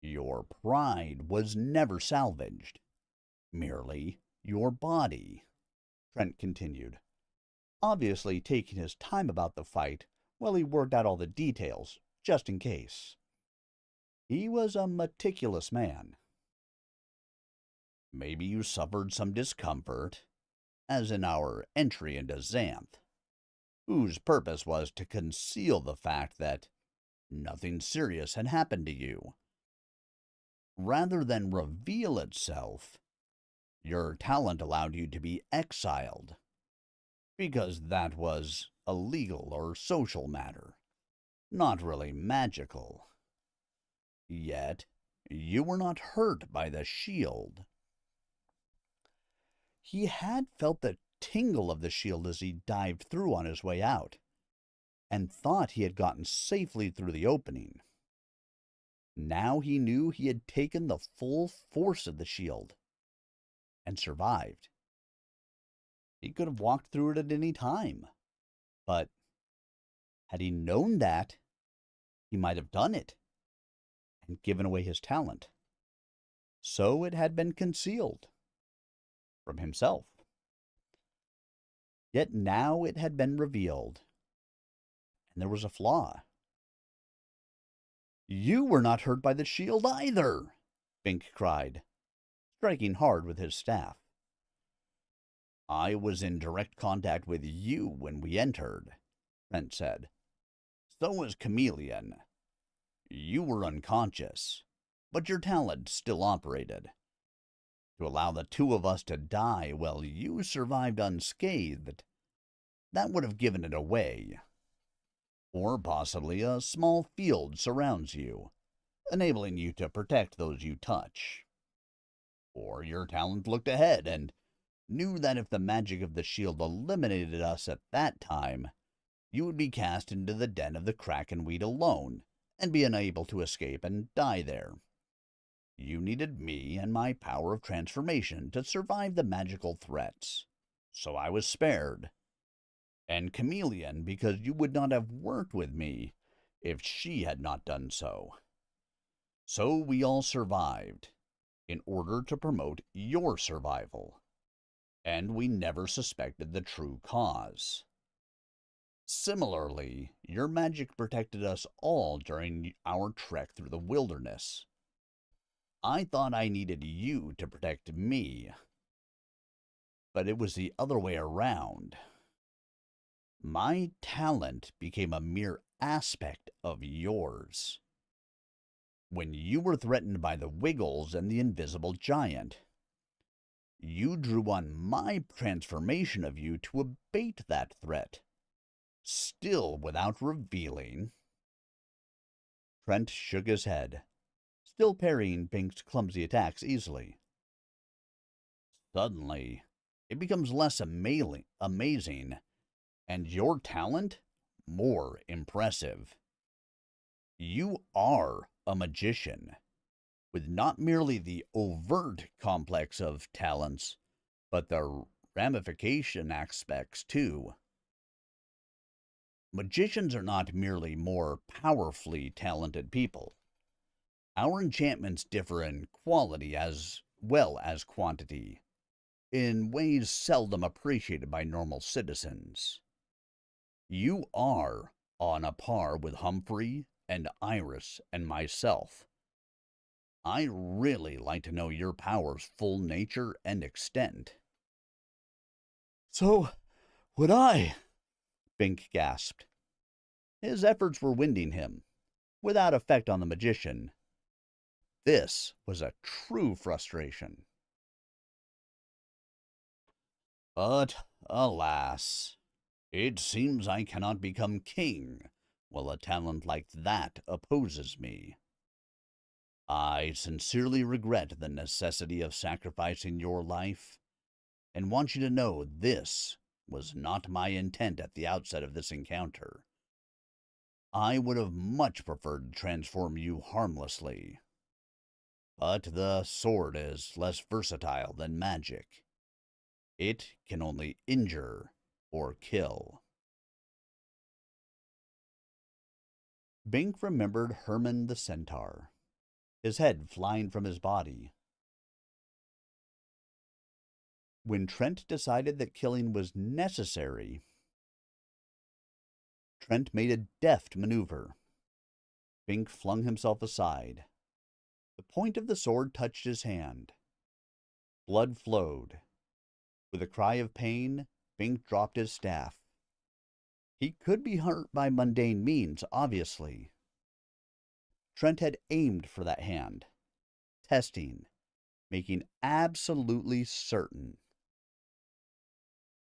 Your pride was never salvaged, merely your body, Trent continued, obviously taking his time about the fight while he worked out all the details, just in case. He was a meticulous man. Maybe you suffered some discomfort, as in our entry into Xanth, whose purpose was to conceal the fact that nothing serious had happened to you. Rather than reveal itself, Your talent allowed you to be exiled, because that was a legal or social matter, not really magical. Yet, you were not hurt by the shield. He had felt the tingle of the shield as he dived through on his way out, and thought he had gotten safely through the opening. Now he knew he had taken the full force of the shield and survived. He could have walked through it at any time, but had he known that, he might have done it and given away his talent. So it had been concealed from himself. Yet now it had been revealed, and there was a flaw. You were not hurt by the shield either, Bink cried, striking hard with his staff. I was in direct contact with you when we entered, Trent said. So was Chameleon. You were unconscious, but your talent still operated. To allow the two of us to die while you survived unscathed, that would have given it away. Or possibly a small field surrounds you, enabling you to protect those you touch. Or your talent looked ahead and knew that if the magic of the shield eliminated us at that time, you would be cast into the den of the Krakenweed alone, and be unable to escape and die there. You needed me and my power of transformation to survive the magical threats, so I was spared. And Chameleon, because you would not have worked with me if she had not done so. So we all survived, in order to promote your survival. And we never suspected the true cause. Similarly, your magic protected us all during our trek through the wilderness. I thought I needed you to protect me, but it was the other way around. My talent became a mere aspect of yours. When you were threatened by the Wiggles and the invisible giant, you drew on my transformation of you to abate that threat, still without revealing. Trent shook his head, still parrying Bink's clumsy attacks easily. Suddenly, it becomes less amazing, and your talent more impressive. You are a magician, with not merely the overt complex of talents, but the ramification aspects too. Magicians are not merely more powerfully talented people. Our enchantments differ in quality as well as quantity, in ways seldom appreciated by normal citizens. You are on a par with Humphrey and Iris and myself. I'd really like to know your power's full nature and extent. So would I, Bink gasped. His efforts were winding him, without effect on the magician. This was a true frustration. But, alas, it seems I cannot become king while a talent like that opposes me. I sincerely regret the necessity of sacrificing your life, and want you to know this was not my intent at the outset of this encounter. I would have much preferred to transform you harmlessly. But the sword is less versatile than magic. It can only injure or kill. Bink remembered Herman the Centaur, his head flying from his body. When Trent decided that killing was necessary, Trent made a deft maneuver. Bink flung himself aside. The point of the sword touched his hand. Blood flowed. With a cry of pain, Bink dropped his staff. He could be hurt by mundane means, obviously. Trent had aimed for that hand, testing, making absolutely certain.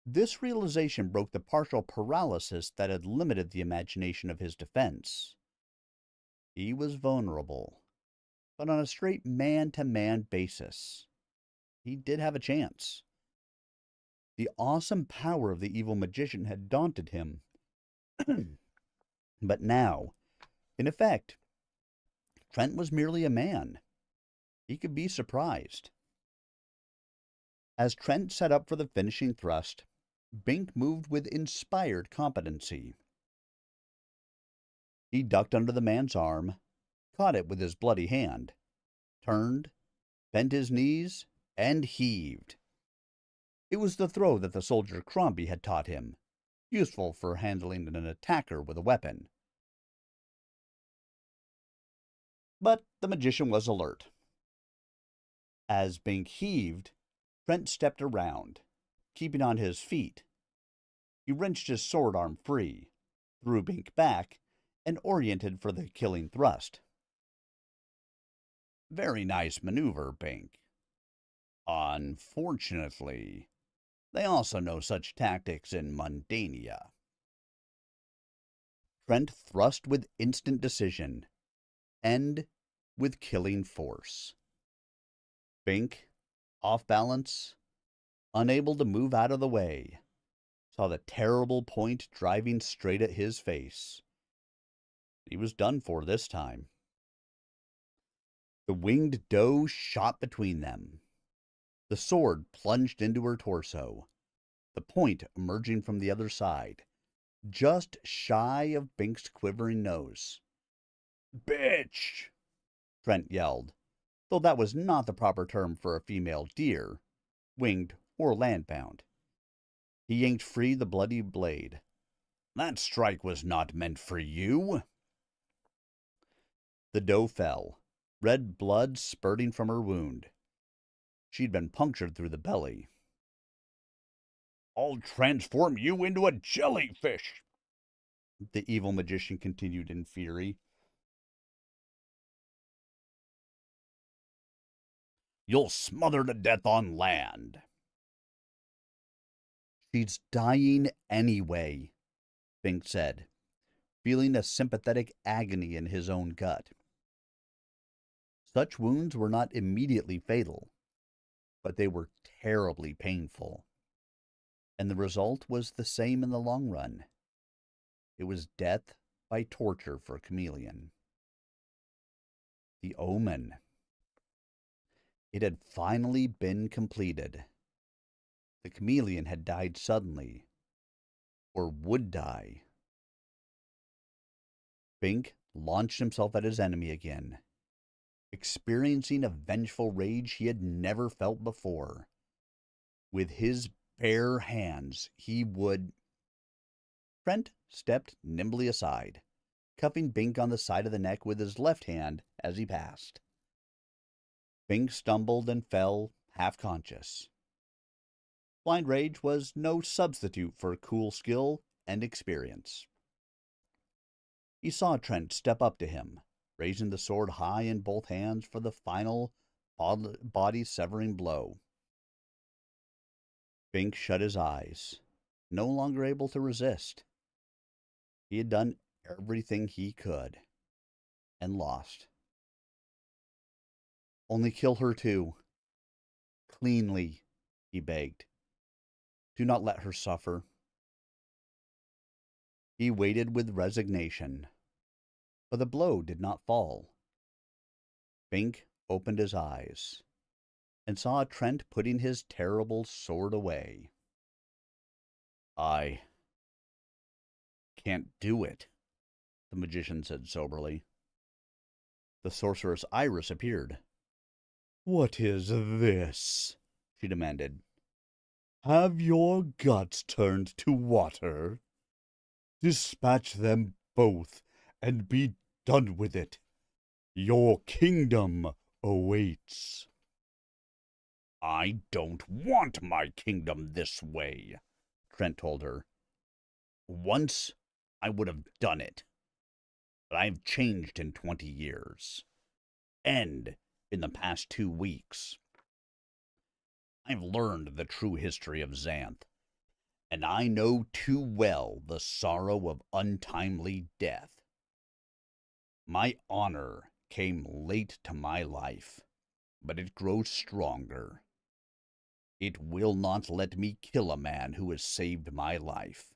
This realization broke the partial paralysis that had limited the imagination of his defense. He was vulnerable, but on a straight man-to-man basis, he did have a chance. The awesome power of the evil magician had daunted him. But now, in effect, Trent was merely a man. He could be surprised. As Trent set up for the finishing thrust, Bink moved with inspired competency. He ducked under the man's arm, caught it with his bloody hand, turned, bent his knees, and heaved. It was the throw that the soldier Crombie had taught him, useful for handling an attacker with a weapon. But the magician was alert. As Bink heaved, Trent stepped around, keeping on his feet. He wrenched his sword arm free, threw Bink back, and oriented for the killing thrust. Very nice maneuver, Bink. Unfortunately, they also know such tactics in Mundania. Trent thrust with instant decision, and with killing force. Bink, off balance, unable to move out of the way, saw the terrible point driving straight at his face. He was done for this time. The winged doe shot between them. The sword plunged into her torso, the point emerging from the other side, just shy of Bink's quivering nose. "Bitch!" Trent yelled, though that was not the proper term for a female deer, winged or landbound. He yanked free the bloody blade. "That strike was not meant for you." The doe fell, red blood spurting from her wound. She'd been punctured through the belly. "I'll transform you into a jellyfish," the evil magician continued in fury. "You'll smother to death on land." "She's dying anyway," Bink said, feeling a sympathetic agony in his own gut. Such wounds were not immediately fatal, but they were terribly painful. And the result was the same in the long run. It was death by torture for Chameleon. The omen. It had finally been completed. The Chameleon had died suddenly, or would die. Bink launched himself at his enemy again, experiencing a vengeful rage he had never felt before. With his bare hands, he would... Trent stepped nimbly aside, cuffing Bink on the side of the neck with his left hand as he passed. Bink stumbled and fell, half-conscious. Blind rage was no substitute for cool skill and experience. He saw Trent step up to him, raising the sword high in both hands for the final body-severing blow. Bink shut his eyes, no longer able to resist. He had done everything he could, and lost. "Only kill her too. Cleanly," he begged. "Do not let her suffer." He waited with resignation, but the blow did not fall. Bink opened his eyes, and saw Trent putting his terrible sword away. "I can't do it," the magician said soberly. The sorceress Iris appeared. "What is this?" she demanded. "Have your guts turned to water? Dispatch them both and be done with it. Your kingdom awaits." "I don't want my kingdom this way," Trent told her. "Once I would have done it, but I have changed in 20 years, and in the past 2 weeks. I've learned the true history of Xanth, and I know too well the sorrow of untimely death. My honor came late to my life, but it grows stronger. It will not let me kill a man who has saved my life,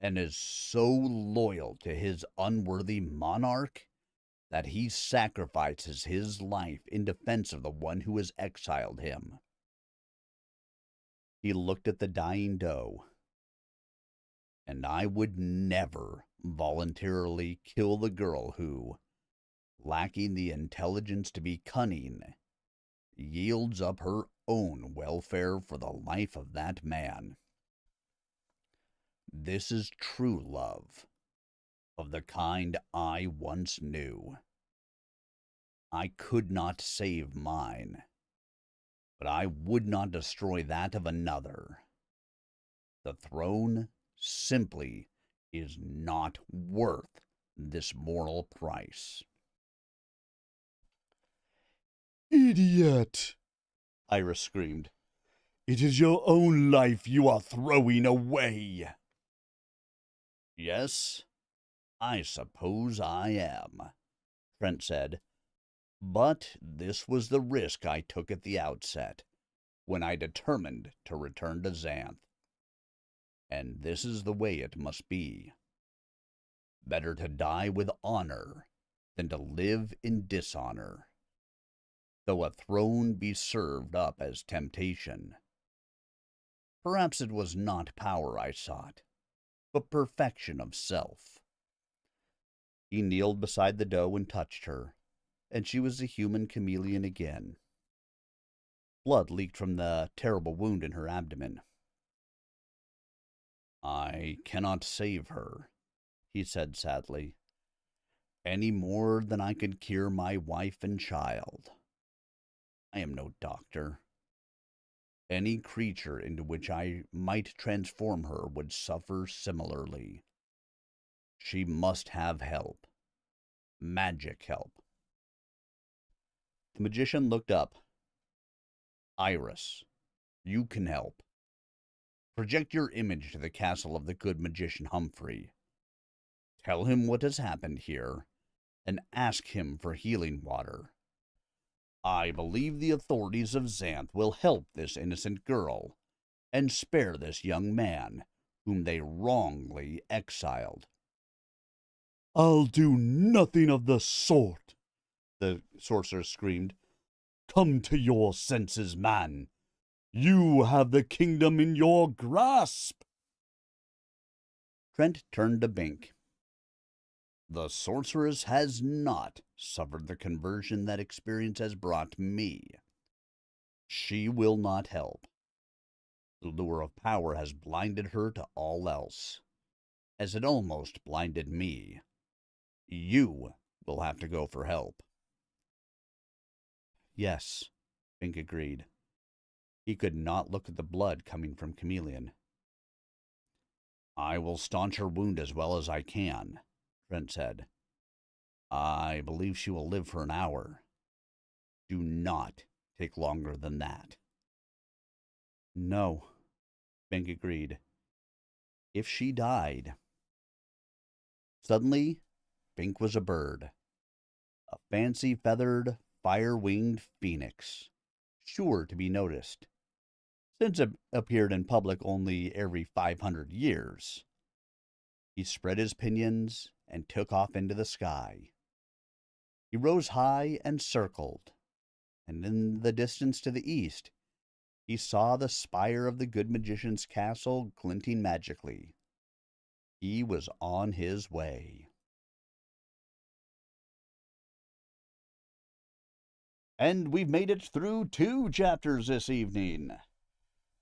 and is so loyal to his unworthy monarch that he sacrifices his life in defense of the one who has exiled him. He looked at the dying doe. And I would never voluntarily kill the girl who, lacking the intelligence to be cunning, yields up her own welfare for the life of that man. This is true love, of the kind I once knew. I could not save mine, but I would not destroy that of another. The throne simply is not worth this moral price. Idiot! Iris screamed. It is your own life you are throwing away. Yes, I suppose I am, Trent said. But this was the risk I took at the outset, when I determined to return to Xanth. And this is the way it must be. Better to die with honor than to live in dishonor, though a throne be served up as temptation. Perhaps it was not power I sought, but perfection of self. He kneeled beside the doe and touched her, and she was a human chameleon again. Blood leaked from the terrible wound in her abdomen. I cannot save her, he said sadly, any more than I could cure my wife and child. I am no doctor. Any creature into which I might transform her would suffer similarly. She must have help. Magic help. The magician looked up. Iris, you can help. Project your image to the castle of the good magician Humphrey. Tell him what has happened here, and ask him for healing water. I believe the authorities of Xanth will help this innocent girl, and spare this young man, whom they wrongly exiled. I'll do nothing of the sort, the sorcerer screamed. Come to your senses, man. You have the kingdom in your grasp. Trent turned to Bink. The sorceress has not suffered the conversion that experience has brought me. She will not help. The lure of power has blinded her to all else, as it almost blinded me. You will have to go for help. Yes, Bink agreed. He could not look at the blood coming from Chameleon. I will staunch her wound as well as I can, Trent said. I believe she will live for an hour. Do not take longer than that. No, Bink agreed. If she died. Suddenly, Bink was a bird. A fancy feathered, fire-winged phoenix, sure to be noticed, since it appeared in public only every 500 years. He spread his pinions and took off into the sky. He rose high and circled, and in the distance to the east, he saw the spire of the good magician's castle glinting magically. He was on his way. And we've made it through 2 chapters this evening.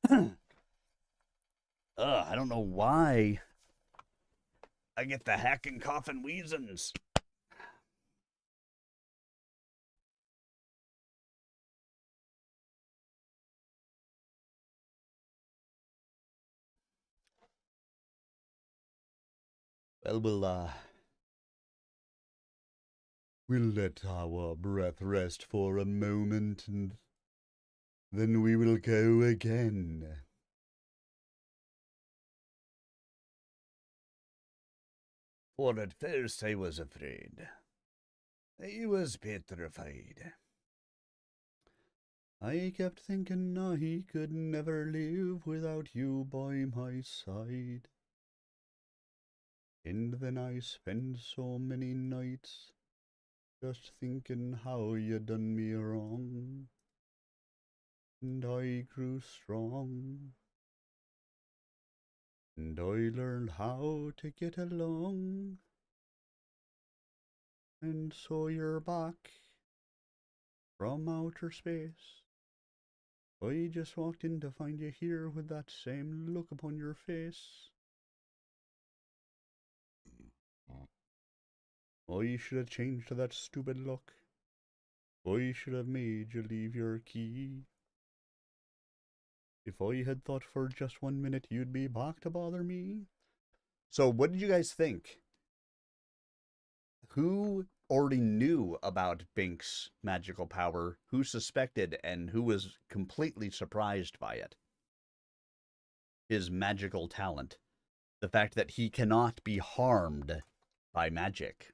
I don't know why I get the hacking, coughing, wheezins. Well, we'll let our breath rest for a moment and Then we will go again. For at first I was afraid. I was petrified. I kept thinking I could never live without you by my side. And then I spent so many nights just thinking how you done me wrong. And I grew strong. And I learned how to get along. And so you're back from outer space. I just walked in to find you here with that same look upon your face. I should have changed that stupid look. I should have made you leave your key. If I had thought for just 1 minute you'd be back to bother me. So what did you guys think? Who already knew about Bink's magical power? Who suspected and who was completely surprised by it? His magical talent. The fact that he cannot be harmed by magic.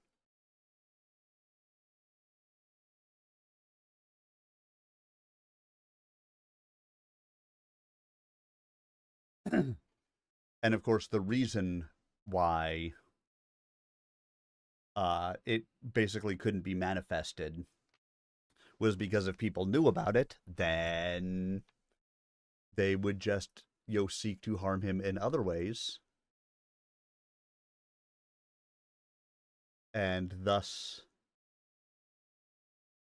And of course, the reason why it basically couldn't be manifested was because if people knew about it, then they would just, seek to harm him in other ways. And thus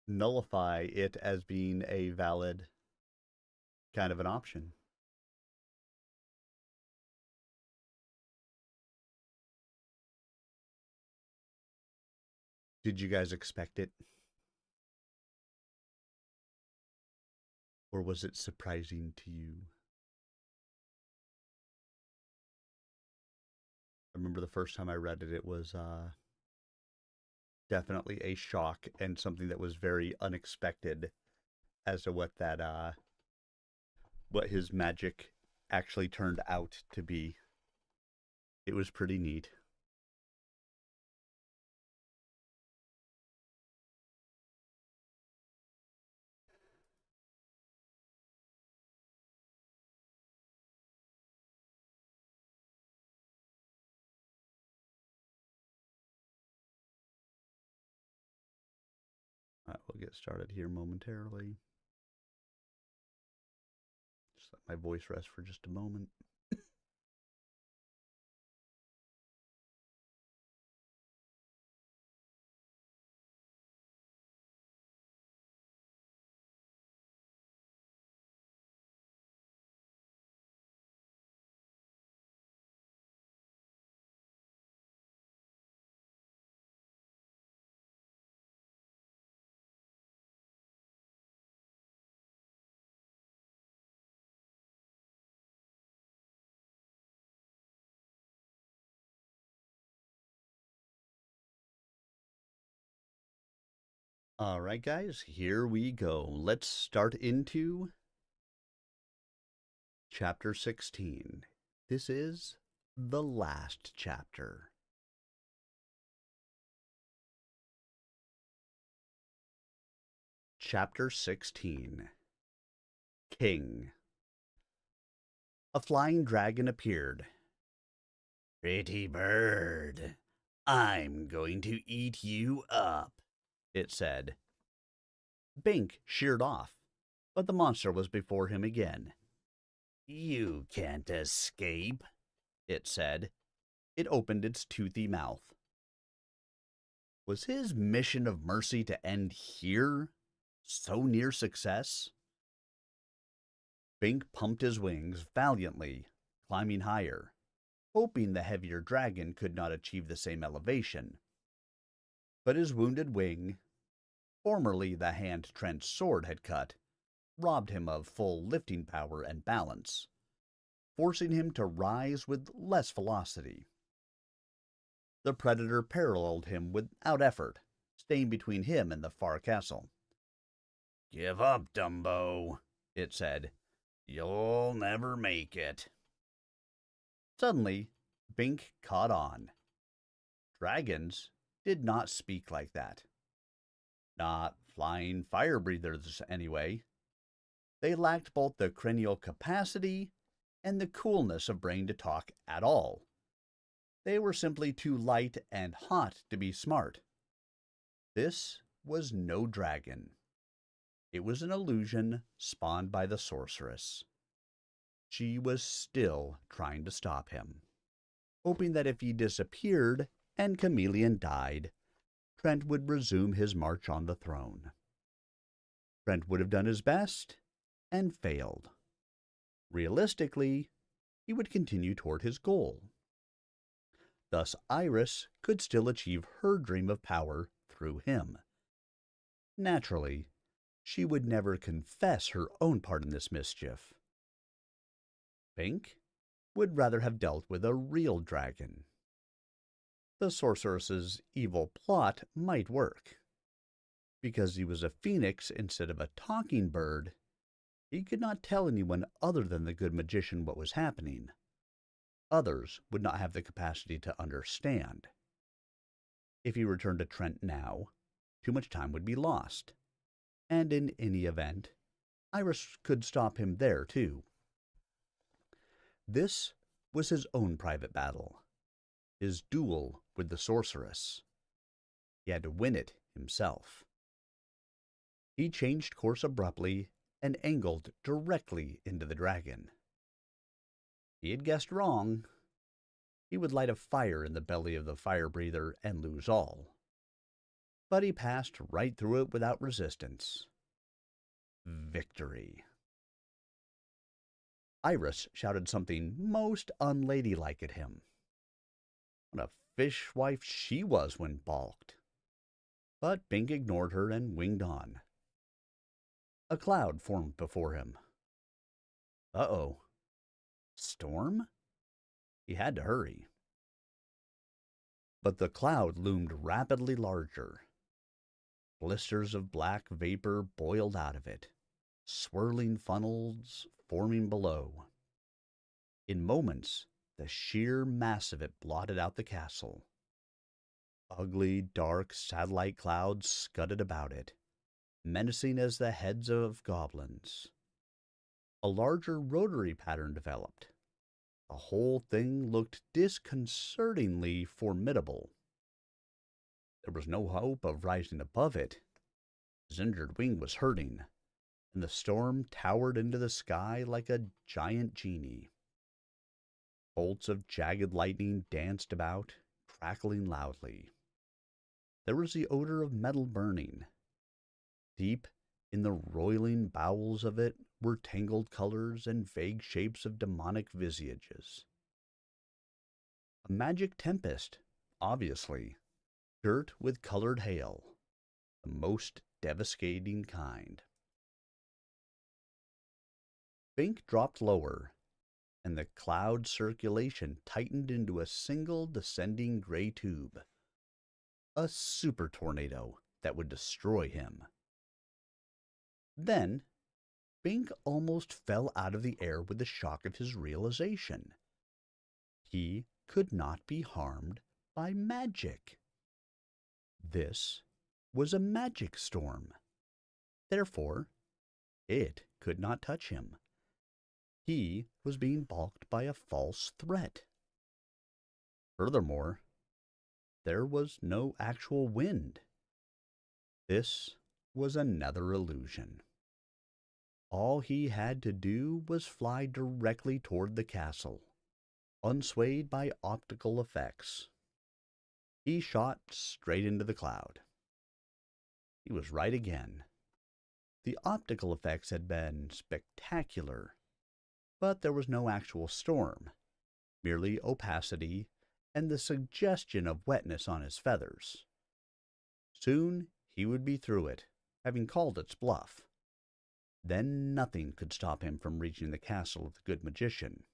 nullify it as being a valid kind of an option. Did you guys expect it? Or was it surprising to you? I remember the first time I read it, it was definitely a shock and something that was very unexpected as to what his magic actually turned out to be. It was pretty neat. We'll get started here momentarily. Just let my voice rest for just a moment. All right, guys, here we go. Let's start into Chapter 16. This is the last chapter. Chapter 16. King. A flying dragon appeared. Pretty bird, I'm going to eat you up, it said. Bink sheered off, but the monster was before him again. You can't escape, it said. It opened its toothy mouth. Was his mission of mercy to end here? So near success? Bink pumped his wings valiantly, climbing higher, hoping the heavier dragon could not achieve the same elevation. But his wounded wing, formerly the hand Trent's sword had cut, robbed him of full lifting power and balance, forcing him to rise with less velocity. The predator paralleled him without effort, staying between him and the far castle. Give up, Dumbo, It said, "You'll never make it." Suddenly, Bink caught on. Dragons did not speak like that. Not flying fire breathers, anyway. They lacked both the cranial capacity and the coolness of brain to talk at all. They were simply too light and hot to be smart. This was no dragon. It was an illusion spawned by the sorceress. She was still trying to stop him, hoping that if he disappeared and Chameleon died, Trent would resume his march on the throne. Trent would have done his best and failed. Realistically, he would continue toward his goal. Thus, Iris could still achieve her dream of power through him. Naturally, she would never confess her own part in this mischief. Bink would rather have dealt with a real dragon. The sorceress's evil plot might work. Because he was a phoenix instead of a talking bird, he could not tell anyone other than the good magician what was happening. Others would not have the capacity to understand. If he returned to Trent now, too much time would be lost. And in any event, Iris could stop him there too. This was his own private battle, his duel with the sorceress. He had to win it himself. He changed course abruptly and angled directly into the dragon. He had guessed wrong. He would light a fire in the belly of the fire breather and lose all. But he passed right through it without resistance. Victory. Iris shouted something most unladylike at him. What a fishwife she was when balked. But Bink ignored her and winged on. A cloud formed before him. Uh-oh. Storm? He had to hurry. But the cloud loomed rapidly larger. Blisters of black vapor boiled out of it, swirling funnels forming below. In moments, the sheer mass of it blotted out the castle. Ugly, dark satellite clouds scudded about it, menacing as the heads of goblins. A larger rotary pattern developed. The whole thing looked disconcertingly formidable. There was no hope of rising above it. His injured wing was hurting, and the storm towered into the sky like a giant genie. Bolts of jagged lightning danced about, crackling loudly. There was the odor of metal burning. Deep in the roiling bowels of it were tangled colors and vague shapes of demonic visages. A magic tempest, obviously, girt with colored hail, the most devastating kind. Bink dropped lower, and the cloud circulation tightened into a single descending gray tube. A super tornado that would destroy him. Then, Bink almost fell out of the air with the shock of his realization. He could not be harmed by magic. This was a magic storm. Therefore, it could not touch him. He was being balked by a false threat. Furthermore, there was no actual wind. This was another illusion. All he had to do was fly directly toward the castle, unswayed by optical effects. He shot straight into the cloud. He was right again. The optical effects had been spectacular, but there was no actual storm, merely opacity and the suggestion of wetness on his feathers. Soon he would be through it, having called its bluff. Then nothing could stop him from reaching the castle of the good magician.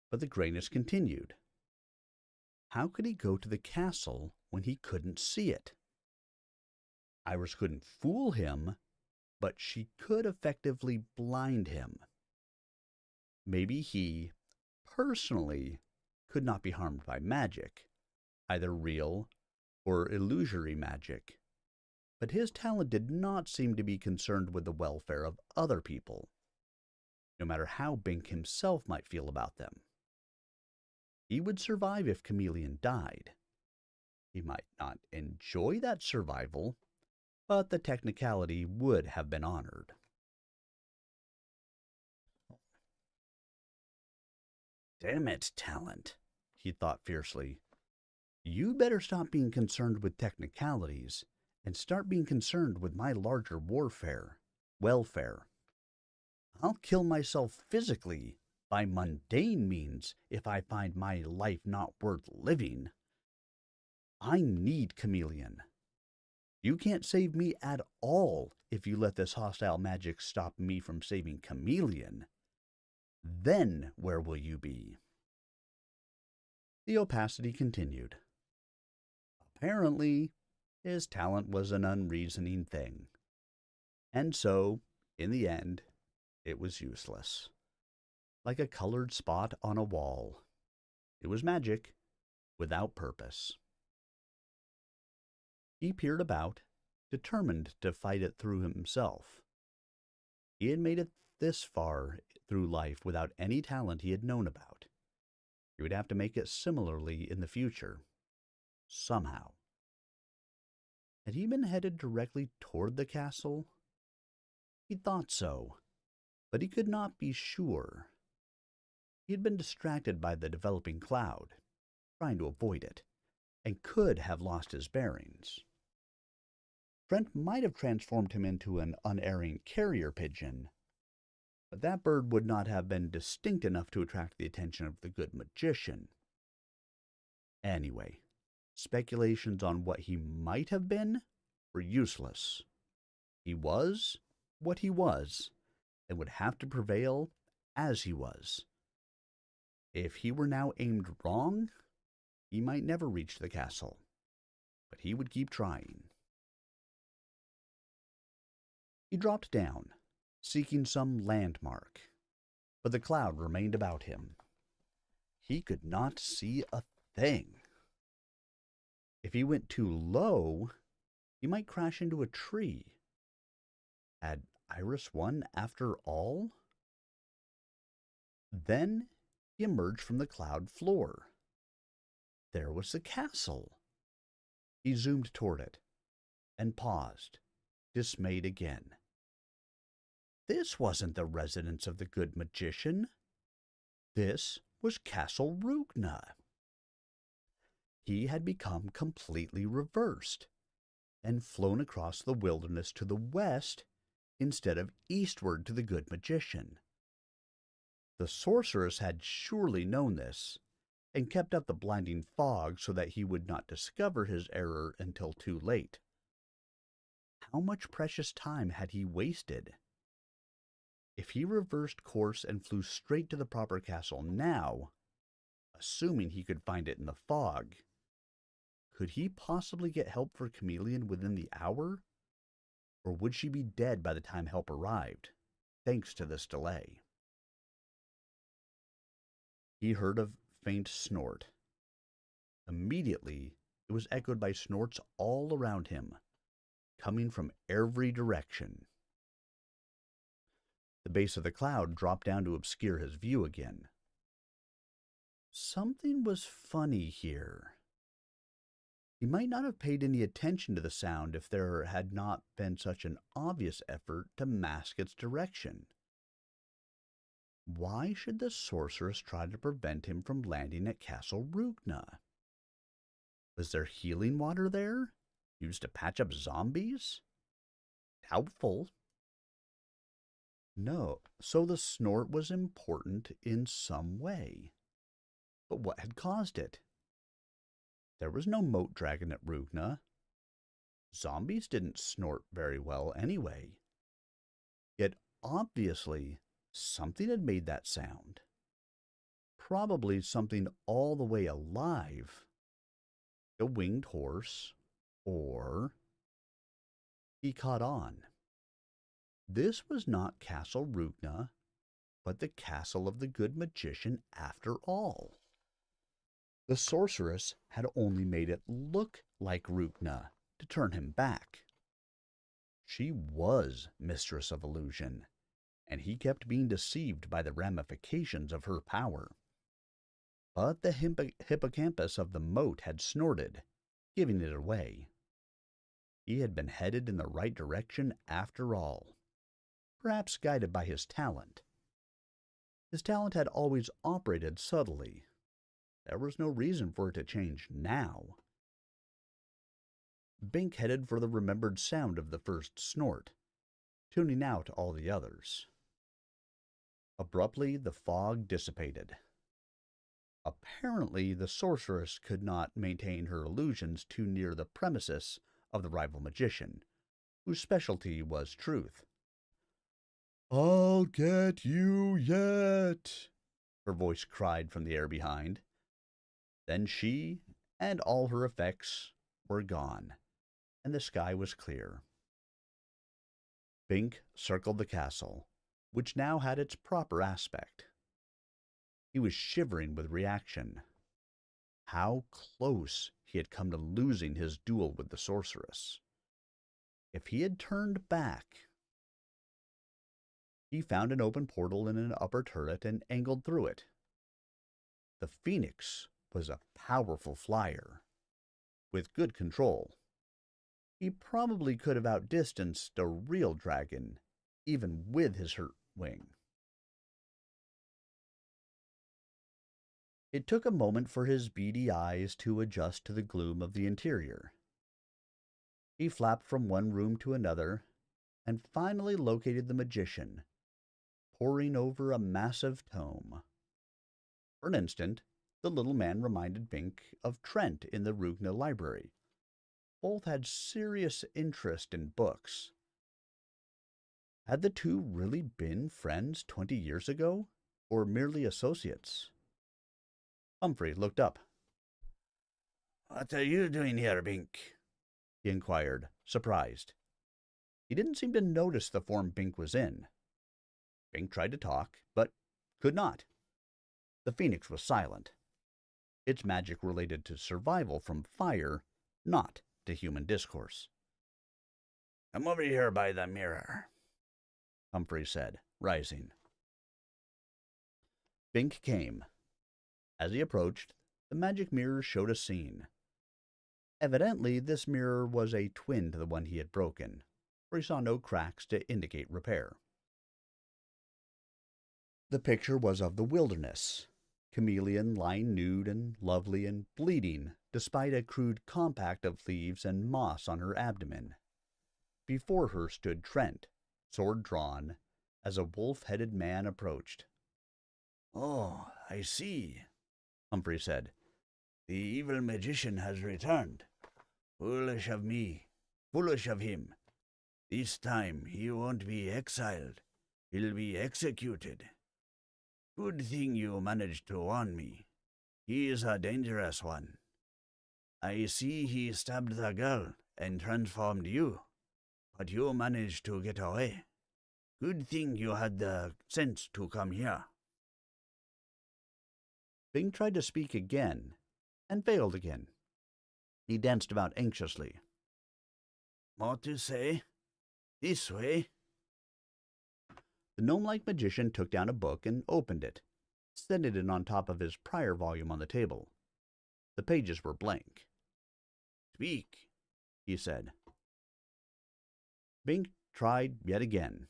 But the grayness continued. How could he go to the castle when he couldn't see it? Iris couldn't fool him but she could effectively blind him. Maybe he, personally, could not be harmed by magic, either real or illusory magic, but his talent did not seem to be concerned with the welfare of other people, no matter how Bink himself might feel about them. He would survive if Chameleon died. He might not enjoy that survival, but the technicality would have been honored. Damn it, Talent, he thought fiercely. You better stop being concerned with technicalities and start being concerned with my larger welfare. I'll kill myself physically by mundane means if I find my life not worth living. I need Chameleon. You can't save me at all if you let this hostile magic stop me from saving Chameleon. Then where will you be? The opacity continued. Apparently, his talent was an unreasoning thing. And so, in the end, it was useless. Like a colored spot on a wall. It was magic, without purpose. He peered about, determined to fight it through himself. He had made it this far through life without any talent he had known about. He would have to make it similarly in the future. Somehow. Had he been headed directly toward the castle? He thought so, but he could not be sure. He had been distracted by the developing cloud, trying to avoid it, and could have lost his bearings. Trent might have transformed him into an unerring carrier pigeon, but that bird would not have been distinct enough to attract the attention of the good magician. Anyway, speculations on what he might have been were useless. He was what he was, and would have to prevail as he was. If he were now aimed wrong, he might never reach the castle, but he would keep trying. He dropped down, seeking some landmark, but the cloud remained about him. He could not see a thing. If he went too low, he might crash into a tree. Had Iris won after all? Then he emerged from the cloud floor. There was the castle. He zoomed toward it and paused, dismayed again. This wasn't the residence of the good magician. This was Castle Rugna. He had become completely reversed and flown across the wilderness to the west instead of eastward to the good magician. The sorceress had surely known this and kept up the blinding fog so that he would not discover his error until too late. How much precious time had he wasted? If he reversed course and flew straight to the proper castle now, assuming he could find it in the fog, could he possibly get help for Chameleon within the hour? Or would she be dead by the time help arrived, thanks to this delay? He heard a faint snort. Immediately, it was echoed by snorts all around him, coming from every direction. The base of the cloud dropped down to obscure his view again. Something was funny here. He might not have paid any attention to the sound if there had not been such an obvious effort to mask its direction. Why should the sorceress try to prevent him from landing at Castle Rugna? Was there healing water there, used to patch up zombies? Doubtful. No, so the snort was important in some way. But what had caused it? There was no moat dragon at Rugna. Zombies didn't snort very well anyway. Yet obviously, something had made that sound. Probably something all the way alive. A winged horse, or... He caught on. This was not Castle Rugna, but the castle of the good magician after all. The sorceress had only made it look like Rugna to turn him back. She was mistress of illusion, and he kept being deceived by the ramifications of her power. But the hippocampus of the moat had snorted, giving it away. He had been headed in the right direction after all, perhaps guided by his talent. His talent had always operated subtly. There was no reason for it to change now. Bink headed for the remembered sound of the first snort, tuning out all the others. Abruptly, the fog dissipated. Apparently, the sorceress could not maintain her illusions too near the premises of the rival magician, whose specialty was truth. "I'll get you yet," her voice cried from the air behind. Then she and all her effects were gone, and the sky was clear. Bink circled the castle, which now had its proper aspect. He was shivering with reaction. How close he had come to losing his duel with the sorceress. If he had turned back... He found an open portal in an upper turret and angled through it. The Phoenix was a powerful flyer, with good control. He probably could have outdistanced a real dragon, even with his hurt wing. It took a moment for his beady eyes to adjust to the gloom of the interior. He flapped from one room to another, and finally located the magician, poring over a massive tome. For an instant, the little man reminded Bink of Trent in the Rugna library. Both had serious interest in books. Had the two really been friends 20 years ago, or merely associates? Humphrey looked up. "What are you doing here, Bink?" he inquired, surprised. He didn't seem to notice the form Bink was in. Bink tried to talk, but could not. The Phoenix was silent. Its magic related to survival from fire, not to human discourse. "Come over here by the mirror," Humphrey said, rising. Bink came. As he approached, the magic mirror showed a scene. Evidently, this mirror was a twin to the one he had broken, for he saw no cracks to indicate repair. The picture was of the wilderness, Chameleon lying nude and lovely and bleeding despite a crude compact of leaves and moss on her abdomen. Before her stood Trent, sword drawn, as a wolf-headed man approached. "Oh, I see," Humphrey said. "The evil magician has returned. Foolish of me, foolish of him. This time he won't be exiled. He'll be executed. Good thing you managed to warn me. He is a dangerous one. I see he stabbed the girl and transformed you, but you managed to get away. Good thing you had the sense to come here." Bing tried to speak again, and failed again. He danced about anxiously. "More to say? This way." The gnome-like magician took down a book and opened it, setting it on top of his prior volume on the table. The pages were blank. "Speak," he said. Bing tried yet again.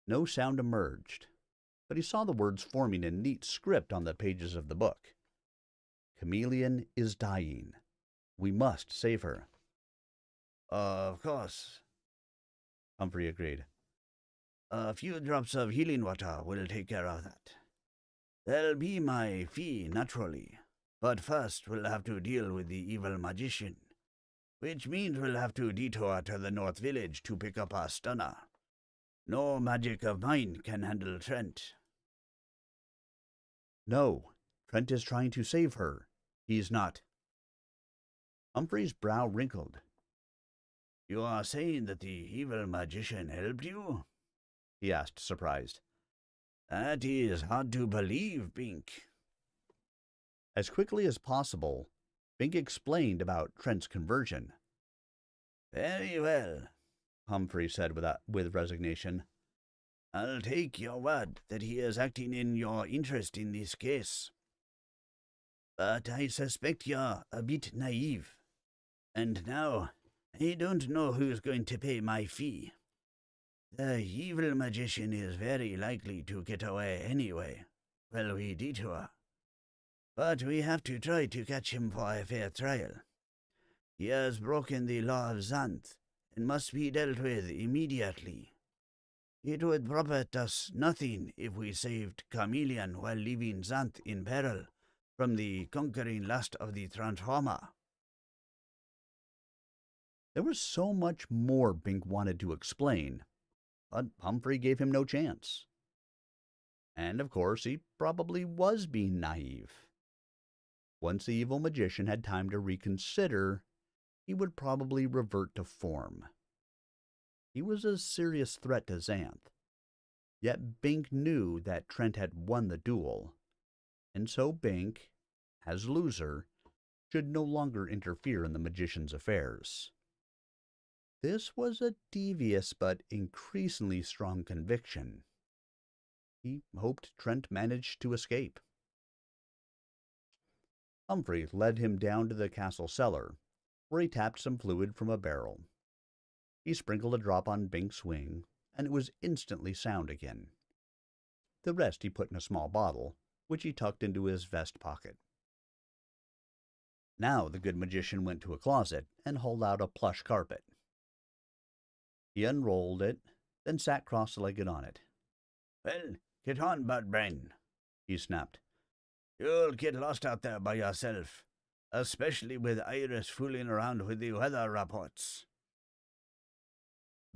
No sound emerged, but he saw the words forming in neat script on the pages of the book. "Chameleon is dying. We must save her." "Of course," Humphrey agreed. "A few drops of healing water will take care of that. There'll be my fee, naturally, but first we'll have to deal with the evil magician, which means we'll have to detour to the North Village to pick up our stunner. No magic of mine can handle Trent." "No, Trent is trying to save her. He's not." Humphrey's brow wrinkled. You are saying that the evil magician helped you? He asked, surprised. That is hard to believe, Bink. As quickly as possible, Bink explained about Trent's conversion. Very well, Humphrey said with resignation. I'll take your word that he is acting in your interest in this case. But I suspect you're a bit naive. And now, I don't know who's going to pay my fee. The evil magician is very likely to get away anyway, while we detour. But we have to try to catch him for a fair trial. He has broken the law of Zant and must be dealt with immediately. It would profit us nothing if we saved Chameleon while leaving Zant in peril from the conquering lust of the Transformer. There was so much more Bink wanted to explain, but Humphrey gave him no chance. And of course, he probably was being naive. Once the evil magician had time to reconsider, he would probably revert to form. He was a serious threat to Xanth, yet Bink knew that Trent had won the duel, and so Bink, as loser, should no longer interfere in the magician's affairs. This was a devious but increasingly strong conviction. He hoped Trent managed to escape. Humphrey led him down to the castle cellar, where he tapped some fluid from a barrel. He sprinkled a drop on Bink's wing, and it was instantly sound again. The rest he put in a small bottle, which he tucked into his vest pocket. Now the good magician went to a closet and hauled out a plush carpet. He unrolled it, then sat cross-legged on it. Well, get on, Bud Brain, he snapped. You'll get lost out there by yourself, especially with Iris fooling around with the weather reports.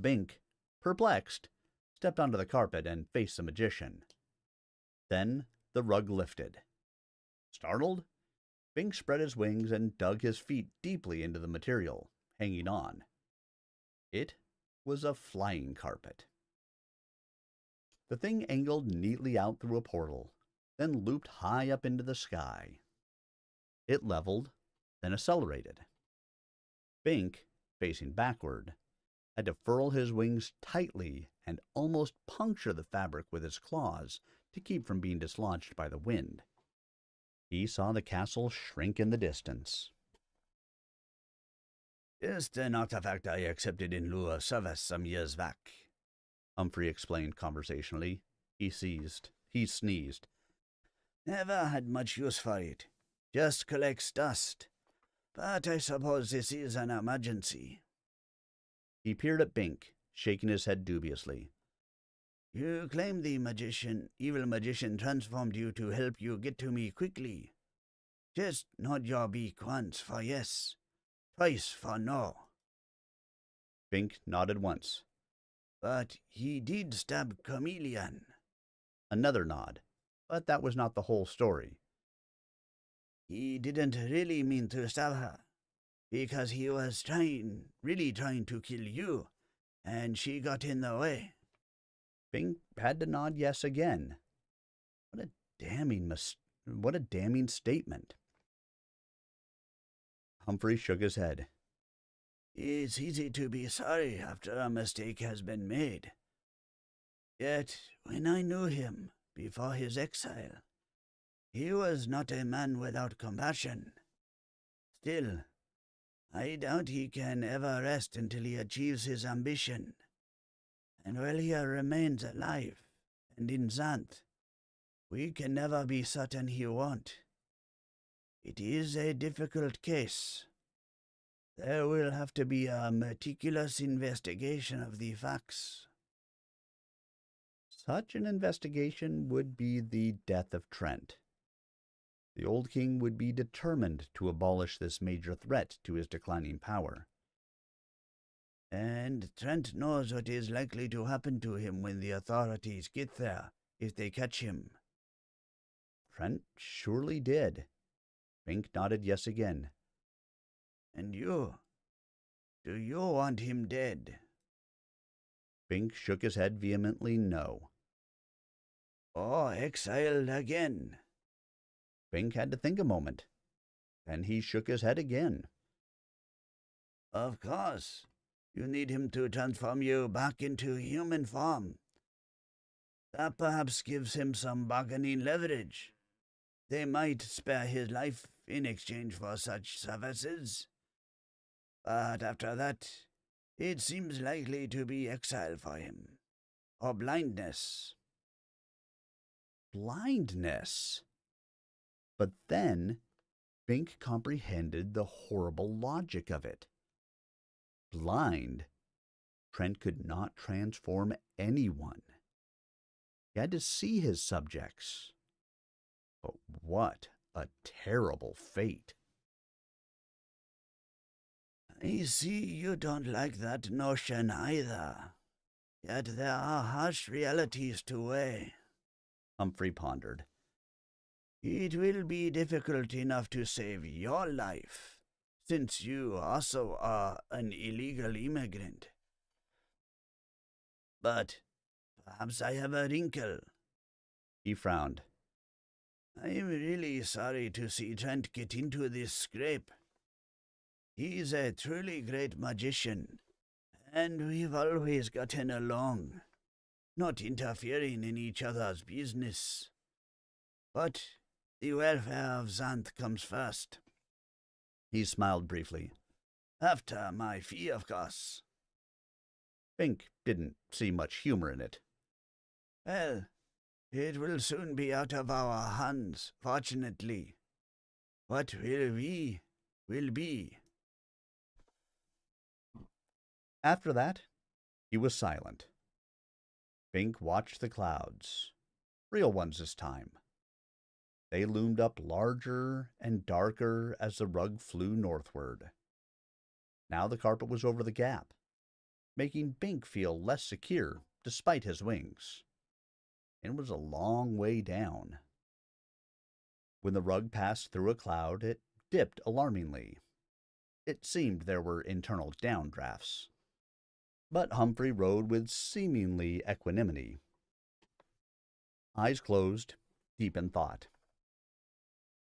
Bink, perplexed, stepped onto the carpet and faced the magician. Then the rug lifted. Startled, Bink spread his wings and dug his feet deeply into the material, hanging on. It was a flying carpet. The thing angled neatly out through a portal, then looped high up into the sky. It leveled, then accelerated. Bink, facing backward, had to furl his wings tightly and almost puncture the fabric with his claws to keep from being dislodged by the wind. He saw the castle shrink in the distance. Just an artifact I accepted in lieu of service some years back, Humphrey explained conversationally. He sneezed. Never had much use for it. Just collects dust. But I suppose this is an emergency. He peered at Bink, shaking his head dubiously. You claim the evil magician transformed you to help you get to me quickly. Just nod your beak once for yes, twice for no. Bink nodded once. But he did stab Chameleon. Another nod, but that was not the whole story. He didn't really mean to stab her, because he was really trying to kill you, and she got in the way. Bink had to nod yes again. What a damning statement. Humphrey shook his head. It's easy to be sorry after a mistake has been made. Yet, when I knew him before his exile, he was not a man without compassion. Still, I doubt he can ever rest until he achieves his ambition. And while he remains alive and in Zant, we can never be certain he won't. It is a difficult case. There will have to be a meticulous investigation of the facts. Such an investigation would be the death of Trent. The old king would be determined to abolish this major threat to his declining power. And Trent knows what is likely to happen to him when the authorities get there, if they catch him. Trent surely did. Bink nodded yes again. And you? Do you want him dead? Bink shook his head vehemently no. Or exiled again? Bink had to think a moment. Then he shook his head again. Of course. You need him to transform you back into human form. That perhaps gives him some bargaining leverage. They might spare his life in exchange for such services. But after that, it seems likely to be exile for him. Or blindness. Blindness? But then Bink comprehended the horrible logic of it. Blind, Trent could not transform anyone. He had to see his subjects. But what a terrible fate. I see you don't like that notion either. Yet there are harsh realities to weigh. Humphrey pondered. It will be difficult enough to save your life, since you also are an illegal immigrant. But perhaps I have a wrinkle. He frowned. I'm really sorry to see Trent get into this scrape. He's a truly great magician, and we've always gotten along, not interfering in each other's business. But the welfare of Xanth comes first. He smiled briefly. After my fee, of course. Bink didn't see much humor in it. Well, it will soon be out of our hands, fortunately. What will be, will be. After that, he was silent. Bink watched the clouds, real ones this time. They loomed up larger and darker as the rug flew northward. Now the carpet was over the gap, making Bink feel less secure despite his wings. It was a long way down. When the rug passed through a cloud, it dipped alarmingly. It seemed there were internal downdrafts. But Humphrey rode with seemingly equanimity. Eyes closed, deep in thought.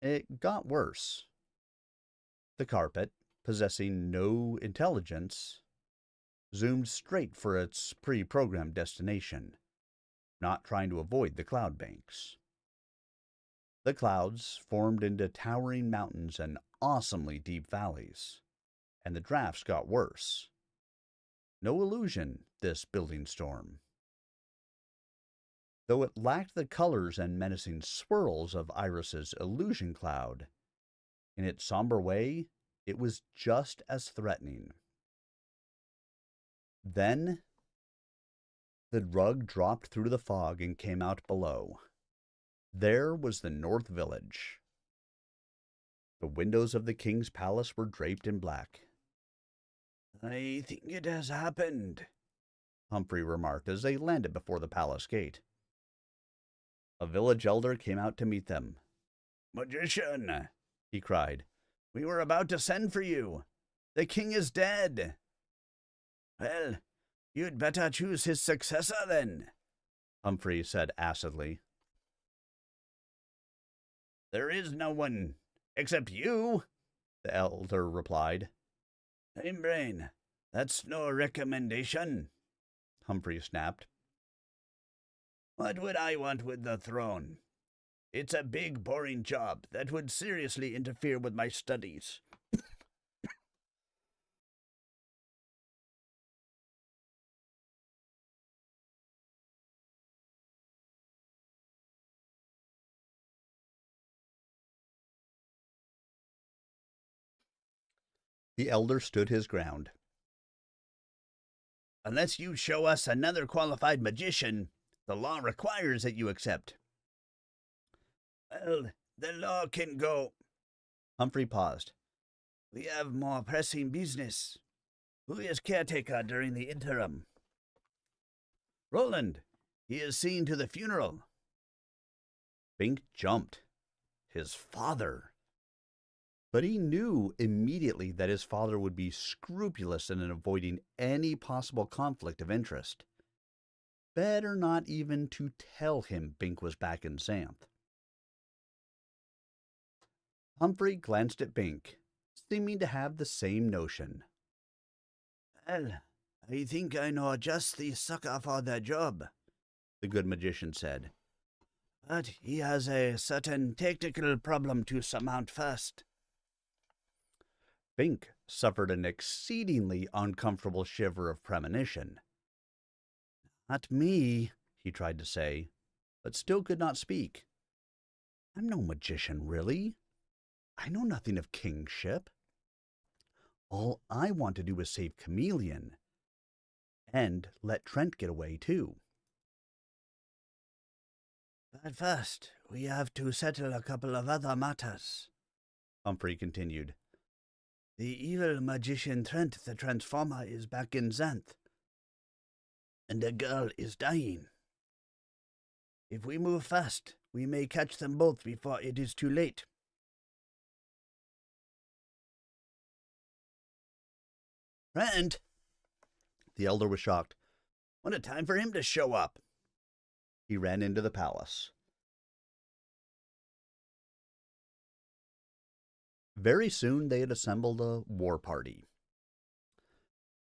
It got worse. The carpet, possessing no intelligence, zoomed straight for its pre-programmed destination, not trying to avoid the cloud banks. The clouds formed into towering mountains and awesomely deep valleys, and the drafts got worse. No illusion, this building storm. Though it lacked the colors and menacing swirls of Iris's illusion cloud, in its somber way, it was just as threatening. Then, the rug dropped through the fog and came out below. There was the North Village. The windows of the king's palace were draped in black. I think it has happened, Humphrey remarked as they landed before the palace gate. A village elder came out to meet them. Magician, he cried. We were about to send for you. The king is dead. Well, you'd better choose his successor then, Humphrey said acidly. There is no one, except you, the elder replied. Brain, that's no recommendation, Humphrey snapped. What would I want with the throne? It's a big, boring job that would seriously interfere with my studies. The elder stood his ground. Unless you show us another qualified magician, the law requires that you accept. Well, the law can go. Humphrey paused. We have more pressing business. Who is caretaker during the interim? Roland. He is seen to the funeral. Bink jumped. His father. But he knew immediately that his father would be scrupulous in avoiding any possible conflict of interest. Better not even to tell him Bink was back in Xanth. Humphrey glanced at Bink, seeming to have the same notion. Well, I think I know just the sucker for the job, The good magician said. but he has a certain technical problem to surmount first. Bink suffered an exceedingly uncomfortable shiver of premonition. Not me, he tried to say, but still could not speak. I'm no magician, really. I know nothing of kingship. All I want to do is save Chameleon, and let Trent get away, too. But first, we have to settle a couple of other matters, Humphrey continued. The evil magician Trent the Transformer is back in Xanth, and the girl is dying. If we move fast, we may catch them both before it is too late. Trent! The elder was shocked. What a time for him to show up! He ran into the palace. Very soon they had assembled a war party.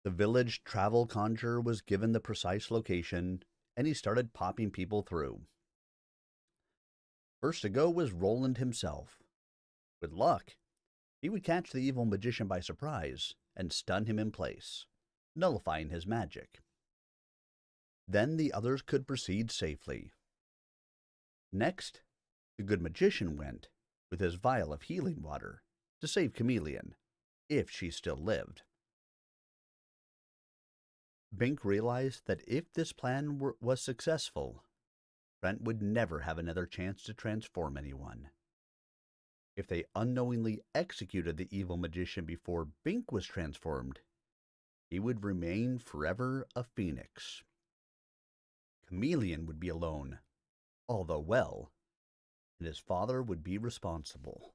The village travel conjurer was given the precise location, and he started popping people through. First to go was Roland himself. With luck, he would catch the evil magician by surprise and stun him in place, nullifying his magic. Then the others could proceed safely. Next, the good magician went, with his vial of healing water, to save Chameleon, if she still lived. Bink realized that if this plan was successful, Trent would never have another chance to transform anyone. If they unknowingly executed the evil magician before Bink was transformed, he would remain forever a phoenix. Chameleon would be alone, although well, and his father would be responsible.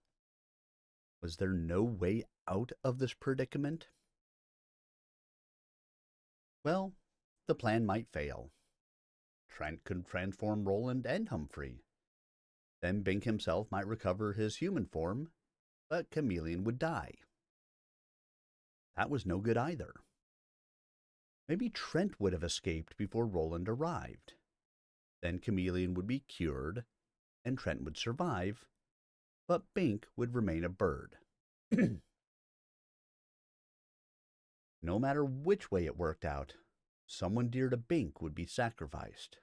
Was there no way out of this predicament? Well, the plan might fail. Trent could transform Roland and Humphrey. Then Bink himself might recover his human form, but Chameleon would die. That was no good either. Maybe Trent would have escaped before Roland arrived. Then Chameleon would be cured, and Trent would survive, but Bink would remain a bird. No matter which way it worked out, someone dear to Bink would be sacrificed.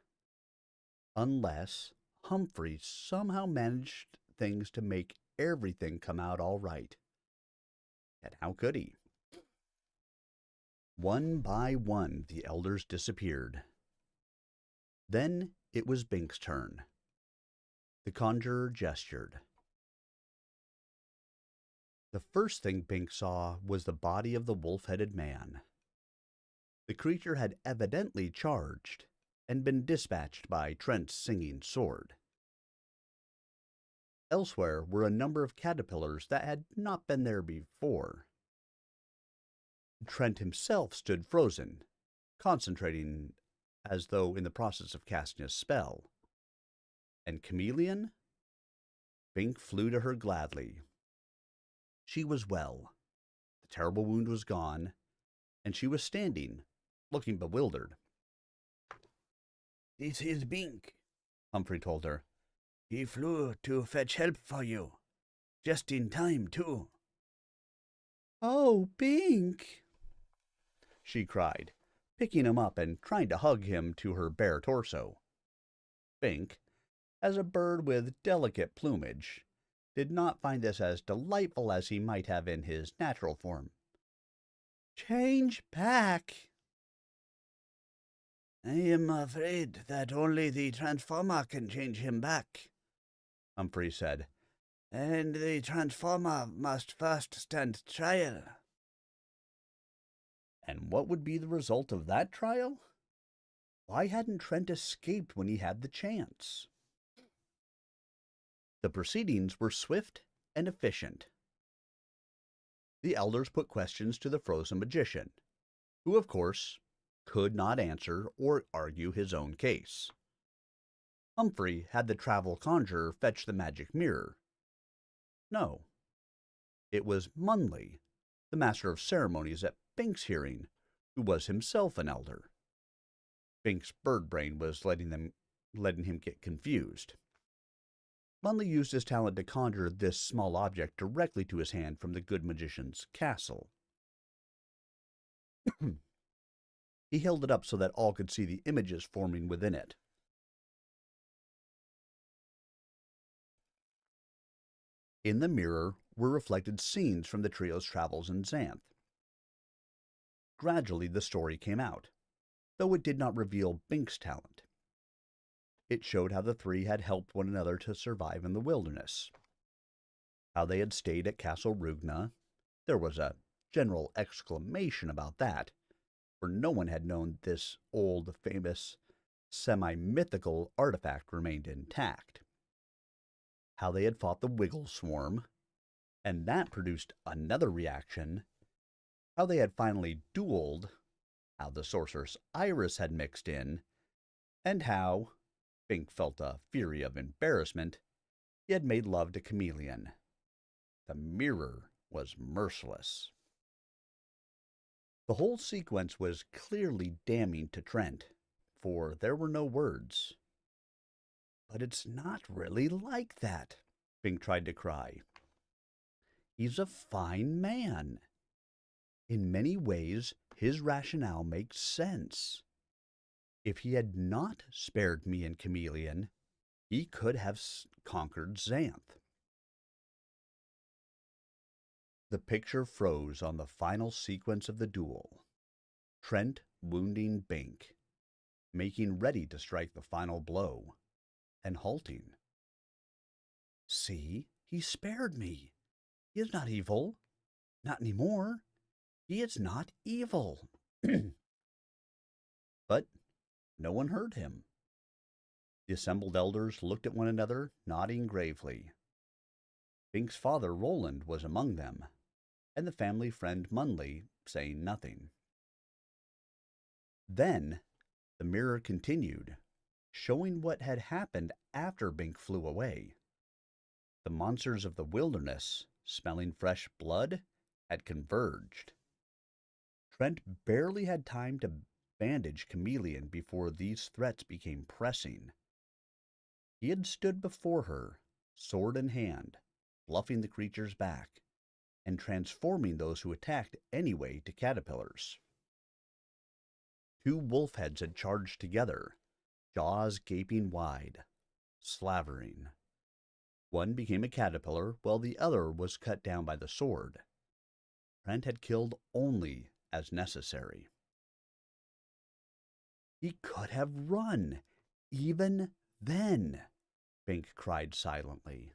Unless Humphrey somehow managed things to make everything come out all right. And how could he? One by one, the elders disappeared. Then it was Bink's turn. The conjurer gestured. The first thing Bink saw was the body of the wolf-headed man. The creature had evidently charged and been dispatched by Trent's singing sword. Elsewhere were a number of caterpillars that had not been there before. Trent himself stood frozen, concentrating as though in the process of casting a spell. And Chameleon? Bink flew to her gladly. She was well. The terrible wound was gone, and she was standing, looking bewildered. This is Bink, Humphrey told her. He flew to fetch help for you. Just in time, too. Oh, Bink! She cried, picking him up and trying to hug him to her bare torso. Bink, as a bird with delicate plumage, did not find this as delightful as he might have in his natural form. Change back! I am afraid that only the Transformer can change him back, Humphrey said. And the Transformer must first stand trial. And what would be the result of that trial? Why hadn't Trent escaped when he had the chance? The proceedings were swift and efficient. The elders put questions to the frozen magician, who, of course, could not answer or argue his own case. Humphrey had the travel conjurer fetch the magic mirror. No, it was Munley, the master of ceremonies at Bink's hearing, who was himself an elder. Bink's bird brain was letting him get confused. Munley used his talent to conjure this small object directly to his hand from the good magician's castle. He held it up so that all could see the images forming within it. In the mirror were reflected scenes from the trio's travels in Xanth. Gradually the story came out, though it did not reveal Bink's talent. It showed how the three had helped one another to survive in the wilderness, how they had stayed at Castle Rugna. There was a general exclamation about that, for no one had known this old, famous, semi-mythical artifact remained intact. How they had fought the Wiggle Swarm, and that produced another reaction. How they had finally dueled, how the sorceress Iris had mixed in, and how, Bink felt a fury of embarrassment, he had made love to Chameleon. The mirror was merciless. The whole sequence was clearly damning to Trent, for there were no words. But it's not really like that, Bink tried to cry. He's a fine man. In many ways, his rationale makes sense. If he had not spared me and Chameleon, he could have conquered Xanth. The picture froze on the final sequence of the duel. Trent wounding Bink, making ready to strike the final blow, and halting. See, he spared me. He is not evil. Not anymore. He is not evil. But no one heard him. The assembled elders looked at one another, nodding gravely. Bink's father, Roland, was among them, and the family friend Munley saying nothing. Then the mirror continued, showing what had happened after Bink flew away. The monsters of the wilderness, smelling fresh blood, had converged. Trent barely had time to bandage Chameleon before these threats became pressing. He had stood before her, sword in hand, bluffing the creatures back, and transforming those who attacked anyway to caterpillars. Two wolf heads had charged together, jaws gaping wide, slavering. One became a caterpillar, while the other was cut down by the sword. Trent had killed only as necessary. He could have run, even then, Bink cried silently.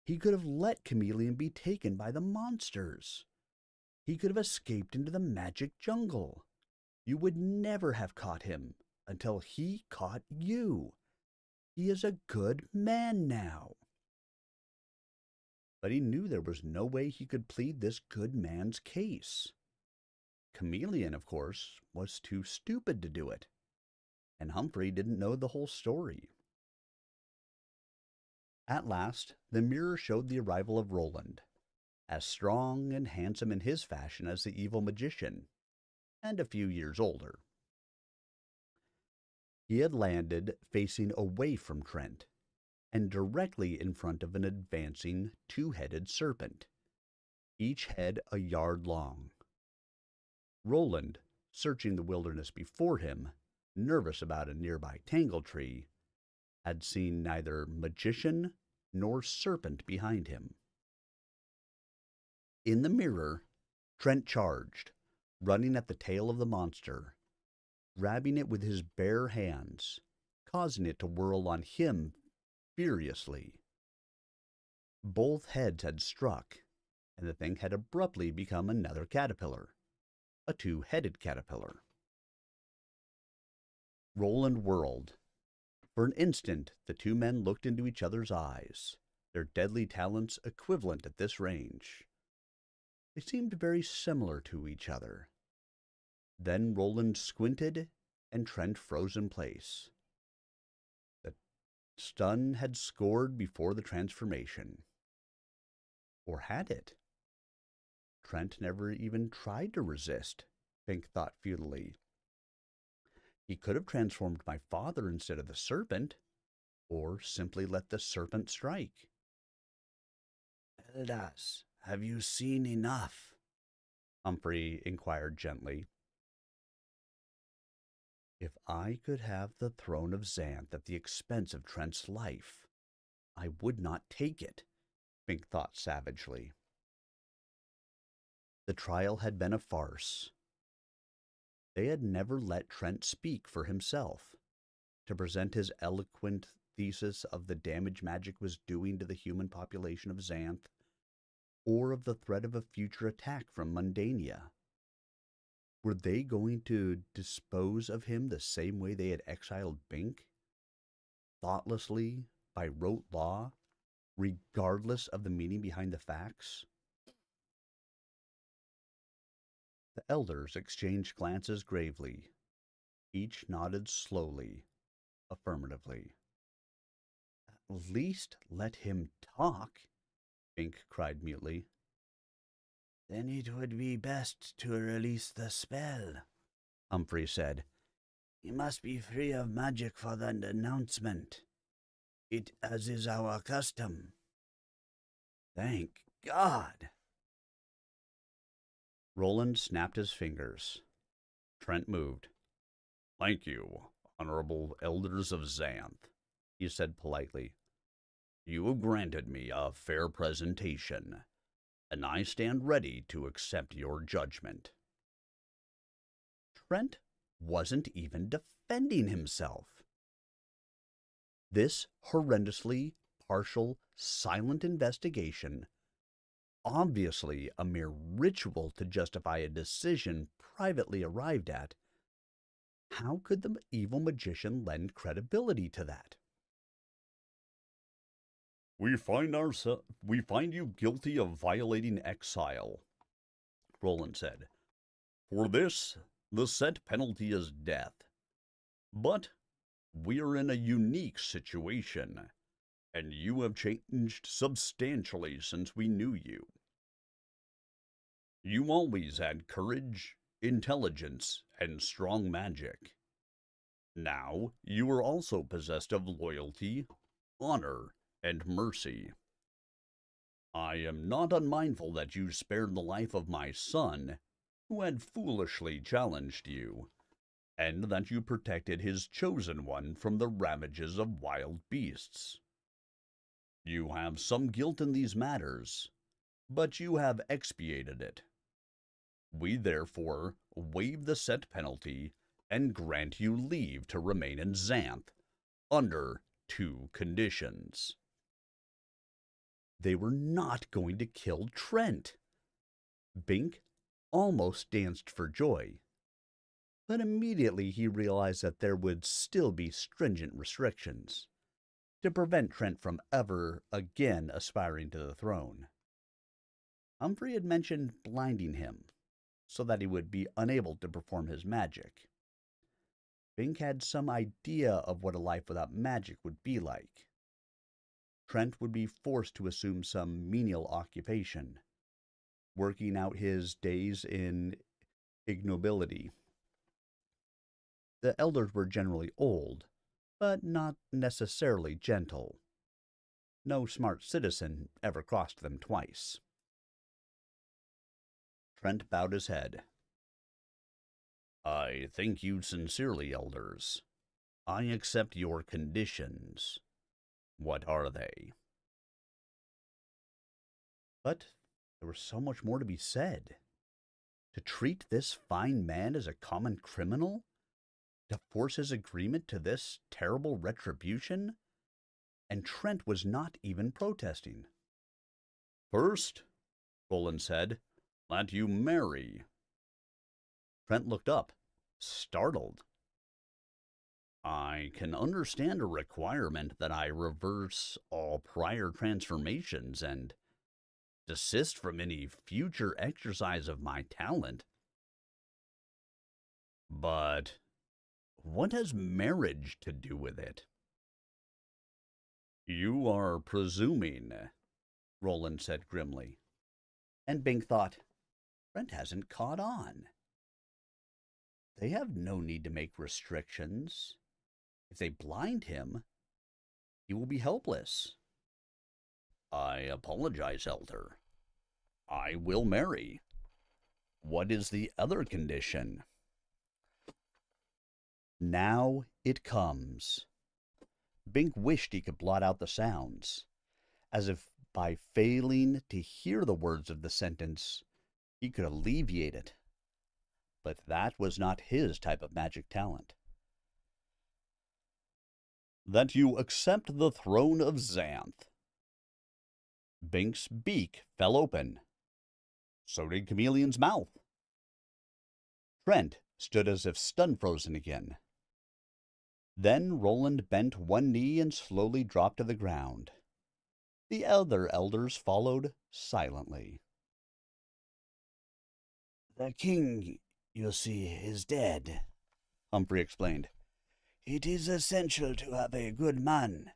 He could have let Chameleon be taken by the monsters. He could have escaped into the magic jungle. You would never have caught him until he caught you. He is a good man now. But he knew there was no way he could plead this good man's case. Chameleon, of course, was too stupid to do it, and Humphrey didn't know the whole story. At last, the mirror showed the arrival of Roland, as strong and handsome in his fashion as the evil magician, and a few years older. He had landed facing away from Trent, and directly in front of an advancing two-headed serpent, each head a yard long. Roland, searching the wilderness before him, nervous about a nearby tangle tree, had seen neither magician nor serpent behind him. In the mirror, Trent charged, running at the tail of the monster, grabbing it with his bare hands, causing it to whirl on him furiously. Both heads had struck, and the thing had abruptly become another caterpillar, a two-headed caterpillar. Roland whirled. For an instant, the two men looked into each other's eyes, their deadly talents equivalent at this range. They seemed very similar to each other. Then Roland squinted, and Trent froze in place. The stun had scored before the transformation. Or had it? Trent never even tried to resist, Fink thought futilely. He could have transformed my father instead of the serpent, or simply let the serpent strike. Elders, have you seen enough? Humphrey inquired gently. If I could have the throne of Xanth at the expense of Trent's life, I would not take it, Fink thought savagely. The trial had been a farce. They had never let Trent speak for himself, to present his eloquent thesis of the damage magic was doing to the human population of Xanth, or of the threat of a future attack from Mundania. Were they going to dispose of him the same way they had exiled Bink? Thoughtlessly, by rote law, regardless of the meaning behind the facts? The elders exchanged glances gravely. Each nodded slowly, affirmatively. At least let him talk, Bink cried mutely. Then it would be best to release the spell, Humphrey said. He must be free of magic for the announcement. It as is our custom. Thank God! Roland snapped his fingers. Trent moved. Thank you, honorable elders of Xanth, he said politely. You have granted me a fair presentation, and I stand ready to accept your judgment. Trent wasn't even defending himself. This horrendously partial, silent investigation, obviously a mere ritual to justify a decision privately arrived at, how could the evil magician lend credibility to that? We find you guilty of violating exile, Roland said. For this, the set penalty is death. But we are in a unique situation, and you have changed substantially since we knew you. You always had courage, intelligence, and strong magic. Now you are also possessed of loyalty, honor, and mercy. I am not unmindful that you spared the life of my son, who had foolishly challenged you, and that you protected his chosen one from the ravages of wild beasts. You have some guilt in these matters, but you have expiated it. We therefore waive the set penalty and grant you leave to remain in Xanth under 2 conditions. They were not going to kill Trent. Bink almost danced for joy, but immediately he realized that there would still be stringent restrictions to prevent Trent from ever again aspiring to the throne. Humphrey had mentioned blinding him, so that he would be unable to perform his magic. Bink had some idea of what a life without magic would be like. Trent would be forced to assume some menial occupation, working out his days in ignobility. The elders were generally old, but not necessarily gentle. No smart citizen ever crossed them twice. Trent bowed his head. I thank you sincerely, elders. I accept your conditions. What are they? But there was so much more to be said. To treat this fine man as a common criminal? To force his agreement to this terrible retribution? And Trent was not even protesting. First, Roland said, that you marry. Trent looked up, startled. I can understand a requirement that I reverse all prior transformations and desist from any future exercise of my talent. But what has marriage to do with it? You are presuming, Roland said grimly. And Bink thought, Trent hasn't caught on. They have no need to make restrictions. If they blind him, he will be helpless. I apologize, Elder. I will marry. What is the other condition? Now it comes. Bink wished he could blot out the sounds, as if by failing to hear the words of the sentence, he could alleviate it. But that was not his type of magic talent. That you accept the throne of Xanth. Bink's beak fell open. So did Chameleon's mouth. Trent stood as if stun-frozen again. Then Roland bent one knee and slowly dropped to the ground. The other elders followed silently. The king, you see, is dead, Humphrey explained. It is essential to have a good man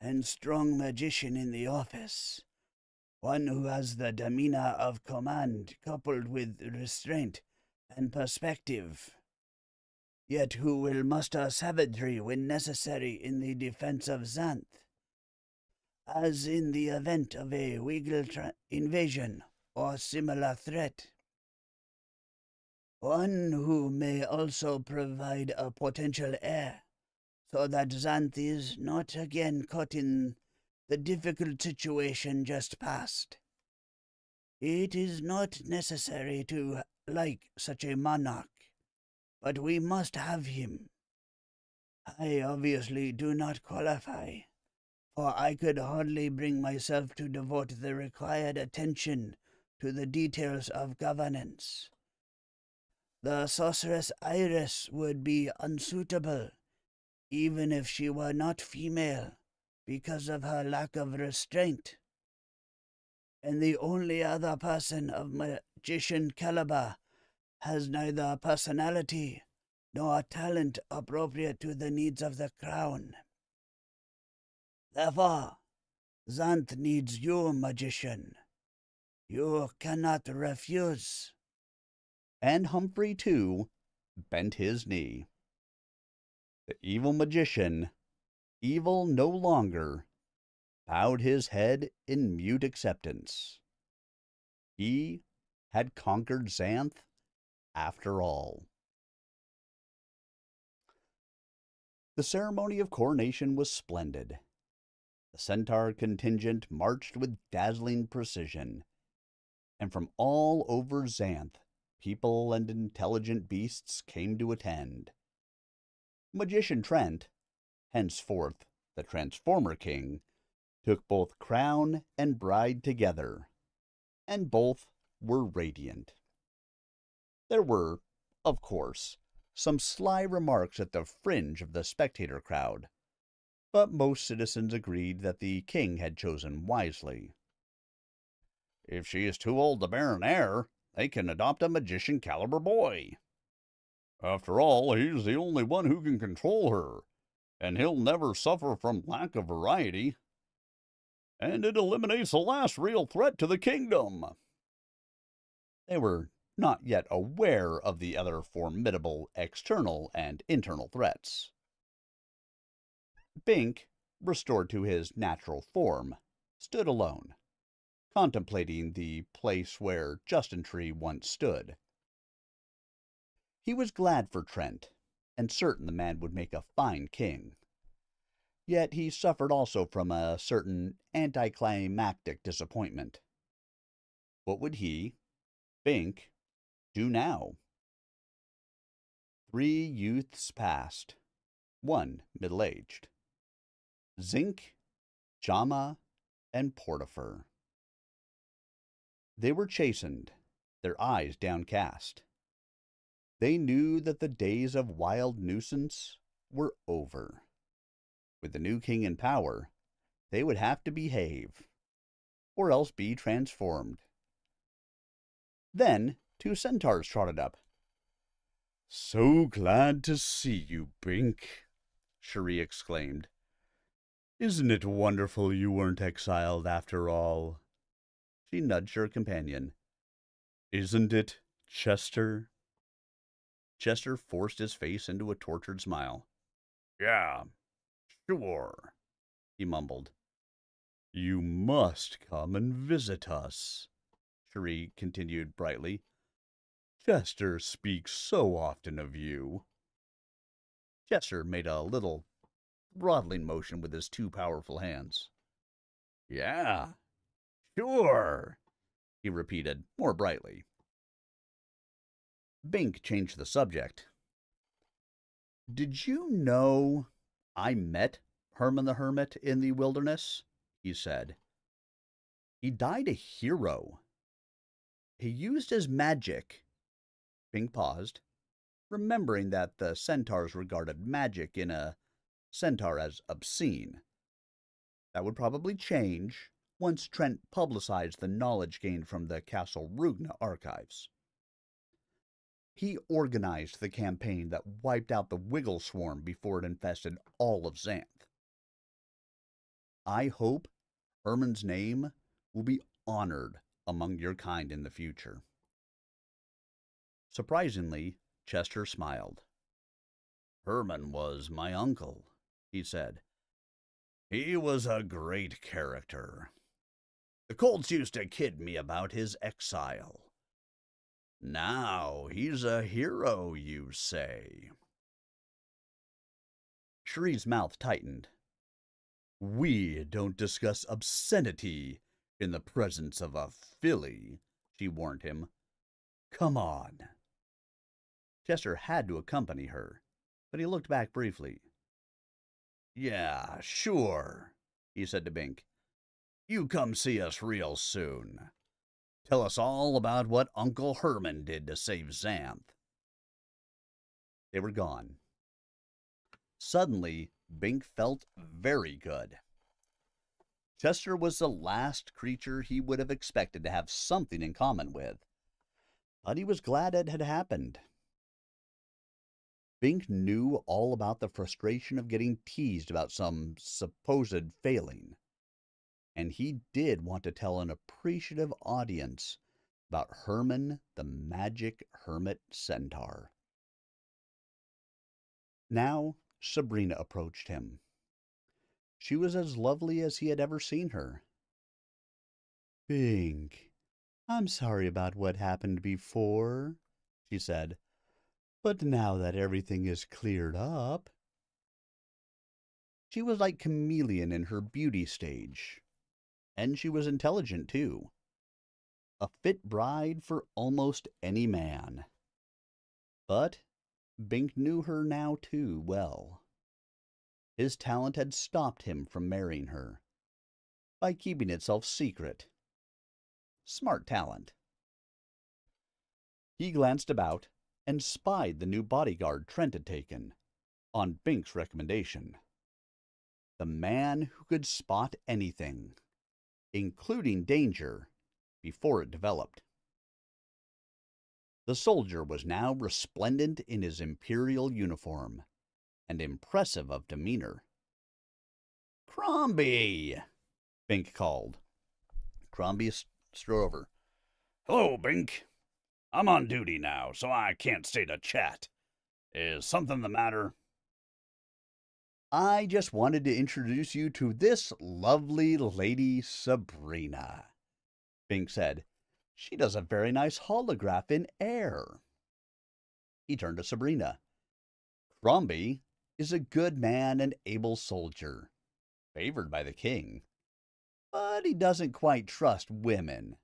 and strong magician in the office. One who has the demeanor of command coupled with restraint and perspective, yet who will muster savagery when necessary in the defense of Xanth, as in the event of a Wiggle invasion or similar threat. One who may also provide a potential heir, so that Xanth is not again caught in the difficult situation just past. It is not necessary to like such a monarch, but we must have him. I obviously do not qualify, for I could hardly bring myself to devote the required attention to the details of governance. The sorceress Iris would be unsuitable, even if she were not female, because of her lack of restraint. And the only other person of magician caliber has neither personality nor talent appropriate to the needs of the crown. Therefore, Xanth needs you, magician. You cannot refuse. And Humphrey, too, bent his knee. The evil magician, evil no longer, bowed his head in mute acceptance. He had conquered Xanth after all. The ceremony of coronation was splendid. The Centaur contingent marched with dazzling precision, and from all over Xanth, people and intelligent beasts came to attend. Magician Trent, henceforth the Transformer King, took both crown and bride together, and both were radiant. There were, of course, some sly remarks at the fringe of the spectator crowd, but most citizens agreed that the king had chosen wisely. If she is too old to bear an heir, they can adopt a magician-caliber boy. After all, he's the only one who can control her, and he'll never suffer from lack of variety. And it eliminates the last real threat to the kingdom. They were not yet aware of the other formidable external and internal threats. Bink, restored to his natural form, stood alone, contemplating the place where Justin Tree once stood. He was glad for Trent, and certain the man would make a fine king. Yet he suffered also from a certain anticlimactic disappointment. What would he, Bink, do now? 3 youths passed, 1 middle-aged. Zinc, Jama, and Portifer. They were chastened, their eyes downcast. They knew that the days of wild nuisance were over. With the new king in power, they would have to behave, or else be transformed. Then 2 centaurs trotted up. So glad to see you, Bink, Cherie exclaimed. Isn't it wonderful you weren't exiled after all? She nudged her companion. Isn't it, Chester? Chester forced his face into a tortured smile. Yeah, sure, he mumbled. You must come and visit us, Cherie continued brightly. Chester speaks so often of you. Chester made a little throttling motion with his 2 powerful hands. Yeah, sure, he repeated, more brightly. Bink changed the subject. Did you know I met Herman the Hermit in the wilderness? He said. He died a hero. He used his magic. Bink paused, remembering that the centaurs regarded magic in a centaur as obscene. That would probably change once Trent publicized the knowledge gained from the Castle Rugna archives. He organized the campaign that wiped out the Wiggle Swarm before it infested all of Xanth. I hope Herman's name will be honored among your kind in the future. Surprisingly, Chester smiled. Herman was my uncle, he said. He was a great character. The Colts used to kid me about his exile. Now he's a hero, you say. Cherie's mouth tightened. We don't discuss obscenity in the presence of a filly, she warned him. Come on. Chester had to accompany her, but he looked back briefly. Yeah, sure, he said to Bink. You come see us real soon. Tell us all about what Uncle Herman did to save Xanth. They were gone. Suddenly, Bink felt very good. Chester was the last creature he would have expected to have something in common with, but he was glad it had happened. Bink knew all about the frustration of getting teased about some supposed failing, and he did want to tell an appreciative audience about Herman the Magic Hermit Centaur. Now Sabrina approached him. She was as lovely as he had ever seen her. Bink, I'm sorry about what happened before, she said. But now that everything is cleared up. She was like Chameleon in her beauty stage. And she was intelligent, too. A fit bride for almost any man. But Bink knew her now too well. His talent had stopped him from marrying her, by keeping itself secret. Smart talent. He glanced about and spied the new bodyguard Trent had taken, on Bink's recommendation. The man who could spot anything, including danger, before it developed. The soldier was now resplendent in his imperial uniform, and impressive of demeanor. Crombie! Bink called. Crombie strode over. Hello, Bink. I'm on duty now, so I can't stay to chat. Is something the matter? I just wanted to introduce you to this lovely lady Sabrina, Bink said. She does a very nice holograph in air. He turned to Sabrina. Crombie is a good man and able soldier, favored by the king. But he doesn't quite trust women.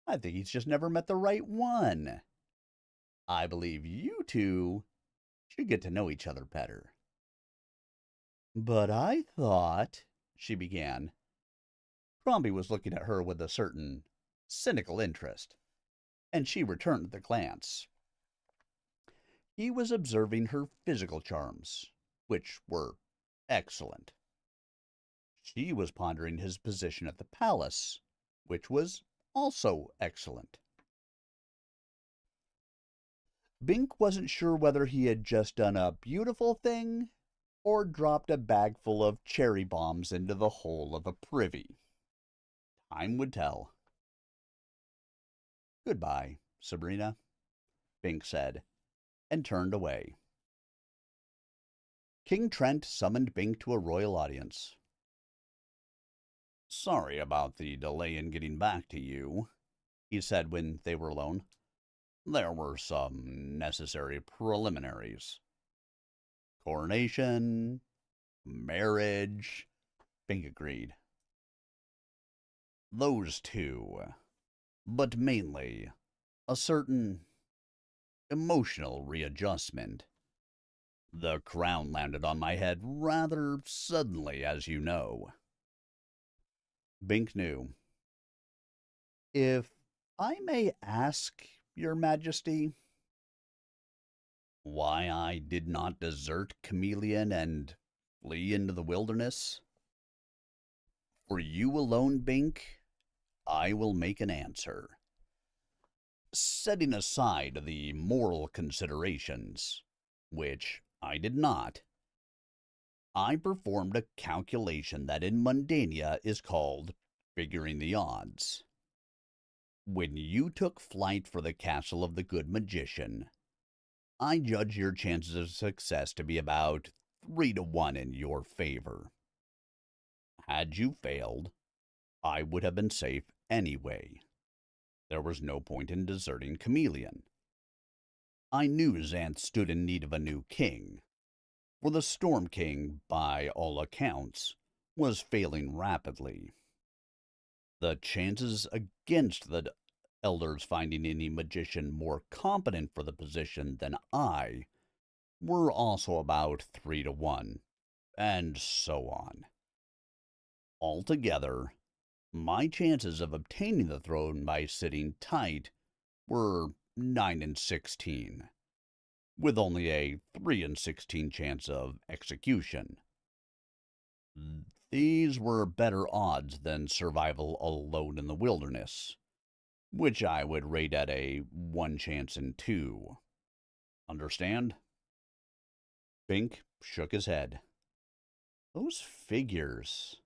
I think he's just never met the right one. I believe you two should get to know each other better. But I thought, she began. Crombie was looking at her with a certain cynical interest, and she returned the glance. He was observing her physical charms, which were excellent. She was pondering his position at the palace, which was also excellent. Bink wasn't sure whether he had just done a beautiful thing or dropped a bag full of cherry bombs into the hole of a privy. Time would tell. "Goodbye, Sabrina," Bink said, and turned away. King Trent summoned Bink to a royal audience. "Sorry about the delay in getting back to you," he said when they were alone. "There were some necessary preliminaries. Coronation, marriage," Bink agreed. "Those two, but mainly a certain emotional readjustment. The crown landed on my head rather suddenly, as you know." Bink knew. "If I may ask, Your Majesty, why I did not desert Chameleon and flee into the wilderness? For you alone, Bink, I will make an answer. Setting aside the moral considerations, which I did not, I performed a calculation that in Mundania is called figuring the odds. When you took flight for the castle of the good magician, I judge your chances of success to be about 3-1 in your favor. Had you failed, I would have been safe anyway. There was no point in deserting Chameleon. I knew Xanth stood in need of a new king, for the Storm King, by all accounts, was failing rapidly. The chances against the elders finding any magician more competent for the position than I were also about 3-1, and so on. Altogether, my chances of obtaining the throne by sitting tight were 9-16, with only a 3-16 chance of execution. These were better odds than survival alone in the wilderness, which I would rate at a 1 chance in 2. Understand? Bink shook his head. "Those figures,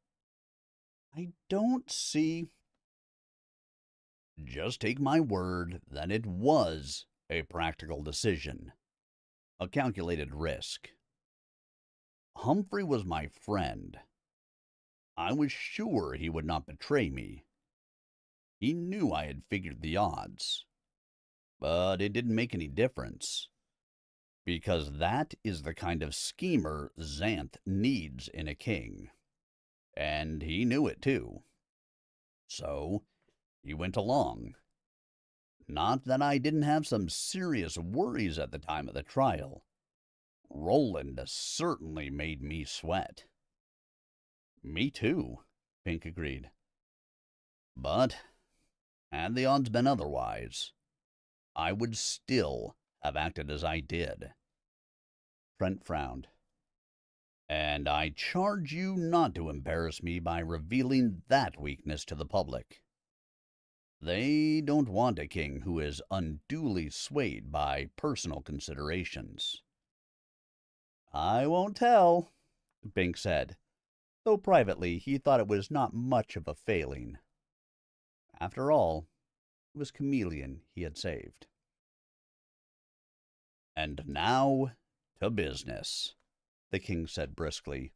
I don't see." "Just take my word that it was a practical decision, a calculated risk. Humphrey was my friend. I was sure he would not betray me. He knew I had figured the odds. But it didn't make any difference, because that is the kind of schemer Xanth needs in a king. And he knew it too. So he went along. Not that I didn't have some serious worries at the time of the trial. Roland certainly made me sweat." "Me too," Bink agreed. "But had the odds been otherwise, I would still have acted as I did." Trent frowned. "And I charge you not to embarrass me by revealing that weakness to the public. They don't want a king who is unduly swayed by personal considerations." "I won't tell," Bink said, though privately he thought it was not much of a failing. After all, it was Chameleon he had saved. "And now to business," the king said briskly.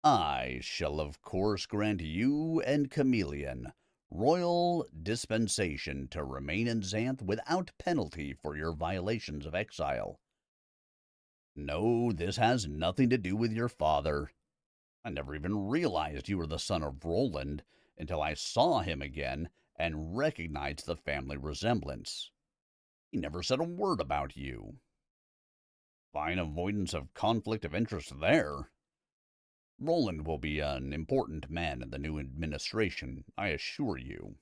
"I shall of course grant you and Chameleon royal dispensation to remain in Xanth without penalty for your violations of exile. No, this has nothing to do with your father. I never even realized you were the son of Roland until I saw him again and recognized the family resemblance. He never said a word about you. Fine avoidance of conflict of interest there. Roland will be an important man in the new administration, I assure you.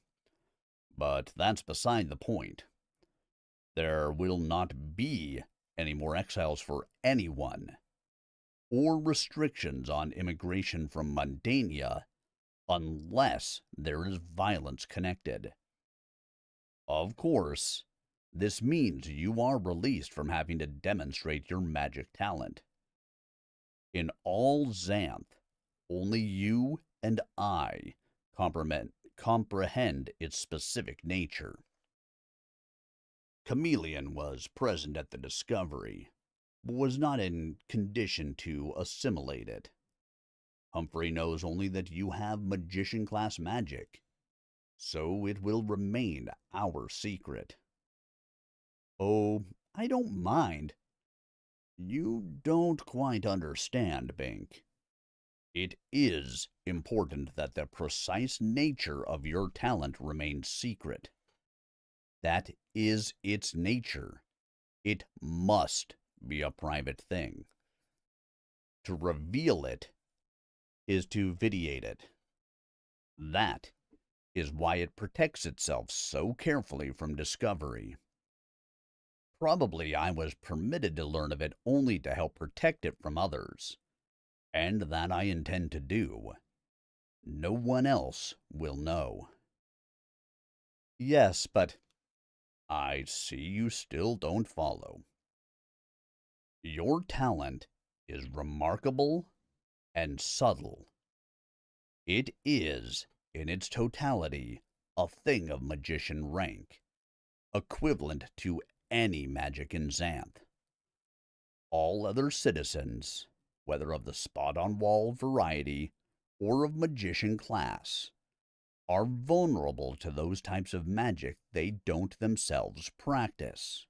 But that's beside the point. There will not be any more exiles for anyone, or restrictions on immigration from Mundania unless there is violence connected. Of course, this means you are released from having to demonstrate your magic talent. In all Xanth, only you and I comprehend its specific nature. Chameleon was present at the discovery, but was not in condition to assimilate it. Humphrey knows only that you have magician-class magic, so it will remain our secret. Oh, I don't mind. You don't quite understand, Bink. It is important that the precise nature of your talent remains secret. That is its nature. It must be a private thing. To reveal it is to vitiate it. That is why it protects itself so carefully from discovery. Probably I was permitted to learn of it only to help protect it from others, and that I intend to do. No one else will know. Yes, but I see you still don't follow. Your talent is remarkable and subtle. It is, in its totality, a thing of magician rank, equivalent to any magic in Xanth. All other citizens, whether of the spot-on-wall variety or of magician class, are vulnerable to those types of magic they don't themselves practice.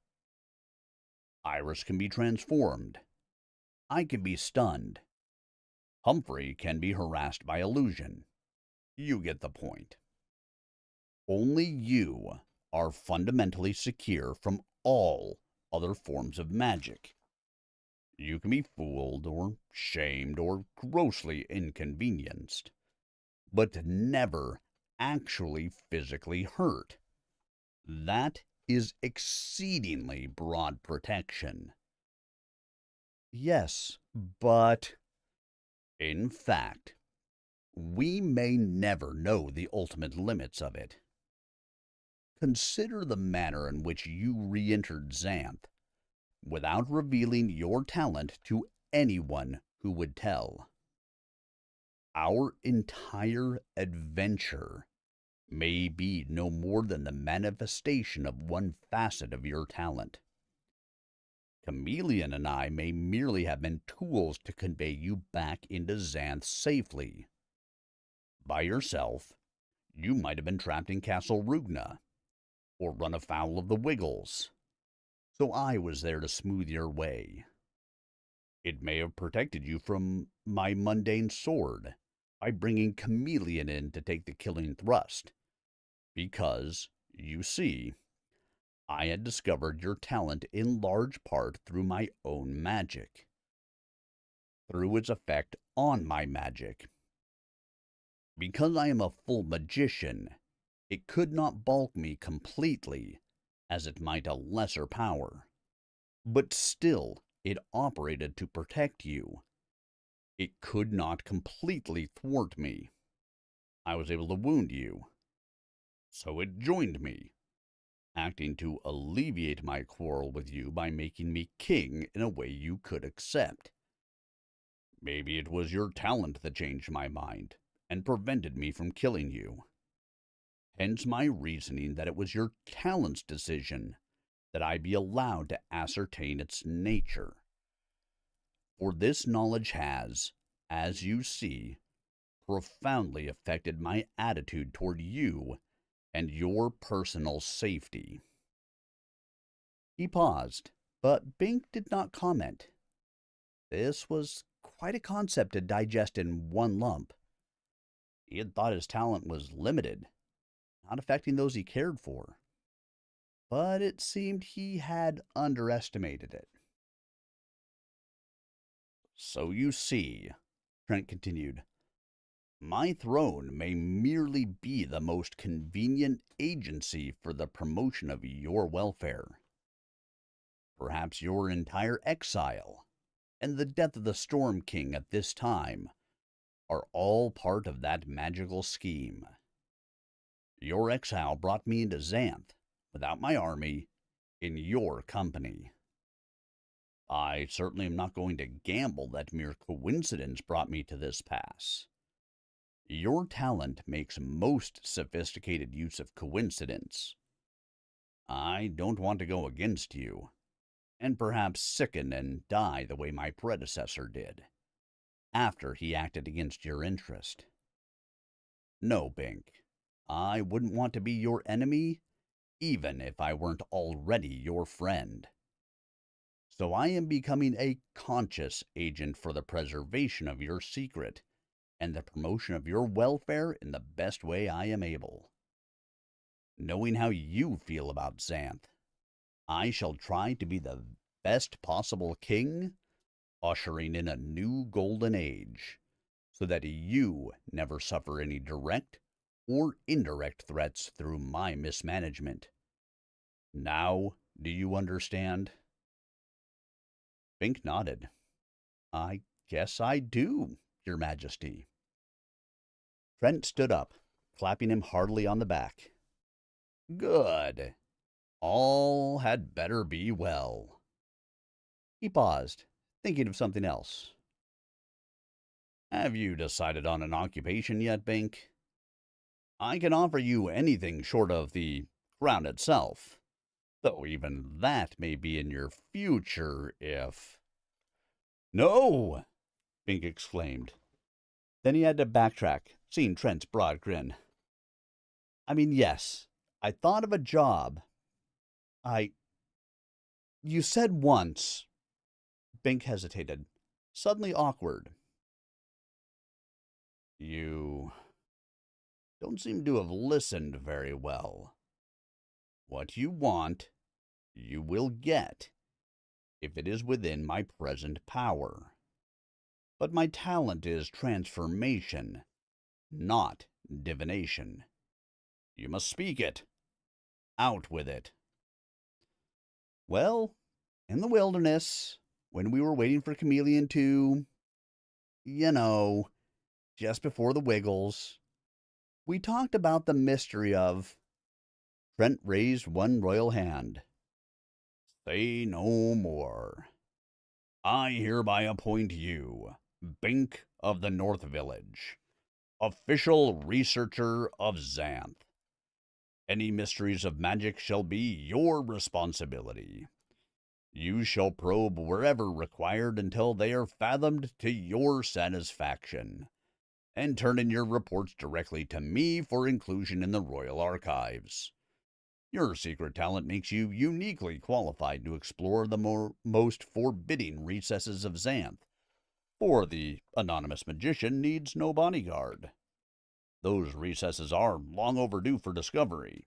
Iris can be transformed. I can be stunned. Humphrey can be harassed by illusion. You get the point. Only you are fundamentally secure from all other forms of magic. You can be fooled or shamed or grossly inconvenienced, but never actually physically hurt. That is exceedingly broad protection. Yes, but in fact, we may never know the ultimate limits of it. Consider the manner in which you re-entered Xanth without revealing your talent to anyone who would tell. Our entire adventure may be no more than the manifestation of one facet of your talent. Chameleon and I may merely have been tools to convey you back into Xanth safely. By yourself, you might have been trapped in Castle Rugna, or run afoul of the Wiggles, so I was there to smooth your way. It may have protected you from my mundane sword by bringing Chameleon in to take the killing thrust, because, you see, I had discovered your talent in large part through my own magic, through its effect on my magic. Because I am a full magician, it could not balk me completely, as it might a lesser power. But still, it operated to protect you. It could not completely thwart me. I was able to wound you. So it joined me, acting to alleviate my quarrel with you by making me king in a way you could accept. Maybe it was your talent that changed my mind and prevented me from killing you. Hence my reasoning that it was your talent's decision that I be allowed to ascertain its nature. For this knowledge has, as you see, profoundly affected my attitude toward you and your personal safety. He paused, but Bink did not comment. This was quite a concept to digest in one lump. He had thought his talent was limited, not affecting those he cared for. But it seemed he had underestimated it. So you see, Trent continued, my throne may merely be the most convenient agency for the promotion of your welfare. Perhaps your entire exile and the death of the Storm King at this time are all part of that magical scheme. Your exile brought me into Xanth, without my army, in your company. I certainly am not going to gamble that mere coincidence brought me to this pass. Your talent makes most sophisticated use of coincidence. I don't want to go against you, and perhaps sicken and die the way my predecessor did, after he acted against your interest. No, Bink, I wouldn't want to be your enemy, even if I weren't already your friend. So I am becoming a conscious agent for the preservation of your secret and the promotion of your welfare in the best way I am able. Knowing how you feel about Xanth, I shall try to be the best possible king, ushering in a new golden age, so that you never suffer any direct or indirect threats through my mismanagement. Now, do you understand? Bink nodded. I guess I do, Your Majesty. Trent stood up, clapping him heartily on the back. Good. All had better be well. He paused, thinking of something else. Have you decided on an occupation yet, Bink? I can offer you anything short of the crown itself, though even that may be in your future if... No! Bink exclaimed. Then he had to backtrack, seeing Trent's broad grin. I mean, yes, I thought of a job. You said once. Bink hesitated, suddenly awkward. You don't seem to have listened very well. What you want, you will get, if it is within my present power. But my talent is transformation, not divination. You must speak it. Out with it. Well, in the wilderness, when we were waiting for Chameleon to, just before the Wiggles, we talked about the mystery of... Trent raised one royal hand. Say no more. I hereby appoint you, Bink of the North Village, official researcher of Xanth. Any mysteries of magic shall be your responsibility. You shall probe wherever required until they are fathomed to your satisfaction, and turn in your reports directly to me for inclusion in the Royal Archives. Your secret talent makes you uniquely qualified to explore the most forbidding recesses of Xanth, for the anonymous magician needs no bodyguard. Those recesses are long overdue for discovery.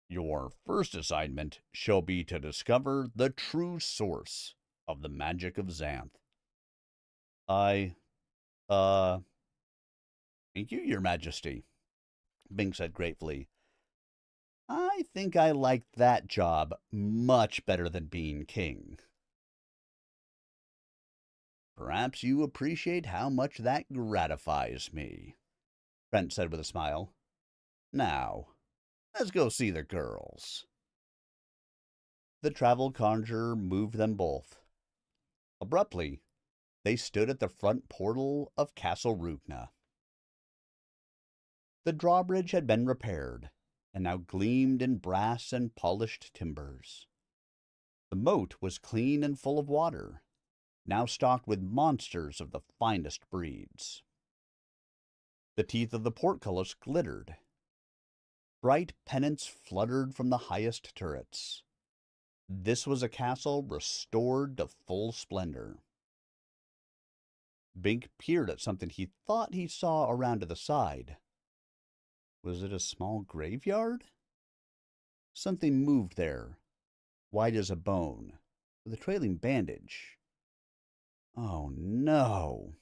Your first assignment shall be to discover the true source of the magic of Xanth. Thank you, Your Majesty, Bink said gratefully. I think I like that job much better than being king. Perhaps you appreciate how much that gratifies me, Trent said with a smile. Now, let's go see the girls. The travel conjurer moved them both. Abruptly, they stood at the front portal of Castle Rugna. The drawbridge had been repaired, and now gleamed in brass and polished timbers. The moat was clean and full of water, now stocked with monsters of the finest breeds. The teeth of the portcullis glittered. Bright pennants fluttered from the highest turrets. This was a castle restored to full splendor. Bink peered at something he thought he saw around to the side. Was it a small graveyard? Something moved there, white as a bone, with a trailing bandage. Oh no!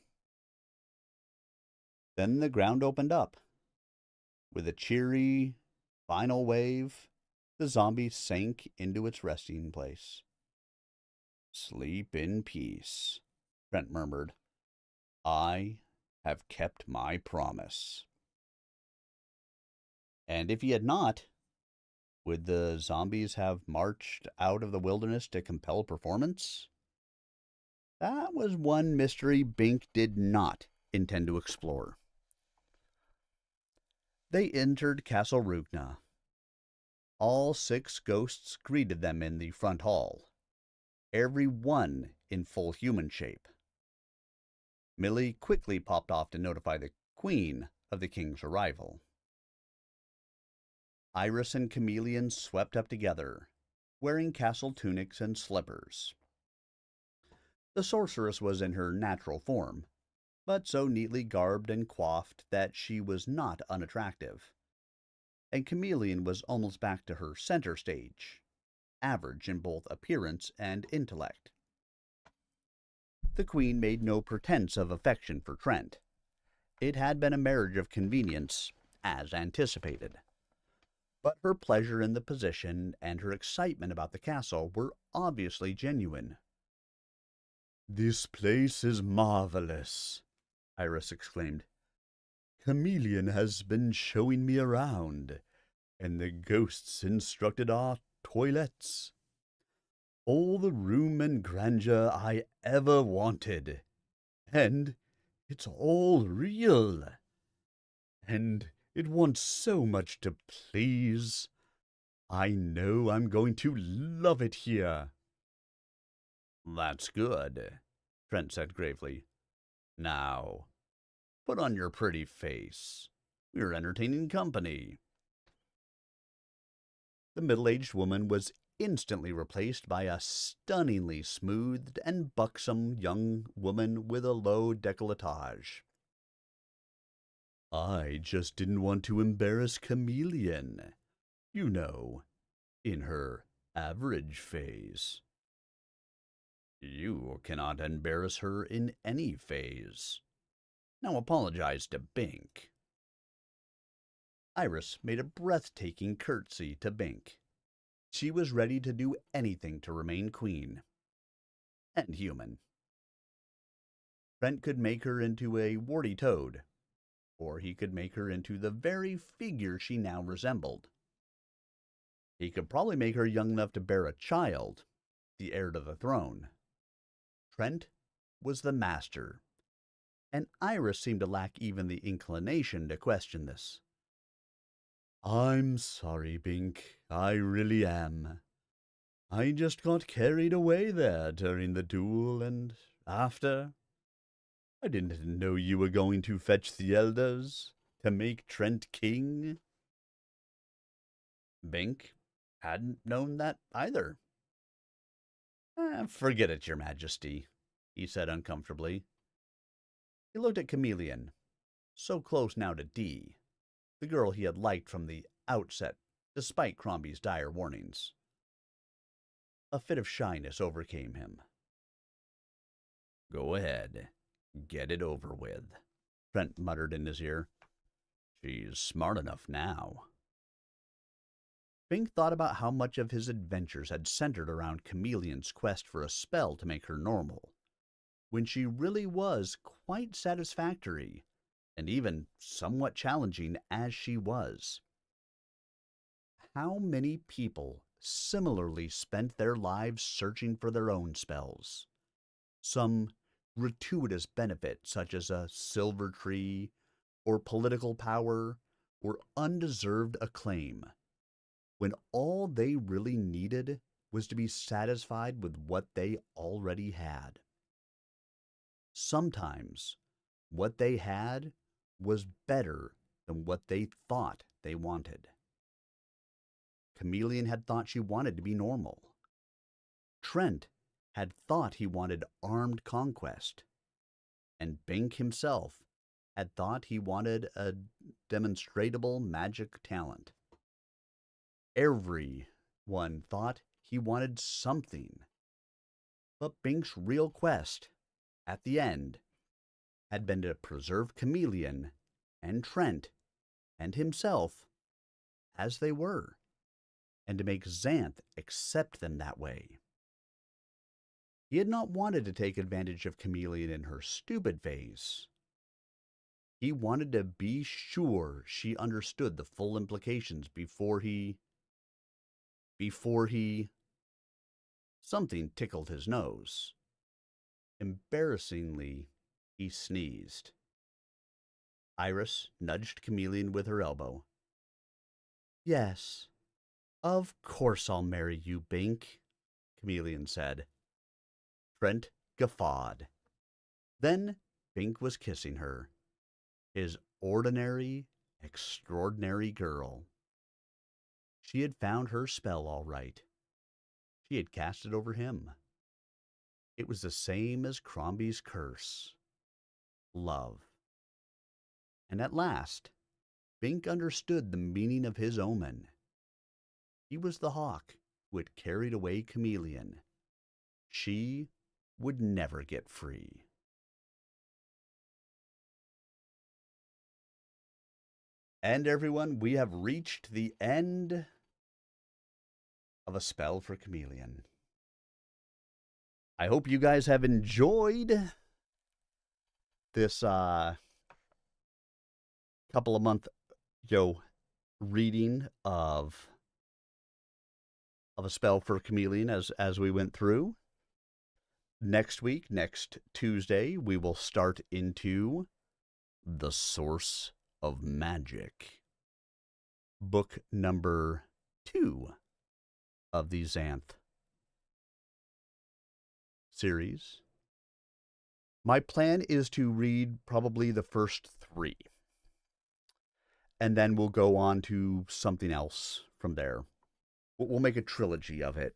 Then the ground opened up. With a cheery, final wave, the zombie sank into its resting place. Sleep in peace, Trent murmured. I have kept my promise. And if he had not, would the zombies have marched out of the wilderness to compel performance? That was one mystery Bink did not intend to explore. They entered Castle Rugna. All 6 ghosts greeted them in the front hall, every one in full human shape. Millie quickly popped off to notify the Queen of the King's arrival. Iris and Chameleon swept up together, wearing castle tunics and slippers. The sorceress was in her natural form, but so neatly garbed and coiffed that she was not unattractive. And Chameleon was almost back to her center stage, average in both appearance and intellect. The Queen made no pretense of affection for Trent. It had been a marriage of convenience, as anticipated. But her pleasure in the position and her excitement about the castle were obviously genuine. "This place is marvelous," Iris exclaimed. "Chameleon has been showing me around, and the ghosts instructed our toilettes. All the room and grandeur I ever wanted. And it's all real. And it wants so much to please. I know I'm going to love it here." "That's good," Trent said gravely. "Now, put on your pretty face. We're entertaining company." The middle-aged woman was instantly replaced by a stunningly smoothed and buxom young woman with a low décolletage. "I just didn't want to embarrass Chameleon. You know, in her average phase." "You cannot embarrass her in any phase. Now apologize to Bink." Iris made a breathtaking curtsy to Bink. She was ready to do anything to remain queen. And human. Trent could make her into a warty toad, or he could make her into the very figure she now resembled. He could probably make her young enough to bear a child, the heir to the throne. Trent was the master, and Iris seemed to lack even the inclination to question this. "I'm sorry, Bink. I really am. I just got carried away there during the duel, and after. I didn't know you were going to fetch the elders to make Trent king." Bink hadn't known that either. "Forget it, Your Majesty," he said uncomfortably. He looked at Chameleon, so close now to Dee, the girl he had liked from the outset, despite Crombie's dire warnings. A fit of shyness overcame him. "Go ahead. Get it over with," Trent muttered in his ear. "She's smart enough now." Bink thought about how much of his adventures had centered around Chameleon's quest for a spell to make her normal, when she really was quite satisfactory, and even somewhat challenging as she was. How many people similarly spent their lives searching for their own spells? Some gratuitous benefit, such as a silver tree, or political power, or undeserved acclaim, when all they really needed was to be satisfied with what they already had. Sometimes what they had was better than what they thought they wanted. Chameleon had thought she wanted to be normal. Trent had thought he wanted armed conquest. And Bink himself had thought he wanted a demonstrable magic talent. Everyone thought he wanted something. But Bink's real quest, at the end, had been to preserve Chameleon and Trent and himself as they were, and to make Xanth accept them that way. He had not wanted to take advantage of Chameleon in her stupid phase. He wanted to be sure she understood the full implications before he something tickled his nose. Embarrassingly, he sneezed. Iris nudged Chameleon with her elbow. Yes, of course I'll marry you, Bink, Chameleon said. Trent guffawed. Then Bink was kissing her, his ordinary, extraordinary girl. She had found her spell all right. She had cast it over him. It was the same as Crombie's curse. Love. And at last, Bink understood the meaning of his omen. He was the hawk who had carried away Chameleon. She would never get free. And everyone, we have reached the end of A Spell for Chameleon. I hope you guys have enjoyed this couple of month reading of A Spell for Chameleon as we went through. Next week, next Tuesday, we will start into The Source of Magic, book number 2 of the Xanth series. My plan is to read probably the first 3, and then we'll go on to something else from there. We'll make a trilogy of it,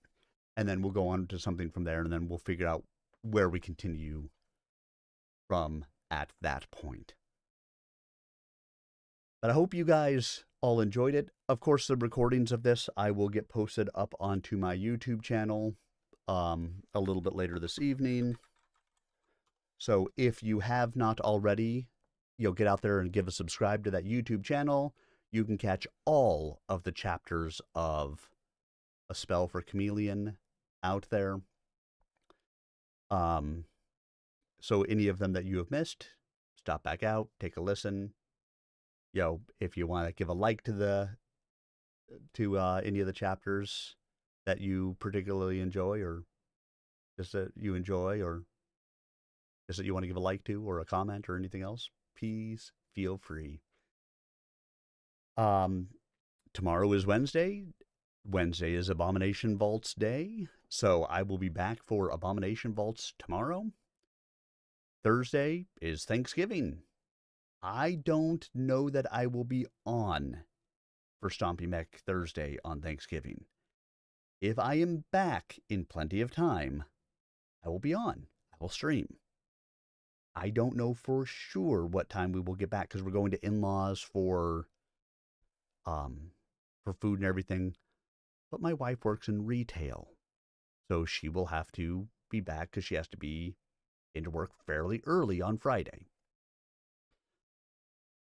and then we'll go on to something from there, and then we'll figure out where we continue from at that point. But I hope you guys all enjoyed it. Of course, the recordings of this I will get posted up onto my YouTube channel a little bit later this evening. So if you have not already, get out there and give a subscribe to that YouTube channel. You can catch all of the chapters of A Spell for Chameleon out there. So any of them that you have missed, stop back out, take a listen. If you want to give a like to any of the chapters that you particularly enjoy, or just that you enjoy, or just that you want to give a like to, or a comment, or anything else, please feel free. Tomorrow is Wednesday. Wednesday is Abomination Vaults Day, so I will be back for Abomination Vaults tomorrow. Thursday is Thanksgiving. I don't know that I will be on for Stompy Mech Thursday on Thanksgiving. If I am back in plenty of time, I will be on. I will stream. I don't know for sure what time we will get back because we're going to in-laws for food and everything. But my wife works in retail, so she will have to be back because she has to be into work fairly early on Friday.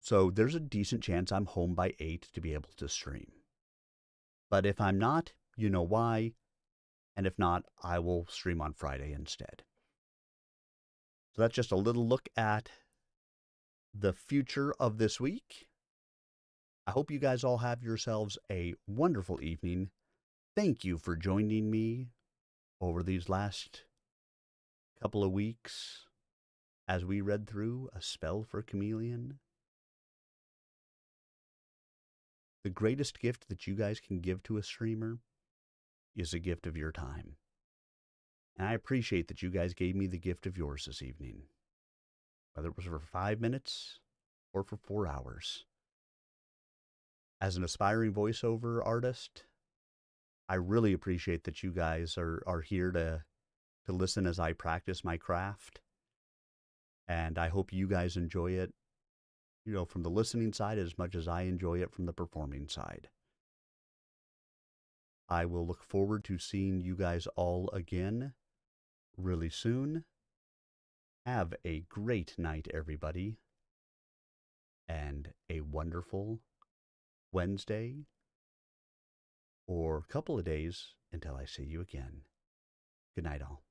So there's a decent chance I'm home by 8 to be able to stream. But if I'm not, you know why. And if not, I will stream on Friday instead. So that's just a little look at the future of this week. I hope you guys all have yourselves a wonderful evening. Thank you for joining me over these last couple of weeks as we read through A Spell for Chameleon. The greatest gift that you guys can give to a streamer is a gift of your time. And I appreciate that you guys gave me the gift of yours this evening, whether it was for 5 minutes or for 4 hours. As an aspiring voiceover artist, I really appreciate that you guys are here to listen as I practice my craft. And I hope you guys enjoy it, from the listening side as much as I enjoy it from the performing side. I will look forward to seeing you guys all again really soon. Have a great night, everybody, and a wonderful Wednesday or couple of days until I see you again. Good night, all.